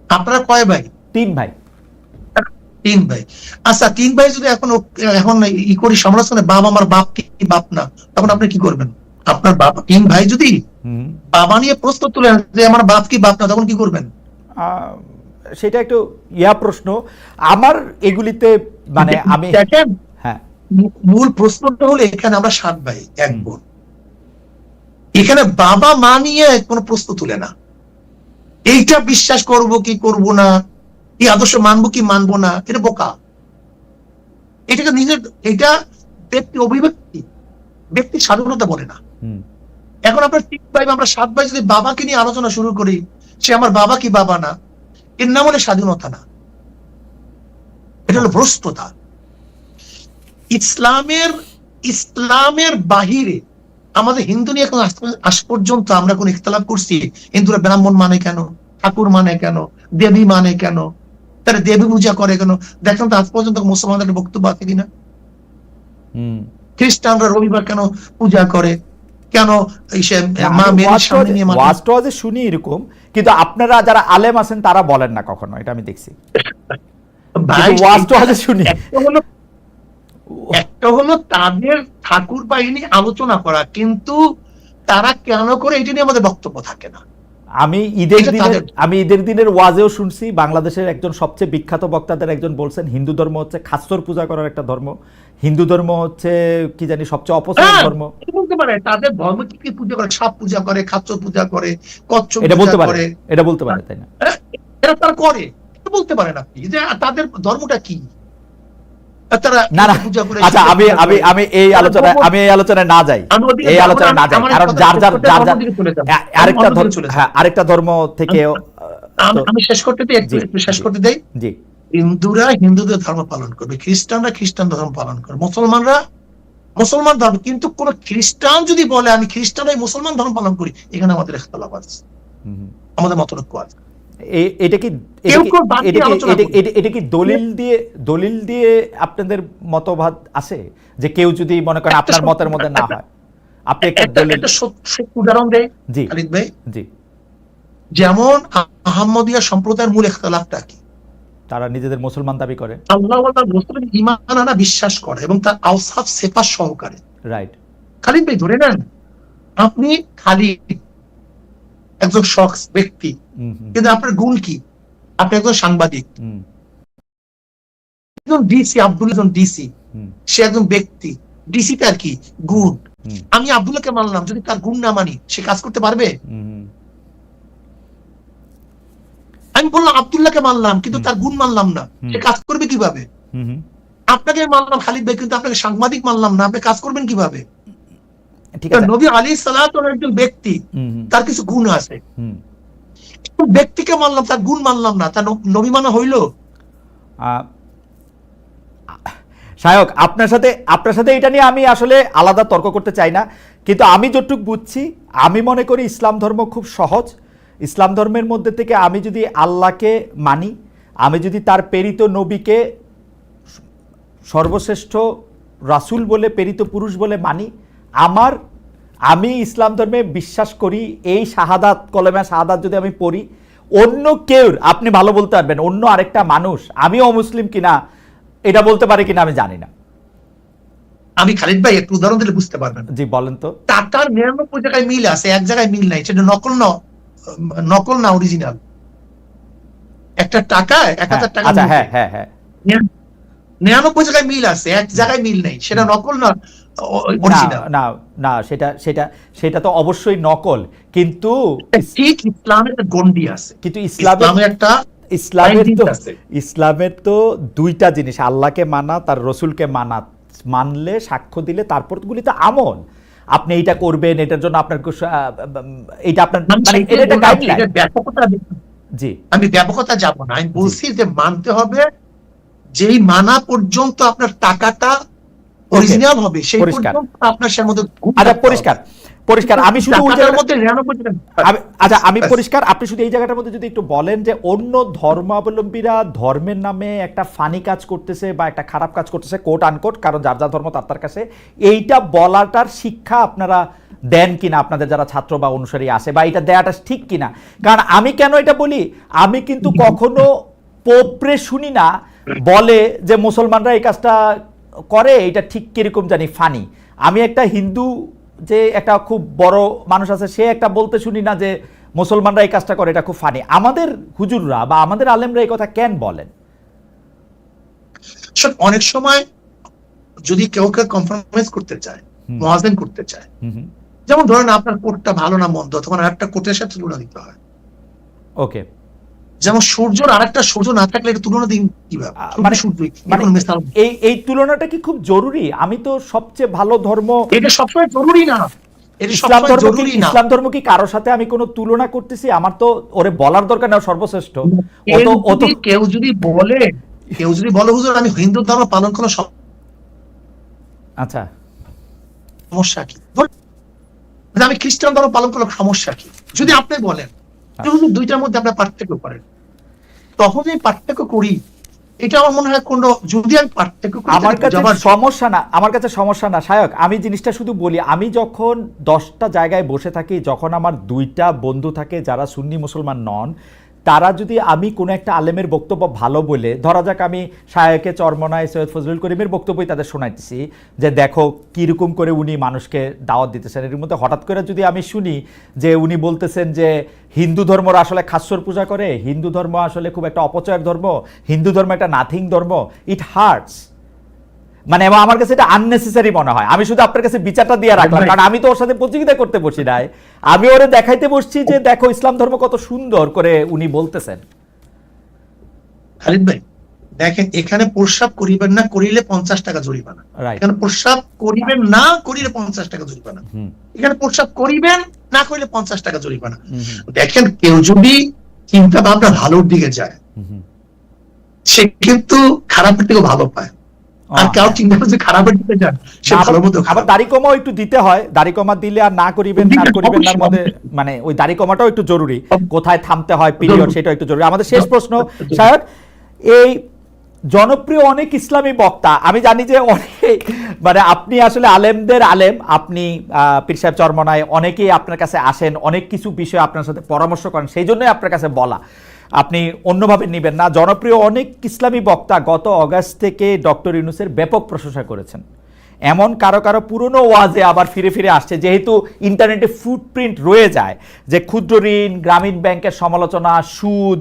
আপনারা কয় ভাই?
3 ভাই।
3 ভাই। আচ্ছা, 3 ভাই যদি এখন ই করি সমালোচনা, বাবা আমার বাপ কি বাপ না, তখন আপনি কি করবেন? আপনার বাপ, 3 ভাই যদি বাবা নিয়ে প্রশ্ন তুলেন যে আমার বাপ কি বাপ না, তখন কি করবেন?
সেটা একটু প্রশ্ন আমার এগুলিতে, মানে আমি
দেখেন, হ্যাঁ, মূল প্রশ্নটা হলো এখানে আমরা 7 ভাই 1 বোন, এখানে বাবা মা নিয়ে কোনো প্রশ্ন তুলে না। এইটা বিশ্বাস করব কি করব না, এই আদর্শ মানবো কি মানবো না, এটা বোকা। এটাকে নিজের, এটা ব্যক্তি অভিব্যক্তি, ব্যক্তি স্বাধীনতা বলে না। এখন আপনার 3 ভাই, আমরা 7 ভাই যদি বাবাকে নিয়ে আলোচনা শুরু করি, সে আমার বাবা কি বাবা না, এর নাম হলে স্বাধীনতা না, এটা হলো ভ্রষ্টতা। ইসলামের বাহিরে আমাদের হিন্দু নিয়ে এখন আজ পর্যন্ত আমরা কোন ইখতিলাফ করছি? হিন্দুরা ব্রাহ্মণ মানে কেন, ঠাকুর মানে কেন, দেবী মানে কেন, তারা দেবী পূজা করে কেন? দেখেন তো আজ পর্যন্ত মুসলমানদের বক্তব্য আছে কিনা? খ্রিস্টানরা রবিবার কেন পূজা করে? কেন মা মেরির সামনে নিয়ে
ওয়াজ টোয়াজে শুনি এরকম, কিন্তু আপনারা যারা আলেম আছেন তারা বলেন না কখনো, এটা আমি দেখছি।
ভাই
ওয়াজ টোয়াজে শুনি।
একটা হলো তাদের ঠাকুর বাহিনী আলোচনা করা, কিন্তু তারা কেন করে এটা নিয়ে আমাদের বক্তব্য থাকে না।
আমি ঈদের দিনের ওয়াজেও শুনছি, বাংলাদেশের একজন সবচেয়ে বিখ্যাত বক্তাদের একজন বলছেন হিন্দু ধর্ম হচ্ছে খাচ্চর পূজা করার একটা ধর্ম, হিন্দু ধর্ম হচ্ছে কি জানি সবচেয়ে অপছন্দের ধর্ম।
বলতে পারে তাদের ধর্ম কি পূজা করে, সাপ পূজা করে, খাচ্চর পূজা করে, কচ্ছপ
এটা বলতে
পূজা
পারে,
করে,
এটা বলতে পারে, তাই না?
এটা তারা করে, বলতে পারেন আপনি যে তাদের ধর্মটা কি।
না না, আচ্ছা আমি এই আলোচনায় না যাই, এই আলোচনায় না যাই, কারণ যার আরেকটা ধর্ম থেকে
আমি শেষ করতে দিই, একটু শেষ করতে দেই।
জি,
হিন্দুরা হিন্দুদের ধর্ম পালন করবে, খ্রিস্টানরা খ্রিস্টান ধর্ম পালন করবে, মুসলমানরা মুসলমান ধর্ম। কিন্তু কোন খ্রিস্টান যদি বলে আমি খ্রিস্টান হই মুসলমান ধর্ম পালন করি, এখানে আমাদের ইখতিলাফ আছে, আমাদের মতলক্য আছে।
এটা কি দলিল দিয়ে আপনাদের মতবাদ আছে যে কেউ যদি মনে করেন আপনার মতের মধ্যে না হয়, আপনি একটা
উদাহরণ দেয় খালিদ ভাই।
জি,
যেমন আহমদিয়া সম্প্রদায়ের মূল ইখতিলাফটা কি?
তারা নিজেদের মুসলমান দাবি করে,
আল্লাহ ওয়া তাআলার রাসূলের ঈমান আনা বিশ্বাস করে এবং তার আওসাফ সিফাত সহকারে।
রাইট।
খালিদ ভাই ধরে নেন আপনি খালিদ একজন শখস ব্যক্তি, কিন্তু আপনার গুণ কি? আপনি একজন সাংবাদিক। একজন ডিসি, আব্দুল একজন ডিসি, সে একজন ব্যক্তি। ডিসি তার কি গুণ? আমি আব্দুল্লাহকে মানলাম, যদি তার গুণ না মানি সে কাজ করতে পারবে? আমি বললাম আব্দুল্লাহকে মানলাম কিন্তু তার গুণ মানলাম না, সে কাজ করবে কিভাবে? আপনাকে মানলাম খালিদ ভাই, কিন্তু আপনাকে সাংবাদিক মানলাম না, আপনি কাজ করবেন কিভাবে? নবী আলাইহিস সালাতু একজন ব্যক্তি, তার কিছু গুণ আছে। ব্যক্তিকে মানলাম, তার গুণ মানলাম না, তার নবী মানা হইল?
শায়ক আপনার সাথে এটা নিয়ে আমি আসলে আলাদা তর্ক করতে চাই না, কিন্তু আমি যতটুকু বুঝছি, আমি মনে করি ইসলাম ধর্ম খুব সহজ। ইসলাম ধর্মের মধ্যে থেকে আমি যদি আল্লাহকে মানি, আমি যদি তার প্রেরিত নবীকে সর্বশ্রেষ্ঠ রাসূল বলে, প্রেরিত পুরুষ বলে মানি, আমি ইসলাম ধর্মে বিশ্বাস করি, এই শাহাদাত কলেমা শাহাদাত যদি আমি পড়ি, অন্য কেউ আপনি ভালো বলতে পারবেন, অন্য আরেকটা মানুষ আমি অমুসলিম কিনা এটা বলতে পারে কিনা আমি জানি না।
আমি খালিদ ভাই একটু উদাহরণ দিলে বুঝতে পারবেন।
জি বলেন তো।
টাকার 99 জায়গায় মিল আছে, এক জায়গায় মিল নাই, সেটা নকল না অরিজিনাল। একটা টাকা 1000 টাকা,
আচ্ছা হ্যাঁ হ্যাঁ হ্যাঁ,
99 জায়গায় মিল আছে, এক জায়গায় মিল নেই, সেটা নকল না অরিজিনাল?
না না, সেটা তো অবশ্যই নকল, কিন্তু
ঠিক ইসলামের একটা গন্ডি আছে,
কিন্তু ইসলামের তো দুইটা জিনিস, আল্লাহকে মানা, তার রসুলকে মানলে, সাক্ষ্য দিলে, তারপর গুলি তো আমল। আপনি এইটা করবেন, এটার জন্য আপনার এইটা আপনার মানে এটা গাইডলাইন। জি,
আমি ব্যাপকতা যাব না, আমি বলছি যে মানতে হবে, যেই মানা পর্যন্ত আপনার টাকাটা অরিজিনাল হবে সেই পর্যন্ত আপনার সে মধ্যে।
আচ্ছা পরিষ্কার আমি শুধু ওই জায়গার মধ্যে আচ্ছা আমি পরিষ্কার, আপনি শুধু এই জায়গাটার মধ্যে যদি একটু বলেন যে অন্য ধর্মাবলম্বীরা ধর্মের নামে একটা ফানি কাজ করতেছে বা একটা খারাপ কাজ করতেছে, কোট আনকোট, কারণ যার যার ধর্ম তার কাছে, এইটা বলাটার শিক্ষা আপনারা দেন কিনা আপনাদের যারা ছাত্র বা অনুসারী আছে, বা এটা দেয়াটা ঠিক কিনা? কারণ আমি কেন এটা বলি, আমি কিন্তু কখনো পোপরে শুনি না বলে যে মুসলমানরা এই কাজটা করে, এটা ঠিক কিরকম জানি ফানি। আমি একটা হিন্দু যে একটা খুব বড় মানুষ আছে, সে একটা বলতে শুনি না যে মুসলমানরা এই কাজটা করে, এটা খুব ফানি। আমাদের হুজুররা বা আমাদের আলেমরা এই কথা কেন বলেন?
অনেক সময় যদি কেউ কম্প্রোমাইজ করতে চায়, মুয়াজ্জিন করতে চায়, যেমন ধরেন আপনার কোটটা ভালো না মন্দ, তখন আরেকটা কোটের সাথে তুলনা দিতে হয়।
ওকে,
যেমন সূর্যর আরেকটা সূর্য না থাকলে এটা তুলনা দিন কিভাবে?
এই তুলনাটা কি খুব জরুরি? আমি তো সবচেয়ে ভালো ধর্ম,
এটা সবসময় জরুরি না।
ইসলাম ধর্ম কি কারোর সাথে আমি কোনো তুলনা করতেছি? আমার তো ওরে বলার দরকার না সর্বশ্রেষ্ঠ।
কেউ যদি বলে হুজুর আমি হিন্দু ধর্ম পালন করা,
আচ্ছা
সমস্যা কি? আমি খ্রিস্টান ধর্ম পালন করার সমস্যা কি? যদি আপনি বলেন দুইটার মধ্যে আপনার পার্থক্য করেন, তখন এই পার্থক্য করি এটা আমার মনে হয় কোন, যদি আমি পার্থক্য করি
আমার
তাহলে
কাছে
বোঝাবার
সমস্যা না, আমার কাছে সমস্যা না সায়ক, আমি জিনিসটা শুধু বলি, আমি যখন 10টা জায়গায় বসে থাকি, যখন আমার 2টা বন্ধু থাকে যারা সুন্নি মুসলমান নন, তারা যদি আমি কোনো একটা আলেমের বক্তব্য ভালো বলে, ধরা যাক আমি শায়কে চরমনায় সৈয়দ ফজলুল করিমের বক্তব্যই তাদের শোনাইতেছি যে দেখো কীরকম করে উনি মানুষকে দাওয়াত দিতেছেন, এর মধ্যে হঠাৎ করে যদি আমি শুনি যে উনি বলতেছেন যে হিন্দু ধর্মরা আসলে খাস্যর পূজা করে, হিন্দু ধর্ম আসলে খুব একটা অপচয়ের ধর্ম, হিন্দু ধর্ম একটা নাথিং ধর্ম, ইট হার্টস। মানে এবং আমার কাছে এটা আননেসেসারি মনে হয়। আমি শুধু আপনার কাছে বিচারটা দিয়ে রাখলাম, কারণ আমি তো ওর সাথে প্রতিযোগিতা করতে বসি নাই, আমি ওরে দেখাইতে বসছি যে দেখো ইসলাম ধর্ম কত সুন্দর করে উনি বলতেছেন।
খালিদ ভাই দেখেন, এখানে প্রস্রাব করিবেন না করিলে 50 টাকা জরিমানা, এখানে প্রস্রাব করিবেন না করিলে 50 টাকা জরিমানা, এখানে প্রস্রাব করিবেন না করিলে 50 টাকা জরিমানা। দেখেন, কেউ যদি চিন্তা ভাবনা ভালোর দিকে যায়, সে কিন্তু খারাপের থেকে ভালো পায়, আর কেউ চিন্তা করছে খারাপের দিকে যায়, সে ভালো মতো
আবার দাড়ি কমাও একটু দিতে হয়, দাড়ি কমা দিলে আর না করিবেন না করিবেন না মধ্যে মানে ওই দাড়ি কমাটাও একটু জরুরি, কোথায় থামতে হয় পিরিয়ড সেটাও একটু জরুরি। আমাদের শেষ প্রশ্ন শায়ক, এই জনপ্রিয় অনেক ইসলামী বক্তা, আমি জানি যে অনেকে মানে আপনি আসলে আলেমদের আলেম, আপনি পীর সাহেব চরমনায় অনেকেই আপনার কাছে আসেন, অনেক কিছু বিষয় আপনার সাথে পরামর্শ করেন, সেই জন্যই আপনার কাছে বলা, আপনি অন্যভাবে নেবেন না। জনপ্রিয় অনেক ইসলামী বক্তা গত অগাস্ট থেকে ডক্টর ইউনূসের ব্যাপক প্রশংসা করেছেন, এমন কারো কারো পুরনো ওয়াজে আবার ফিরে ফিরে আসছে, যেহেতু ইন্টারনেটে ফুটপ্রিন্ট রয়ে যায় যে ক্ষুদ্র ঋণ, গ্রামীণ ব্যাংকের সমালোচনা, সুদ,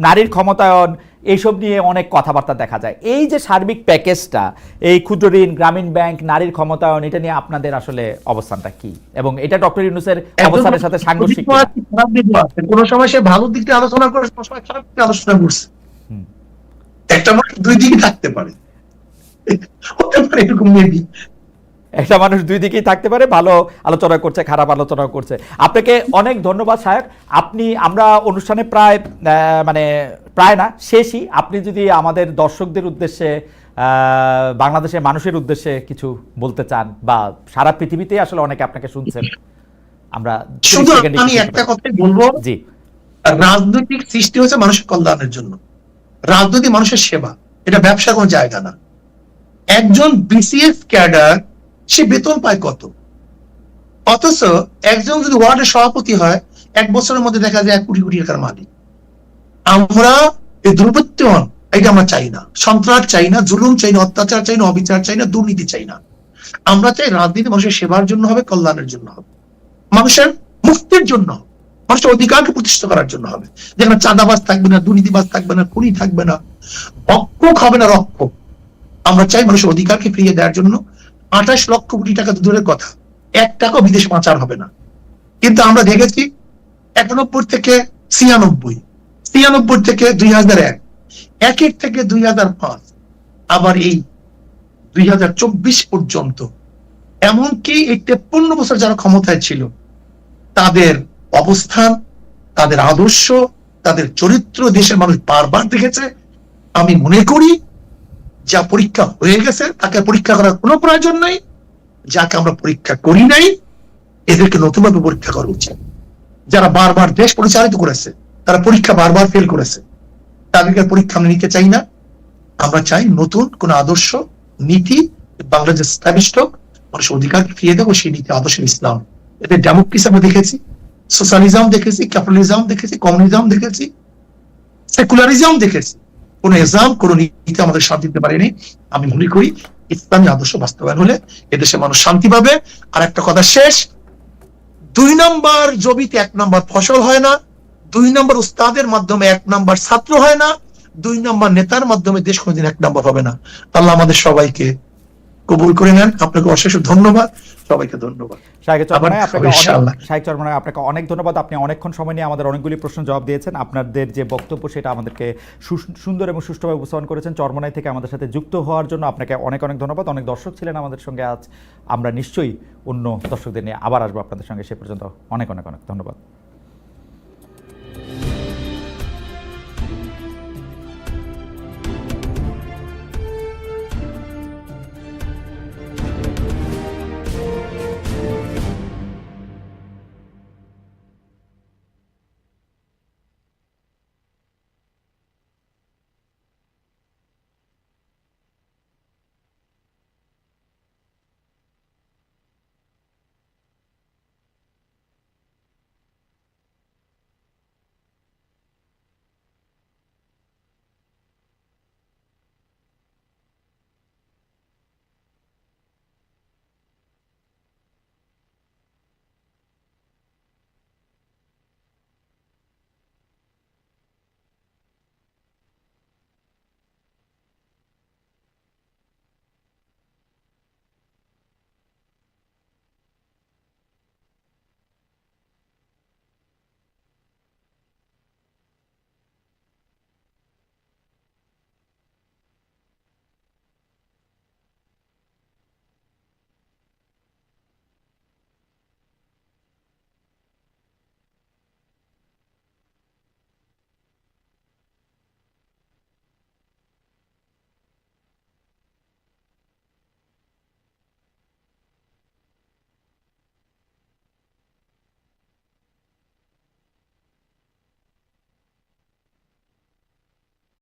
নারীর ক্ষমতায়ন, এইসব নিয়ে অনেক কথাবার্তা দেখা যায়। এই যে সার্বিক প্যাকেজটা, এই ক্ষুদ্র ঋণ, গ্রামীণ ব্যাংক, নারীর ক্ষমতায়ন, এটা নিয়ে আপনাদের আসলে অবস্থানটা কি, এবং এটা ডক্টর ইউনূসের অবস্থানের সাথে সাংঘর্ষিক কিনা?
কোন সময় সে ভালো দিকটা আলোচনা করে, কোন সময় খারাপ দিকটা আলোচনা করছে, একটা মানুষ দুই দিকে থাকতে পারে, হতে পারে এরকম মেবি।
একটা মানুষ দুই দিকেই থাকতে পারে, ভালো আলোচনা করছে, খারাপ আলোচনা করছে। আপনাকে অনেক ধন্যবাদ শায়ক। আপনি, আমরা অনুষ্ঠানে প্রায় মানে প্রায় না শেষই, আপনি যদি আমাদের দর্শকদের উদ্দেশ্যে, বাংলাদেশের মানুষের উদ্দেশ্যে কিছু বলতে চান, বা সারা পৃথিবীতে আসলে অনেকে আপনাকে শুনছেন, আমরা
শুধু আমি একটা কথাই বলবো,
জি,
রাজনৈতিক সৃষ্টি হচ্ছে মানুষের কল্যাণের জন্য, রাজনীতি মানুষের সেবা, এটা ব্যবসার কোনো জায়গা না। একজন বিসিএস ক্যাডার সে বেতন পায় কত, অথচ একজন যদি ওয়ার্ডের সভাপতি হয় 1 বছরের মধ্যে দেখা যায় 1 কোটি কোটি টাকার মালিক। আমরা এই দুর্বৃত্তায়ন, এটা আমরা চাই না, সন্ত্রাস চাই না, জুলুম চাই না, অত্যাচার চাই না, অবিচার চাই না, দুর্নীতি চাই না। আমরা চাই রাজনীতি মানুষের সেবার জন্য হবে, কল্যাণের জন্য হবে, মানুষের মুক্তির জন্য, মানুষের অধিকারকে প্রতিষ্ঠা করার জন্য হবে, যেখানে চাঁদাবাজ থাকবে না, দুর্নীতিবাজ থাকবে না, খুনি থাকবে না, রক্ষক হবে না রক্ষক। আমরা চাই মানুষের অধিকারকে ফিরিয়ে দেওয়ার জন্য। 28 লক্ষ কোটি টাকা তো দূরের কথা, 1 টাকাও বিদেশ পাচার হবে না। কিন্তু আমরা দেখেছি 91 থেকে 96, 96 থেকে 2001, 1 থেকে 2005, আবার এই 2024 পর্যন্ত, এমনকি এই 53 বছর যারা ক্ষমতায় ছিল, তাদের অবস্থান, তাদের আদর্শ, তাদের চরিত্র দেশের মানুষ বারবার দেখেছে। আমি মনে করি যা পরীক্ষা হয়ে গেছে তাকে পরীক্ষা করার কোনো প্রয়োজন নাই, যাকে আমরা পরীক্ষা করি নাই এদেরকে নতুনভাবে পরীক্ষা করা উচিত। যারা বারবার দেশ পরিচালিত করেছে, তারা পরীক্ষা বারবার ফেল করেছে, তাদেরকে পরীক্ষা আমরা নিতে চাই না। আমরা চাই নতুন কোন আদর্শ নীতি বাংলাদেশ স্টাবলিশড হোক, মানুষের অধিকারকে ফিরিয়ে দেবো, সেই নীতি আদর্শ ইসলাম। এতে ডেমোক্রেসি আমরা দেখেছি, সোশ্যালিজম দেখেছি, ক্যাপিটালিজম দেখেছি, কমিউনিজম দেখেছি, সেকুলারিজম দেখেছি, কোন ইসলাম কোন নীতি আমাদের শান্তি দিতে পারেনি। আমি মনে করি ইসলামী আদর্শ বাস্তবায়ন হলে এদেশে মানুষ শান্তি পাবে। আর একটা কথা শেষ, 2 নম্বর জমিতে 1 নম্বর ফসল হয় না, 2 নম্বর উস্তাদের মাধ্যমে 1 নম্বর ছাত্র হয় না, 2 নম্বর নেতার মাধ্যমে দেশ কোনদিন 1 নম্বর হবে না। আল্লাহ আমাদের সবাইকে কবুল করে নেন। আপনাকে অশেষ ধন্যবাদ, সবাইকে ধন্যবাদ।
শাহেক চরমনায় আপনাকে অনেক ধন্যবাদ। আপনি অনেকক্ষণ সময় নিয়ে আমাদের অনেকগুলি প্রশ্ন জবাব দিয়েছেন। আপনাদের যে বক্তব্য সেটা আমাদেরকে সুন্দর এবং সুষ্ঠুভাবে উপস্থাপন করেছেন। চরমনাই থেকে আমাদের সাথে যুক্ত হওয়ার জন্য আপনাকে অনেক অনেক ধন্যবাদ। অনেক দর্শক ছিলেন আমাদের সঙ্গে আজ, আমরা নিশ্চয়ই অন্য দর্শকদের নিয়ে আবার আসবো আপনাদের সঙ্গে। সে পর্যন্ত অনেক অনেক অনেক ধন্যবাদ।